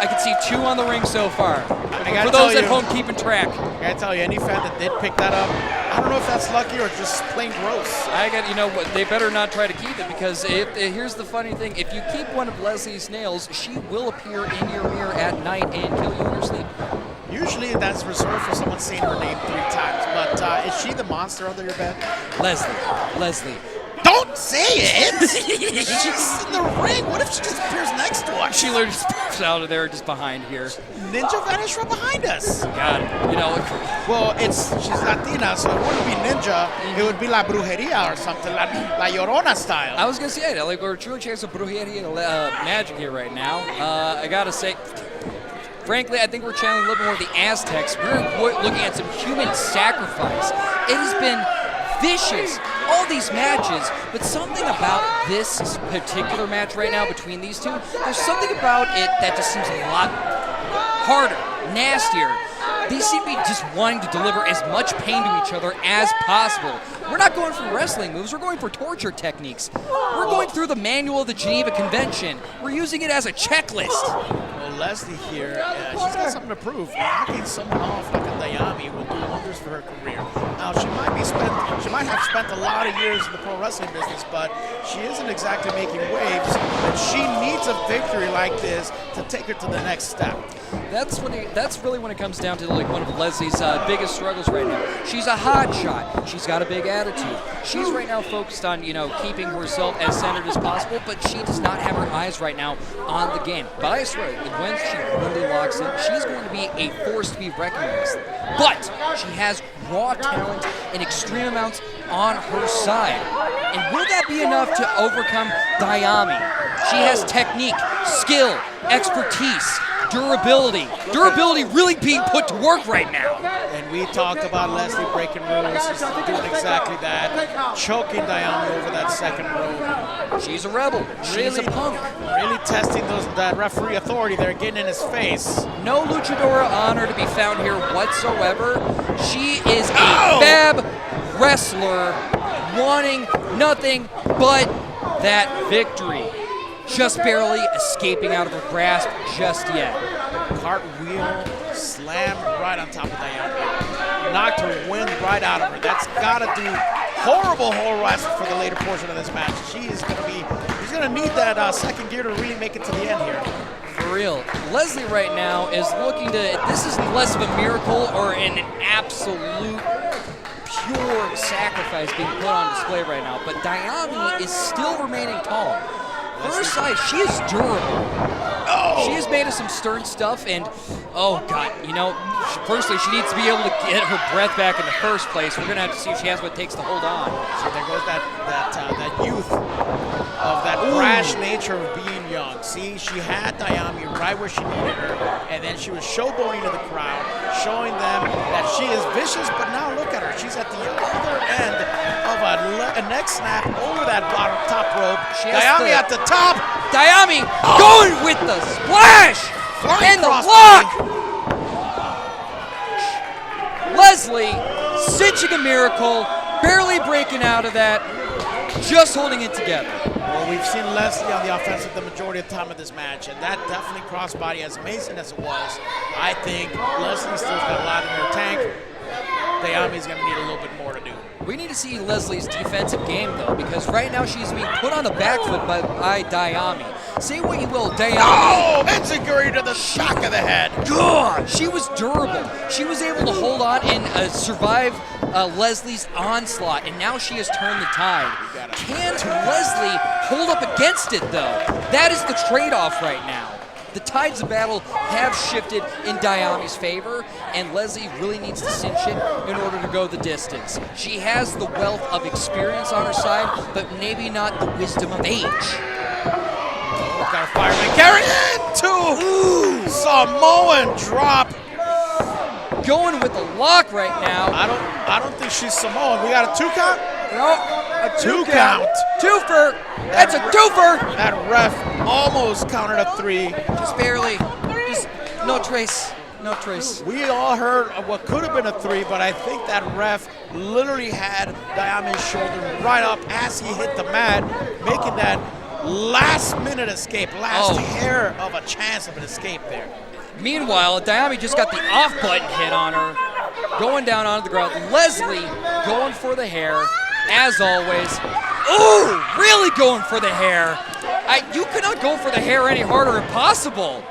can see 2 on the ring so far. For those at home keeping track. I gotta tell you, any fan that did pick that up, I don't know if that's lucky or just plain gross. They better not try to keep it, because here's the funny thing: if you keep one of Leslie's nails, she will appear in your mirror at night and kill you in your sleep. Usually that's reserved for someone saying her name 3 times, but is she the monster under your bed? Leslie. Don't say it! She's in the ring. What if she just appears next to us? She literally just pops out of there just behind here. Ninja vanish from behind us. God, Well, she's Latina, so it wouldn't be ninja. It would be La Brujeria or something, La Llorona style. I was going to say, we're truly chasing Brujeria magic here right now. I got to say... Frankly, I think we're channeling a little bit more of the Aztecs. We're looking at some human sacrifice. It has been vicious, all these matches, but something about this particular match right now between these two, there's something about it that just seems a lot harder, nastier. These seem to be just wanting to deliver as much pain to each other as possible. We're not going for wrestling moves, we're going for torture techniques. We're going through the manual of the Geneva Convention. We're using it as a checklist. Well, Leslie here, she's got something to prove. Knocking someone off like a Dayami will do wonders for her career. Now, she might have spent a lot of years in the pro wrestling business, but she isn't exactly making waves, and she needs a victory like this to take her to the next step. That's really when it comes down to one of Leslie's biggest struggles right now. She's a hot shot. She's got a big attitude. She's right now focused on keeping herself as centered as possible, but she does not have her eyes right now on the game. But I swear, when she really locks in, she's going to be a force to be reckoned with. But she has raw talent in extreme amounts on her side. And will that be enough to overcome Dayami? She has technique, skill, expertise, durability. Durability really being put to work right now. And we talked about Leslie breaking rules. She's doing exactly that. Choking Dayami over that second rope. She's a rebel. She's a punk. Really testing that referee authority there, getting in his face. No luchadora honor to be found here whatsoever. She is a fab wrestler wanting nothing but that victory. Just barely escaping out of her grasp just yet. Cartwheel slammed right on top of Dayami. Knocked her wind right out of her. That's got to do horrible wrestling for the later portion of this match. She's going to need that second gear to really make it to the end here. For real. Leslie right now is looking to, this is less of a miracle or an absolute pure sacrifice being put on display right now, but Dayami is still remaining tall. Her side, she is durable. She is made of some stern stuff, and oh god, firstly, she needs to be able to get her breath back in the first place. We're gonna have to see if she has what it takes to hold on. So there goes that youth of that brash nature of being young. See, she had Dayami right where she needed her, and then she was showboating to the crowd, showing them that she is vicious. But now look at her; she's at the other end of a neck snap over that top rope. Dayami at the top. Dayami going with the splash and the crossbody. lock. Leslie cinching a miracle, barely breaking out of that, just holding it together. Well, we've seen Leslie on the offensive the majority of the time of this match, and that definitely crossbody, as amazing as it was, I think Leslie still's got a lot in her tank. Dayami's going to need a little bit more to do. We need to see Leslie's defensive game, though, because right now she's being put on the back foot by Dayami. Say what you will, Dayami. Oh, enziguri to the shock of the head. God, she was durable. She was able to hold on and survive Leslie's onslaught, and now she has turned the tide. Can Leslie hold up against it, though? That is the trade-off right now. The tides of battle have shifted in Dayami's favor, and Leslie really needs to cinch it in order to go the distance. She has the wealth of experience on her side, but maybe not the wisdom of age. Got a fireman carry into Samoan drop. Going with the lock right now. I don't think she's Samoan. We got a 2 count? No, a 2 count. Twofer. That's a twofer. That ref almost counted a 3. Just barely. Just no trace. No trace. We all heard of what could have been a 3, but I think that ref literally had Dayami's shoulder right up as he hit the mat, making that last-minute escape, last hair of a chance of an escape there. Meanwhile, Dayami just got the off button hit on her, going down onto the ground. Leslie going for the hair, as always. Ooh, really going for the hair. You cannot go for the hair any harder if possible.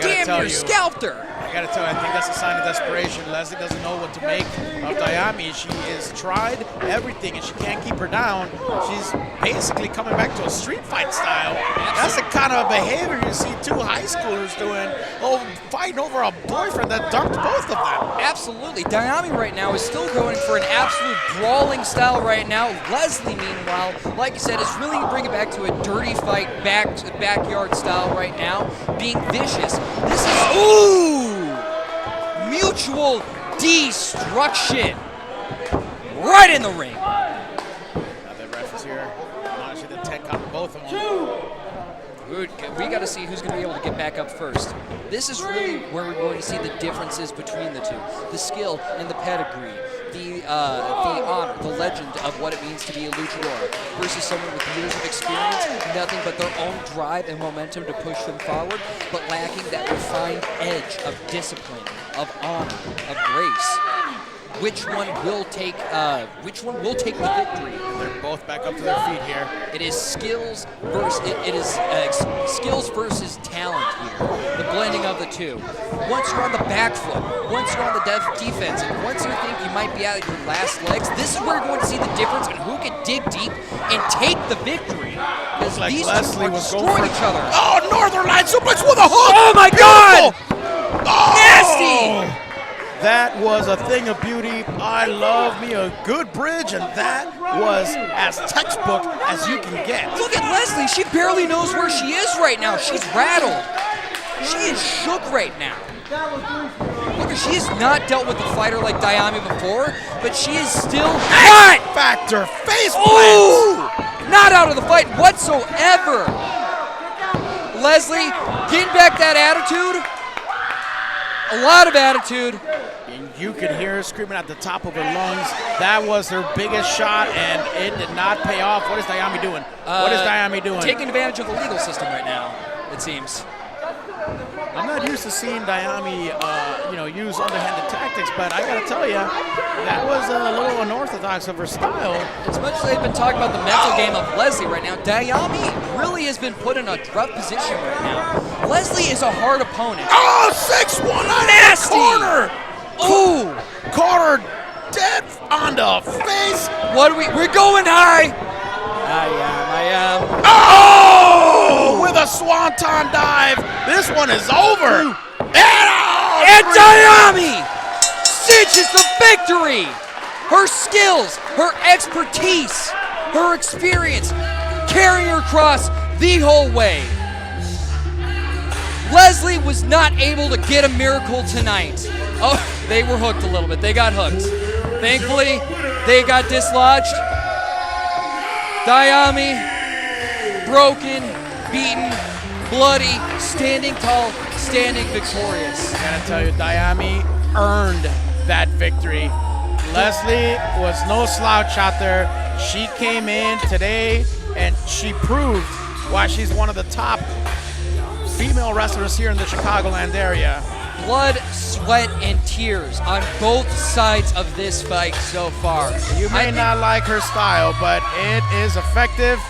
Damn, you scalped her. I gotta tell you, I think that's a sign of desperation. Leslie doesn't know what to make of Dayami. She has tried everything and she can't keep her down. She's basically coming back to a street fight style. That's the kind of behavior you see 2 high schoolers doing, fighting over a boyfriend that dumped both of them. Absolutely. Dayami right now is still going for an absolute brawling style right now. Leslie, meanwhile, like I said, is really bringing it back to a dirty fight, backyard style right now, being vicious. This is, mutual destruction right in the ring. Now the ref is here. Honestly, the 10 count both of them. We got to see who's going to be able to get back up first. This is really where we're going to see the differences between the two. The skill and the pedigree. The honor, the legend of what it means to be a luchador versus someone with years of experience, nothing but their own drive and momentum to push them forward, but lacking that refined edge of discipline, of honor, of grace. Which one will take the victory? They're both back up to their feet here. It is skills versus skills versus talent here. The blending of the two. Once you're on the back foot, once you're on the defense, and once you think you might be out of your last legs, this is where you're going to see the difference in who can dig deep and take the victory. Because like these Leslie two are was destroying each other. Oh, Northern Light suplex with a hook! Oh my God! Oh! Nasty! That was a thing of beauty. I love me a good bridge, and that was as textbook as you can get. Look at Leslie. She barely knows where she is right now. She's rattled. She is shook right now. Look, she has not dealt with a fighter like Dayami before, but she is still not. Factor face Ooh! Not out of the fight whatsoever. Leslie getting back that attitude. A lot of attitude. And you could hear her screaming at the top of her lungs. That was her biggest shot, and it did not pay off. What is Dayami doing? What is Dayami doing? Taking advantage of the legal system right now, it seems. I'm not used to seeing Dayami, use underhanded tactics, but I gotta tell you, that was a little unorthodox of her style. As much as they've been talking about the mental game of Leslie right now, Dayami really has been put in a rough position right now. Leslie is a hard opponent. Oh, 6-1 Nasty! corner! Ooh! Caught her dead on the face. We're going high! I am. Oh! With a swanton dive. This one is over. And Dayami cinches the victory. Her skills, her expertise, her experience carrying her across the whole way. Leslie was not able to get a miracle tonight. Oh, they were hooked a little bit. They got hooked. Thankfully, they got dislodged. Dayami, broken, beaten, bloody, standing tall, standing victorious. I gotta tell you, Dayami earned that victory. Leslie was no slouch out there. She came in today and she proved why she's one of the top female wrestlers here in the Chicagoland area. Blood, sweat, and tears on both sides of this fight so far. You may not like her style, but it is effective.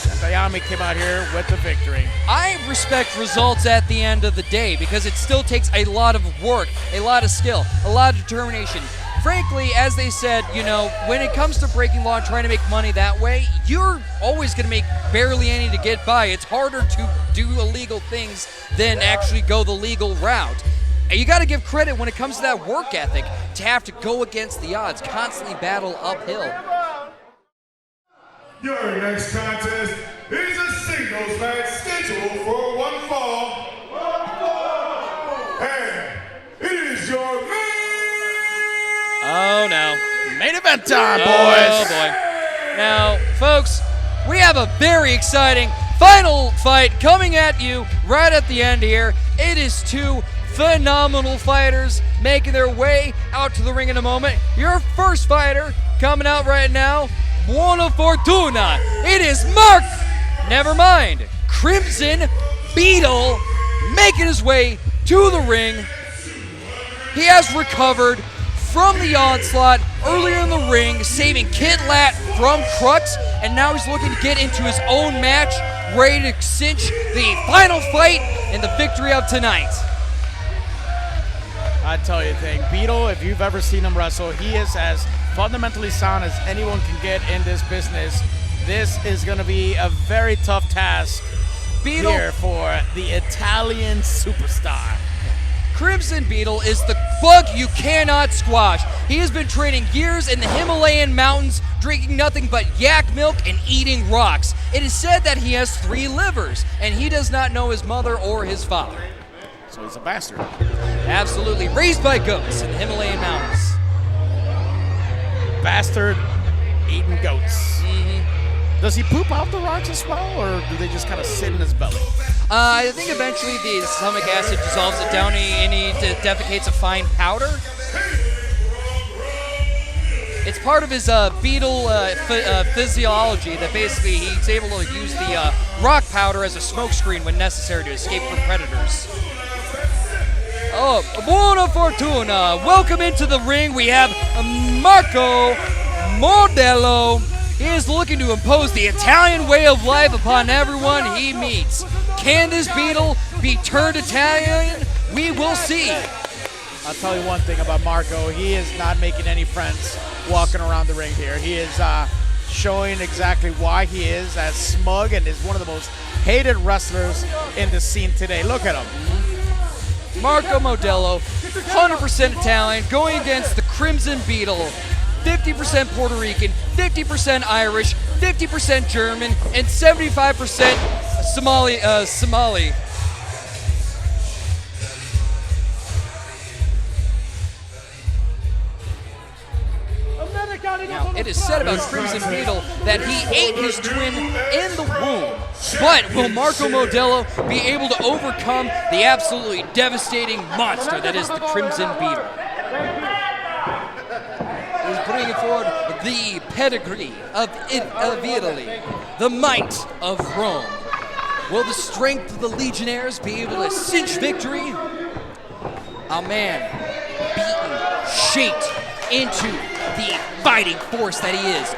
And Dayami came out here with the victory. I respect results at the end of the day because it still takes a lot of work, a lot of skill, a lot of determination. Frankly, as they said, you know, when it comes to breaking law and trying to make money that way, you're always going to make barely any to get by. It's harder to do illegal things than actually go the legal route. And you got to give credit when it comes to that work ethic to have to go against the odds, constantly battle uphill. Your next contest is a singles match scheduled for one fall. And it is your Oh no. Main event time, boys. Oh boy. Now, folks, we have a very exciting final fight coming at you right at the end here. It is two phenomenal fighters making their way out to the ring in a moment. Your first fighter coming out right now, Buona Fortuna. It is Mark, never mind, Crimson Beetle making his way to the ring. He has recovered from the onslaught earlier in the ring, saving Kid Lat from Crux, and now he's looking to get into his own match, ready to cinch the final fight and the victory of tonight. I tell you a thing, Beetle, if you've ever seen him wrestle, he is as fundamentally sound as anyone can get in this business. This is going to be a very tough task here for the Italian superstar. Crimson Beetle is the bug you cannot squash. He has been training years in the Himalayan mountains, drinking nothing but yak milk and eating rocks. It is said that he has 3 livers, and he does not know his mother or his father. So he's a bastard. Absolutely. Raised by goats in the Himalayan mountains. Bastard eating goats. Does he poop out the rocks as well, or do they just kind of sit in his belly? I think eventually the stomach acid dissolves it down and he defecates a fine powder. It's part of his beetle physiology that basically he's able to use the rock powder as a smokescreen when necessary to escape from predators. Oh, Buona Fortuna. Welcome into the ring. We have Marco Modello. He is looking to impose the Italian way of life upon everyone he meets. Can this Beetle be turned Italian? We will see. I'll tell you one thing about Marco. He is not making any friends walking around the ring here. He is showing exactly why he is as smug and is one of the most hated wrestlers in the scene today. Look at him. Marco Modello, 100% Italian, going against the Crimson Beetle. 50% Puerto Rican, 50% Irish, 50% German, and 75% Somali. Now, it is said about Crimson Beetle that he ate his twin in the womb. But will Marco Modello be able to overcome the absolutely devastating monster that is the Crimson Beetle? He's bringing forward the pedigree of Italy, the might of Rome. Will the strength of the Legionnaires be able to cinch victory? A man beaten, shaped into the fighting force that he is.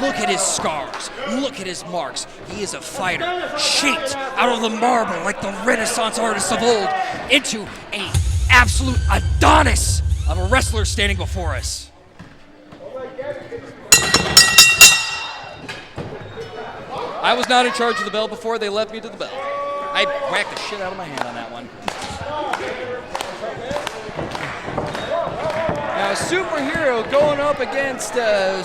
Look at his scars. Look at his marks. He is a fighter, shaped out of the marble like the Renaissance artists of old into an absolute Adonis of a wrestler standing before us. I was not in charge of the bell before they left me to the bell. I whacked the shit out of my hand on that one. Now, Superhero going up against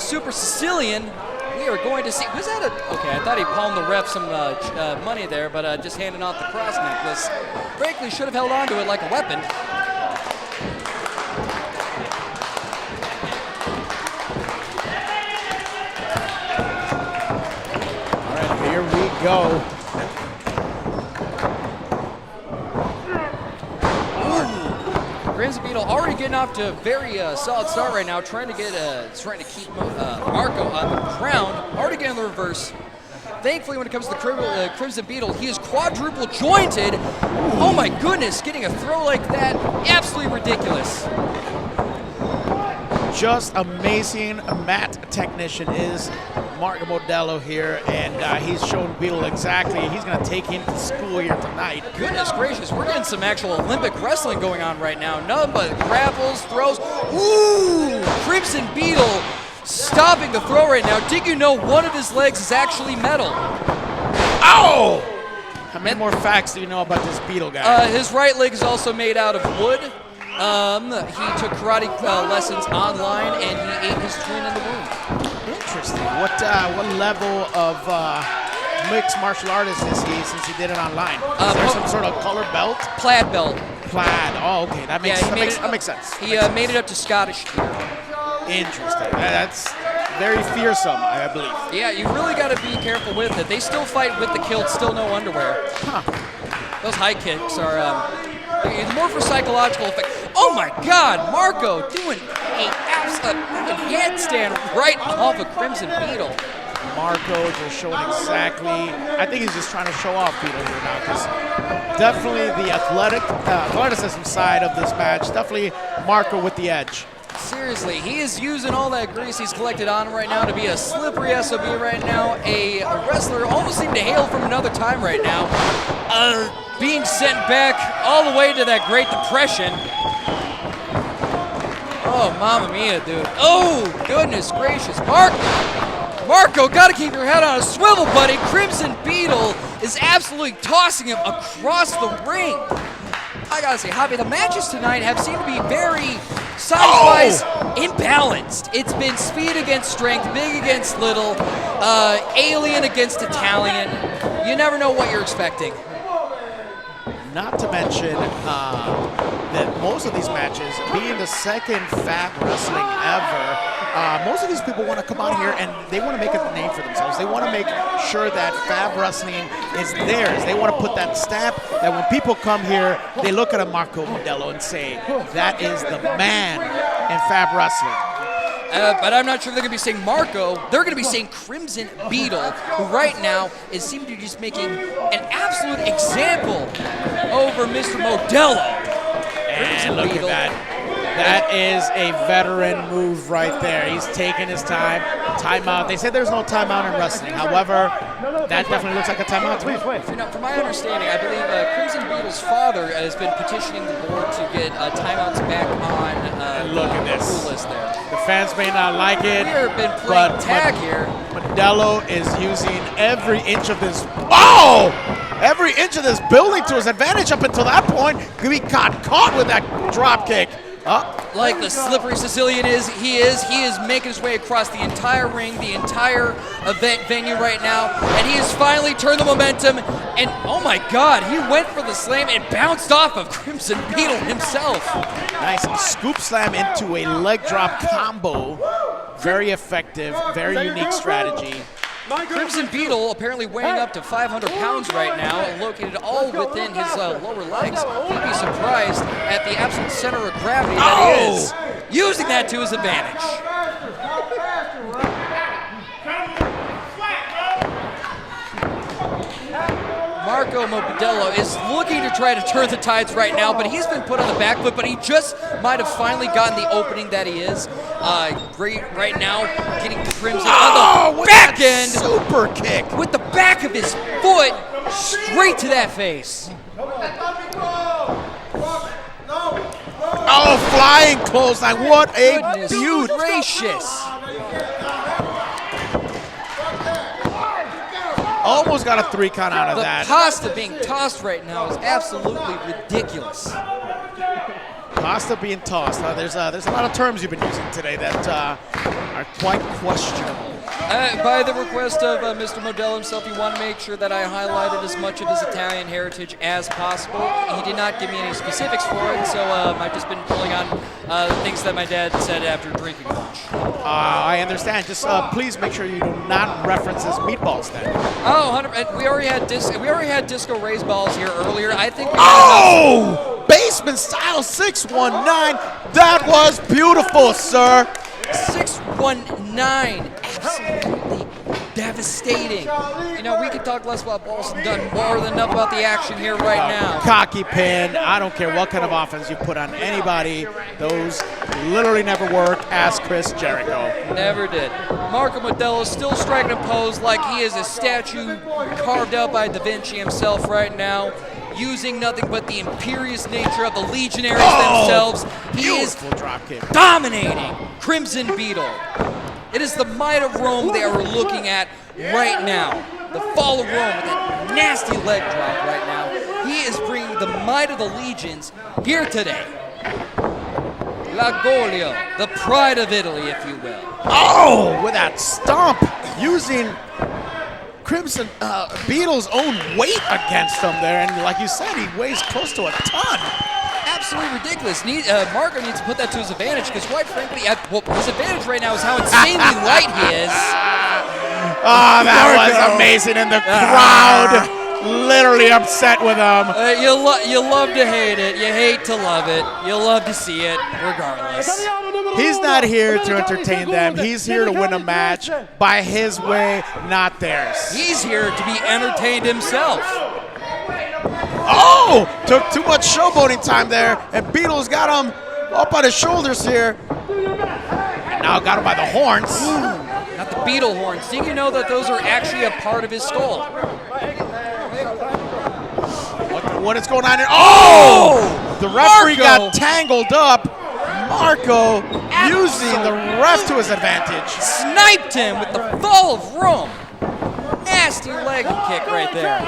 Super Sicilian. We are going to see. Was that a? Okay, I thought he palmed the ref some money there, but just handing off the cross necklace. Frankly, should have held on to it like a weapon. Here we go. Crimson Beetle already getting off to a very solid start right now, trying to keep Marco on the ground. Already getting the reverse. Thankfully, when it comes to the Crimson Beetle, he is quadruple jointed. Oh my goodness, getting a throw like that, absolutely ridiculous. Just amazing mat technician is Marco Modelo here, and he's shown Beetle exactly. He's going to take him to school here tonight. Goodness gracious, we're getting some actual Olympic wrestling going on right now. Nothing but grapples, throws. Ooh, Crimson Beetle stopping the throw right now. Did you know one of his legs is actually metal? Ow! How many more facts do you know about this Beetle guy? His right leg is also made out of wood. He took karate lessons online, and he ate his twin in the womb. Interesting. What level of mixed martial artist is he since he did it online? Is there some sort of color belt? Plaid belt. Plaid. Oh, okay. That makes sense. He made it up to Scottish tier. Interesting. That's very fearsome, I believe. Yeah, you really got to be careful with it. They still fight with the kilt, still no underwear. Huh. Those high kicks are more for psychological effect. Oh my God, Marco doing a absolute handstand right off of Crimson Beetle. Marco just showing exactly. I think he's just trying to show off Beetle here now, because definitely the athleticism side of this match, definitely Marco with the edge. Seriously, he is using all that grease he's collected on him right now to be a slippery SOB right now. A wrestler almost seemed to hail from another time right now. Being sent back all the way to that Great Depression. Oh, mamma mia, dude. Oh, goodness gracious. Marco, gotta keep your head on a swivel, buddy. Crimson Beetle is absolutely tossing him across the ring. I gotta say, Javi, the matches tonight have seemed to be very size-wise imbalanced. It's been speed against strength, big against little, alien against Italian. You never know what you're expecting. Not to mention that most of these matches, being the second Fab Wrestling ever, most of these people want to come out here and they want to make a name for themselves. They want to make sure that Fab Wrestling is theirs. They want to put that stamp that when people come here, they look at a Marco Modelo and say, that is the man in Fab Wrestling. But I'm not sure they're going to be saying Marco. They're going to be saying Crimson Beetle, who right now is seeming to be just making an absolute example over Mr. Modelo. And look at that. That is a veteran move right there. He's taking his time. Timeout. They said there's no timeout in wrestling. However, that definitely looks like a timeout to me. From my understanding, I believe Crimson Beetle's father has been petitioning the board to get timeouts back on look at this. The rule list there. The fans may not like it, We have been playing tag here. Modelo is using every inch of this. Oh! Every inch of this building to his advantage up until that point. He got caught with that drop kick. Like the slippery Sicilian he is making his way across the entire ring, the entire event venue right now, and he has finally turned the momentum, and oh my God, he went for the slam and bounced off of Crimson Beetle himself. Nice scoop slam into a leg drop combo. Very effective, very unique strategy. Crimson Beetle apparently weighing up to 500 pounds right now, located all within his lower legs. You'd be surprised at the absolute center of gravity that he is, using that to his advantage. Marco Modelo is looking to try to turn the tides right now, but he's been put on the back foot, but he just might have finally gotten the opening that he is. Right now, getting Crimson on the back end. Super kick. With the back of his foot straight to that face. Oh, flying clothesline. What a beaut. Gracious. Almost got a 3 count out of that. The pasta being tossed right now is absolutely ridiculous. Pasta being tossed. There's a lot of terms you've been using today that are quite questionable. By the request of Mr. Modelo himself, he wanted to make sure that I highlighted as much of his Italian heritage as possible. He did not give me any specifics for it, so I've just been pulling on things that my dad said after drinking lunch. I understand. Just please make sure you do not reference his meatballs then. Oh, 100%. We already had Disco Ray's balls here earlier. I think we basement style 619. That was beautiful, sir. 619, absolutely devastating. You know, we could talk less about balls and done more than enough about the action here right now. Cocky pin. I don't care what kind of offense you put on anybody. Those literally never work. Ask Chris Jericho. Never did. Marco Modelo still striking a pose like he is a statue carved out by Da Vinci himself right now, using nothing but the imperious nature of the Legionaries themselves. He is dropkick. dominating Crimson Beetle. It is the might of Rome they are looking at right now. The fall of Rome with that nasty leg drop right now. He is bringing the might of the legions here today. La Golia, the pride of Italy, if you will. Oh, with that stomp, using Crimson Beetle's own weight against him there. And like you said, he weighs close to a ton. Absolutely ridiculous. Marco needs to put that to his advantage because, quite frankly, his advantage right now is how insanely light he is. Oh, that was amazing. And the crowd literally upset with him. You love to hate it. You hate to love it. You love to see it, regardless. He's not here to entertain them. He's here to win a match by his way, not theirs. He's here to be entertained himself. Oh! Took too much showboating time there, and Beetle's got him up on his shoulders here. And now got him by the horns. Not the beetle horns. Did you know that those are actually a part of his skull? What is going on here? Oh! The referee Marco! got tangled up. Marco using the ref to his advantage. Sniped him with the fall of Rome. Nasty leg kick right there.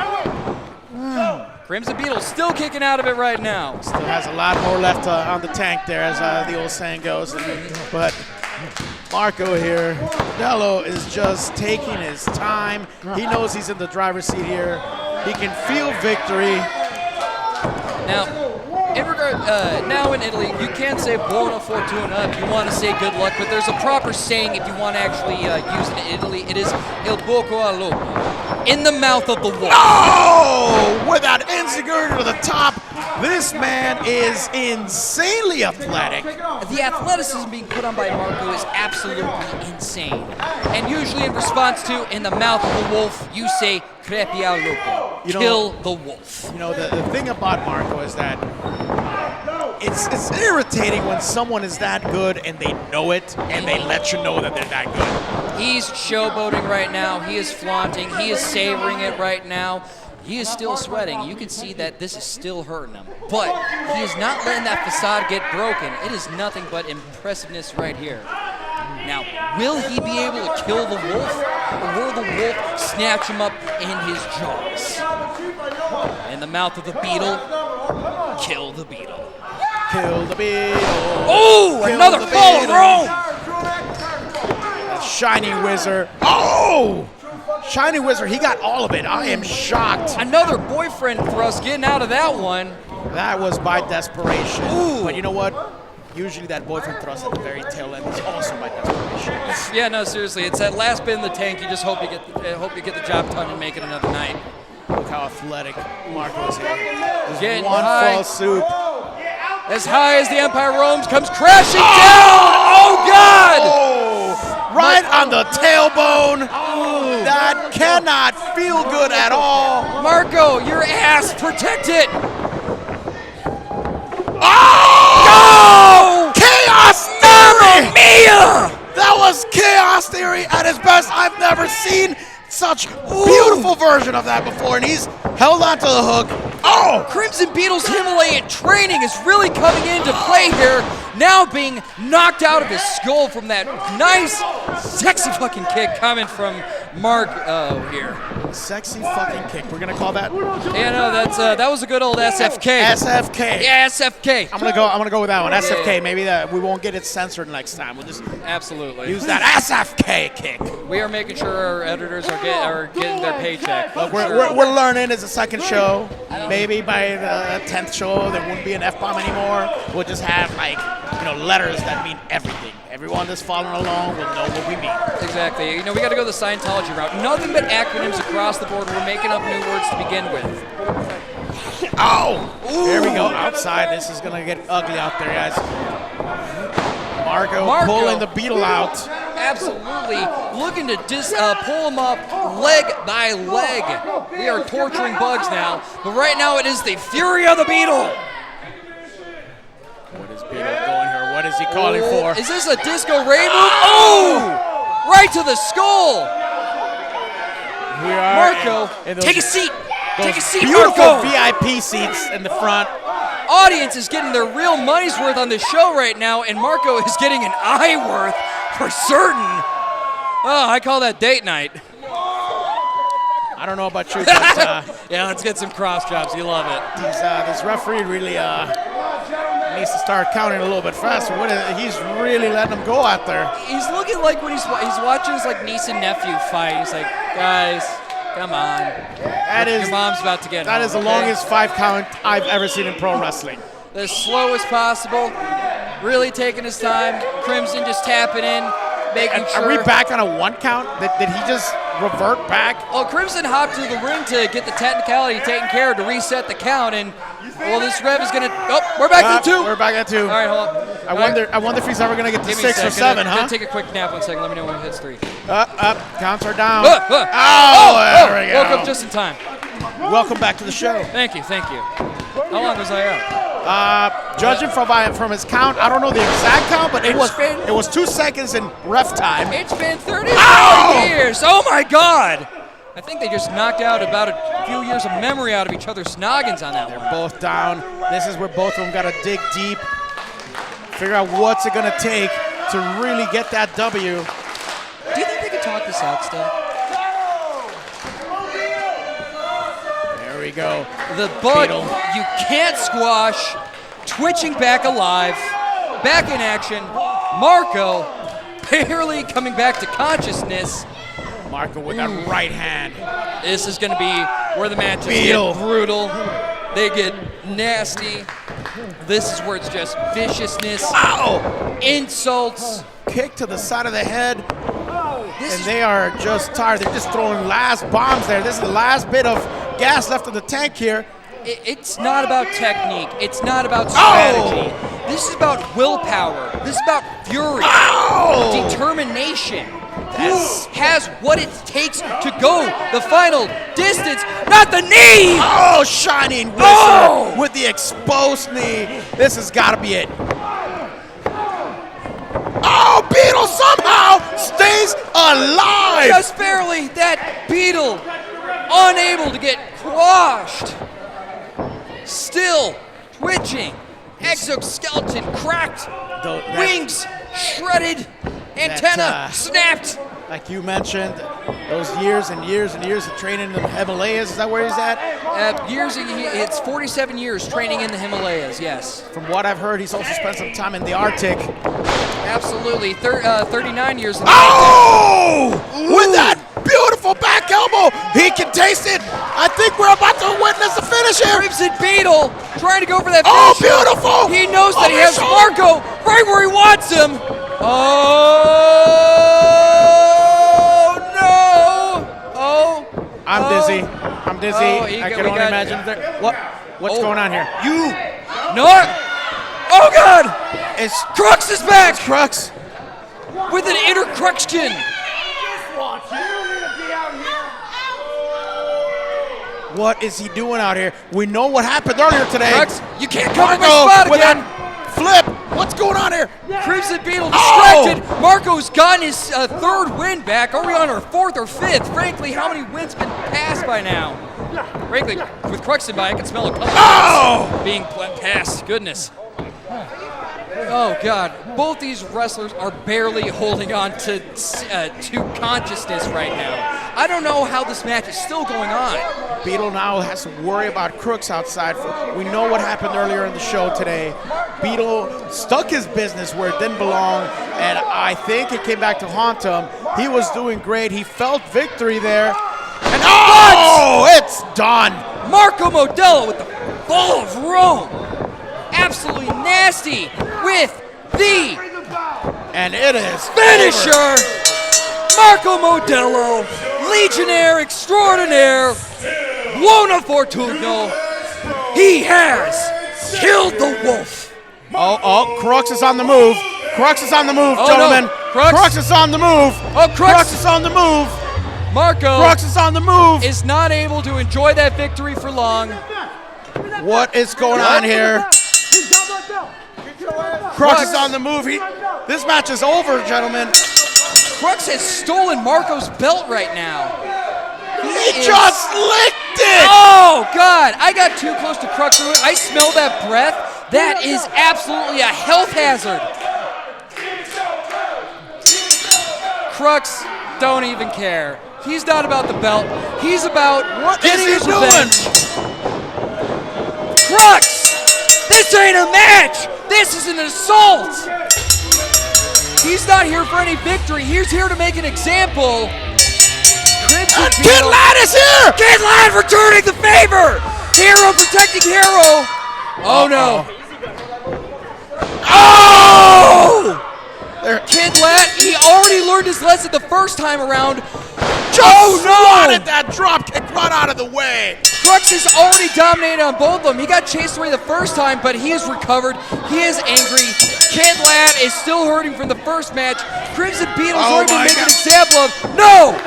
Crimson Beetle still kicking out of it right now. Still has a lot more left on the tank there, as the old saying goes. But Marco here, Modelo is just taking his time. He knows he's in the driver's seat here. He can feel victory. Now, now in Italy, you can't say buona fortuna if you want to say good luck, but there's a proper saying if you want to actually use it in Italy. It is il bocco al lupo, in the mouth of the wolf. Oh! With that enziguri to the top. This man is insanely athletic. The athleticism being put on by Marco is absolutely insane. And usually in response to in the mouth of the wolf, you say crepi al lupo, kill the wolf. You know, the thing about Marco is that it's irritating when someone is that good and they know it and they let you know that they're that good. He's showboating right now. He is flaunting. He is savoring it right now. He is still sweating. You can see that this is still hurting him. But he is not letting that facade get broken. It is nothing but impressiveness right here. Now, will he be able to kill the wolf? Or will the wolf snatch him up in his jaws? In the mouth of the beetle, kill the beetle. Kill the beetle. Oh, Kill another the fall of beetle. Rome. Shiny Wizard. Oh! Shiny Wizard, he got all of it. I am shocked. Another boyfriend thrust getting out of that one. That was by desperation. Ooh. But you know what? Usually that boyfriend thrust at the very tail end is also by desperation. Yeah, no, seriously, it's that last bit in the tank. You just hope you get the job done and make it another night. Look how athletic Marco is here. Just Getting one high. false swoop. As high as the Empire roams, comes crashing down. Oh God! Oh, right on the tailbone. That cannot feel good at all. Marco, your ass, protect it. Oh! Chaos Theory! Mia! That was Chaos Theory at his best. I've never seen such beautiful version of that before, and he's held onto the hook. Oh! Crimson Beetle's Himalayan training is really coming into play here, now being knocked out of his skull from that nice, sexy fucking kick coming from Marco here. Sexy fucking kick. We're gonna call that. Yeah, no, that was a good old SFK. SFK. Yeah, SFK. I'm gonna go with that one. SFK. Maybe that we won't get it censored next time. We'll just Absolutely. use that SFK kick. We are making sure our editors are getting their paycheck. Look, we're learning. It's the second show. Maybe by the 10th show there won't be an F-bomb anymore. We'll just have letters that mean everything. Everyone that's following along will know what we mean. Exactly. We got to go the Scientology route. Nothing but acronyms across the board. We're making up new words to begin with. Oh! There we go, outside. This is gonna get ugly out there, guys. Marco pulling the Beetle out. Absolutely. Looking to pull him up leg by leg. We are torturing Bugs now. But right now it is the fury of the Beetle. What is Beetle going here? What is he calling for? Is this a disco ray move? Oh! Right to the skull. We are Marco, take a seat. Take a seat, beautiful Marco. VIP seats in the front. Audience is getting their real money's worth on this show right now, and Marco is getting an eye worth for certain. Oh, I call that date night. I don't know about you, but yeah, let's get some cross jobs. You love it. This referee really needs to start counting a little bit faster. He's really letting them go out there. He's looking like when he's watching his like niece and nephew fight. He's like, guys, come on. Your mom's about to get That home, is the okay? longest 5 count I've ever seen in pro wrestling. The slowest possible. Really taking his time. Crimson just tapping in, making sure. Are we back on a 1 count? Did he just revert back? Well, Crimson hopped to the ring to get the technicality taken care of to reset the count, and well, this rev is gonna. Oh, we're back at 2. We're back at 2. All right, hold on. I wonder if he's ever gonna get to Give me a 6 or second. 7, huh? Gonna take a quick nap 1 second. Let me know when it hits 3. Counts are down. There we go. Woke up just in time. Welcome back to the show. Thank you. How long was I out? Judging from his count, I don't know the exact count, but it was 2 seconds in ref time. It's been 35 years. Oh my God! I think they just knocked out about a few years of memory out of each other's noggins on that one. They're both down. This is where both of them got to dig deep, figure out what's it gonna take to really get that W. Do you think they could talk this out still? There we go. The bug Beetle. you can't squash, twitching back alive, back in action. Marco barely coming back to consciousness. Marco with that right hand. This is going to be where the matches Beetle. get brutal. They get nasty. This is where it's just viciousness, insults. Kick to the side of the head. And they are just tired. They're just throwing last bombs there. This is the last bit of gas left in the tank here. It's not about technique. It's not about strategy. This is about willpower. This is about fury, determination. Who has what it takes to go the final distance? Not the knee! Oh, Shining Wizard with the exposed knee. This has got to be it. Oh, Beetle somehow stays alive. Just barely. That Beetle unable to get quashed. Still twitching. Exoskeleton cracked. Wings shredded. Antenna snapped. Like you mentioned, those years and years and years of training in the Himalayas. Is that where he's at? It's 47 years training in the Himalayas, yes. From what I've heard, he's also spent some time in the Arctic. Absolutely. 39 years in the Arctic. With that beautiful back elbow, he can taste it. I think we're about to witness the finish here. Crimson Beetle trying to go for that Oh, finish. beautiful. He knows that he Over has his shoulder. Marco right where he wants him. Oh, no. I'm dizzy. I can only imagine. What's going on here? Oh, God. It's Crux is back. Crux. With an inner Cruxkin. What is he doing out here? We know what happened earlier today. Crux, you can't cover my spot with again. that flip. What's going on here? Crimson Beetle distracted. Marco's gotten his 3rd win back. Are we on our 4th or 5th? Frankly, how many wins been passed by now? Frankly, with Cruxton by, I can smell a couple wins being passed. Goodness. Oh, God. Both these wrestlers are barely holding on to consciousness right now. I don't know how this match is still going on. Beetle now has to worry about Crooks outside. We know what happened earlier in the show today. Beetle stuck his business where it didn't belong, and I think it came back to haunt him. He was doing great. He felt victory there. And it's done. Marco Modelo with the Fall of Rome. Absolutely nasty with the and it is finisher. Over. Marco Modelo, Legionnaire Extraordinaire, Buona Fortuna. He has killed the wolf. Crux is on the move. Crux is on the move, gentlemen. No. Crux is on the move. Crux is on the move. Marco Crux is on the move. Is not able to enjoy that victory for long. What is going on here? Crux is on the move. This match is over, gentlemen. Crux has stolen Marco's belt right now. He just licked it! Oh, God. I got too close to Crux. I smell that breath. That is absolutely a health hazard. Crux, don't even care. He's not about the belt. He's about getting his revenge. Crux! This ain't a match! This is an assault! He's not here for any victory. He's here to make an example. Kid Lad is here! Kid Lad returning the favor! Hero protecting Hero! Oh no. Oh! Kid Lad, he already learned his lesson the first time around. Oh no! That drop kick right out of the way. Crux has already dominated on both of them. He got chased away the first time, but he has recovered. He is angry. Kid Lad is still hurting from the first match. Crimson Beetle's already been making an example of. No!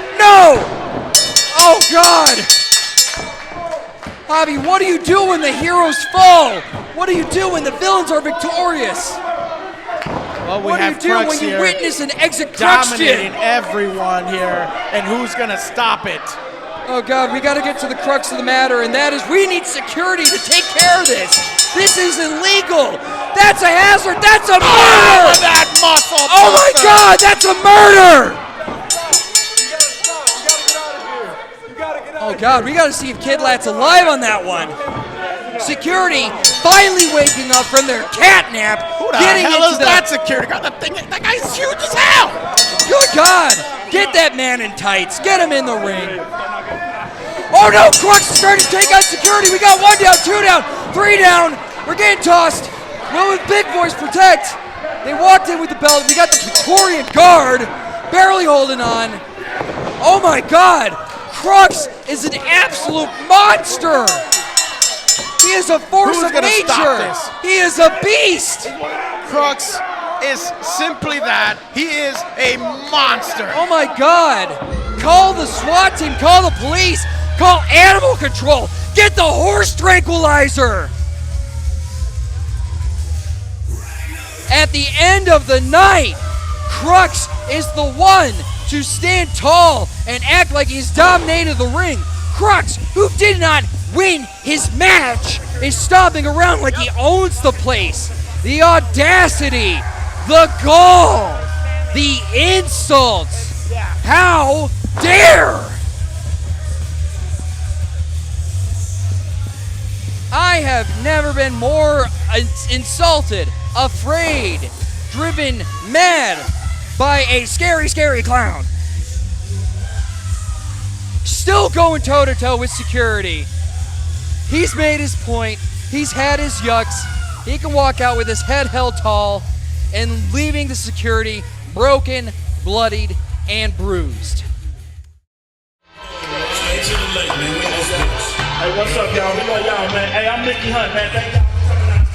Oh God! Javi, what do you do when the heroes fall? What do you do when the villains are victorious? Well, what do you do when you witness an execution? Dominating everyone here, and who's gonna stop it? Oh God, we gotta get to the crux of the matter, and that is we need security to take care of this. This is illegal. That's a hazard. That's a murder. That muscle. Oh my God, that's a murder. Oh God, we gotta see if Kid Lat's alive on that one. Security finally waking up from their cat nap. Who the hell is that security guard? That guy's huge as hell. Good God, get that man in tights. Get him in the ring. Oh no, Crux is starting to take out security. We got 1 down, 2 down, 3 down. We're getting tossed. Will with Big Boys protect? They walked in with the belt. We got the Praetorian Guard barely holding on. Oh my God. Crux is an absolute monster. He is a force of nature. He is a beast. Crux is simply that. He is a monster. Oh my God. Call the SWAT team. Call the police. Call animal control. Get the horse tranquilizer. At the end of the night, Crux is the one to stand tall and act like he's dominated the ring. Crux, who did not win his match, is stomping around like he owns the place. The audacity, the gall, the insults. How dare! I have never been more insulted, afraid, driven mad by a scary, scary clown. Still going toe-to-toe with security. He's made his point. He's had his yucks. He can walk out with his head held tall and leaving the security broken, bloodied, and bruised. Hey, what's up, y'all? We love y'all, man. Hey, I'm Mickey Hunt, man. Thank y'all for coming out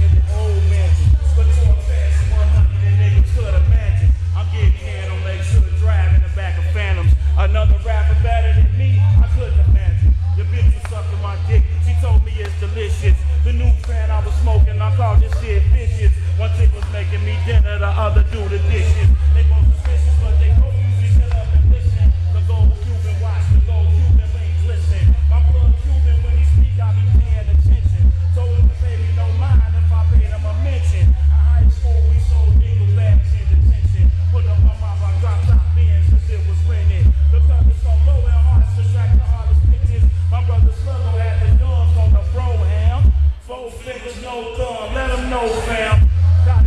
in the old mansion. But to a fast 100 niggas could imagine. I'm getting head on Lake Shore Drive in the back of Phantoms. Another rapper better than me, I couldn't imagine. The bitch was sucking my dick. She told me it's delicious. The new fan I was smoking, I called this shit vicious. One chick was making me dinner, the other do the dishes. They both suspicious, but they both usually shut up and listen. The gold Cuban watch, the gold Cuban link glisten. My blood Cuban, when he speak, I be paying attention. So if the baby don't mind if I paid him a mention. In high school, we sold legal bags in detention. Put up my mouth, I dropped top bins cause it was rented. The club is so low and hard to track the hardest pitches. My brother Sluggo had the guns on the bro ham. 4 fingers, no thumb, let him know, fam. Got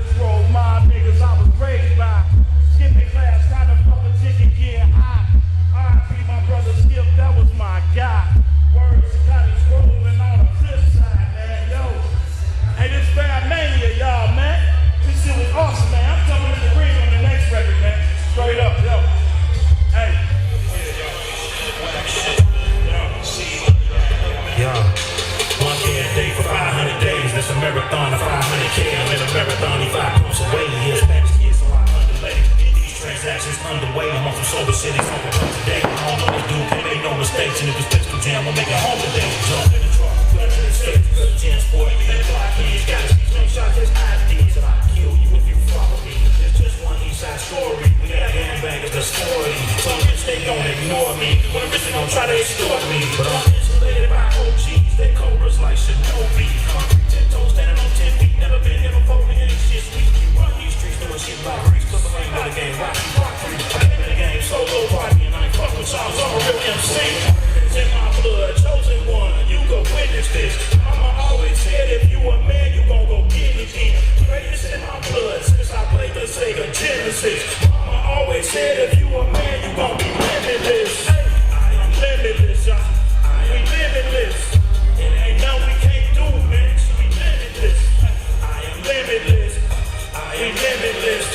95 pumps away. Yeah, Spanish kids, so I'm underlay. These transactions underway. I'm on some sober city, smoking up today. I don't know this dude, can't make no mistakes. And if it's pistol jam, we'll make it home today. Jump in the truck, put it in the safe. Good jam sport, me and block kids. Got to make shots, just IDs, and I'll kill you if you follow me. It's just one east side story. We got gangbangers that's 40. So bitch, they gon' ignore me. When a bitch, they gon' try to extort me. But I'm insulated by OGs, they cobras like Shinobi. Concrete 10 toes, standing on 10 feet. Never been here before, we ain't shit sweet. You run these streets, doing shit by Greece. Put the lane of the game, rocky, rock free. I in the game, solo party, and I ain't fuck with y'all. I'm a real MC. It's in my blood, chosen one. You go witness this. Mama always said if you a man, you gon' go get it in. Greatness in my blood since I played the Sega Genesis. Mama always said if you a man, you gon' be limitless. I am limitless, y'all. We limitless. It ain't nothing we can't do, man. We limitless. I am limitless. I am limitless.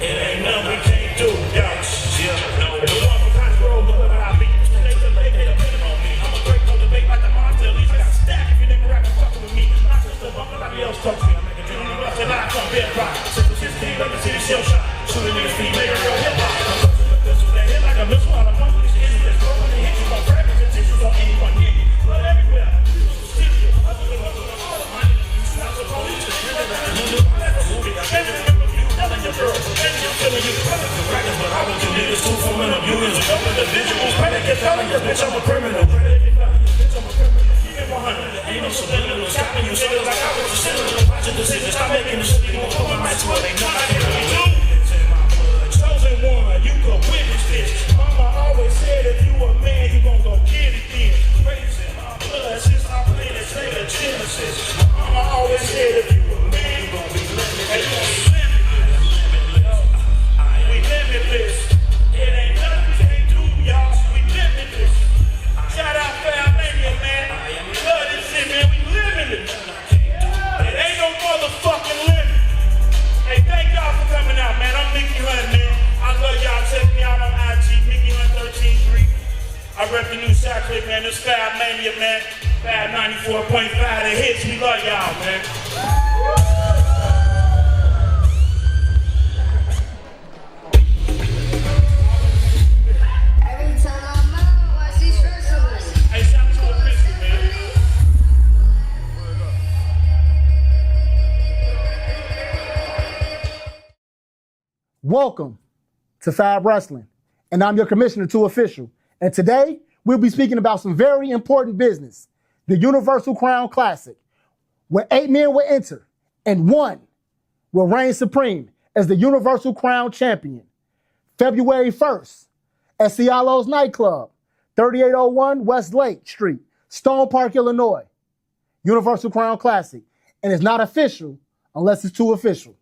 It ain't nothing we can't do, y'all. Yeah, no. The one from Cotton Grove, look what I beat. They depending on me. I'm a great cultivate like the monster. At least I got a stack if you nigga rapping fucking with me. Not just the bump, nobody else touch me. I make a dream on the rush and I come bed rock. Simple 16 like the city shell shot. Shooting niggas feet, make a real hip hop. I'm touching the pistol that hit like a missile on a pump with these idiots. Bro, when they hit you, gon' fragments and tissues on anyone hit you. Blood everywhere. Bitch, I'm a criminal. Ain't no subliminal. Stopping you, saying like I was a cynical. Watching decisions, stop making the shit. You won't put my mind to it. Ain't nothing I can do. Chosen one, you can witness this. Mama always said if you a man, you gon' go get it then. Greatest in my blood since I played that Sega Genesis. Mama always said if you a man, you gon' be limitless. We limitless. It ain't nothing we can't do, y'all. We limitless. Shout out Fab Mania, man. Love this shit, man. We limitless. It ain't no motherfucking limit. Hey, thank y'all for coming out, man. I'm Mickey Hunt, man. I love y'all. Check me out on IG, Mickey Hunt 13-3. I rep the new shot clip, man. This Fab Mania, man. Fab 94.5. The hits. We love y'all, man. Welcome to Fab Wrestling, and I'm your commissioner to official. And today, we'll be speaking about some very important business, the Universal Crown Classic, where 8 men will enter, and 1 will reign supreme as the Universal Crown Champion. February 1st at CIELOS nightclub, 3801 West Lake Street, Stone Park, Illinois. Universal Crown Classic, and it's not official unless it's too official.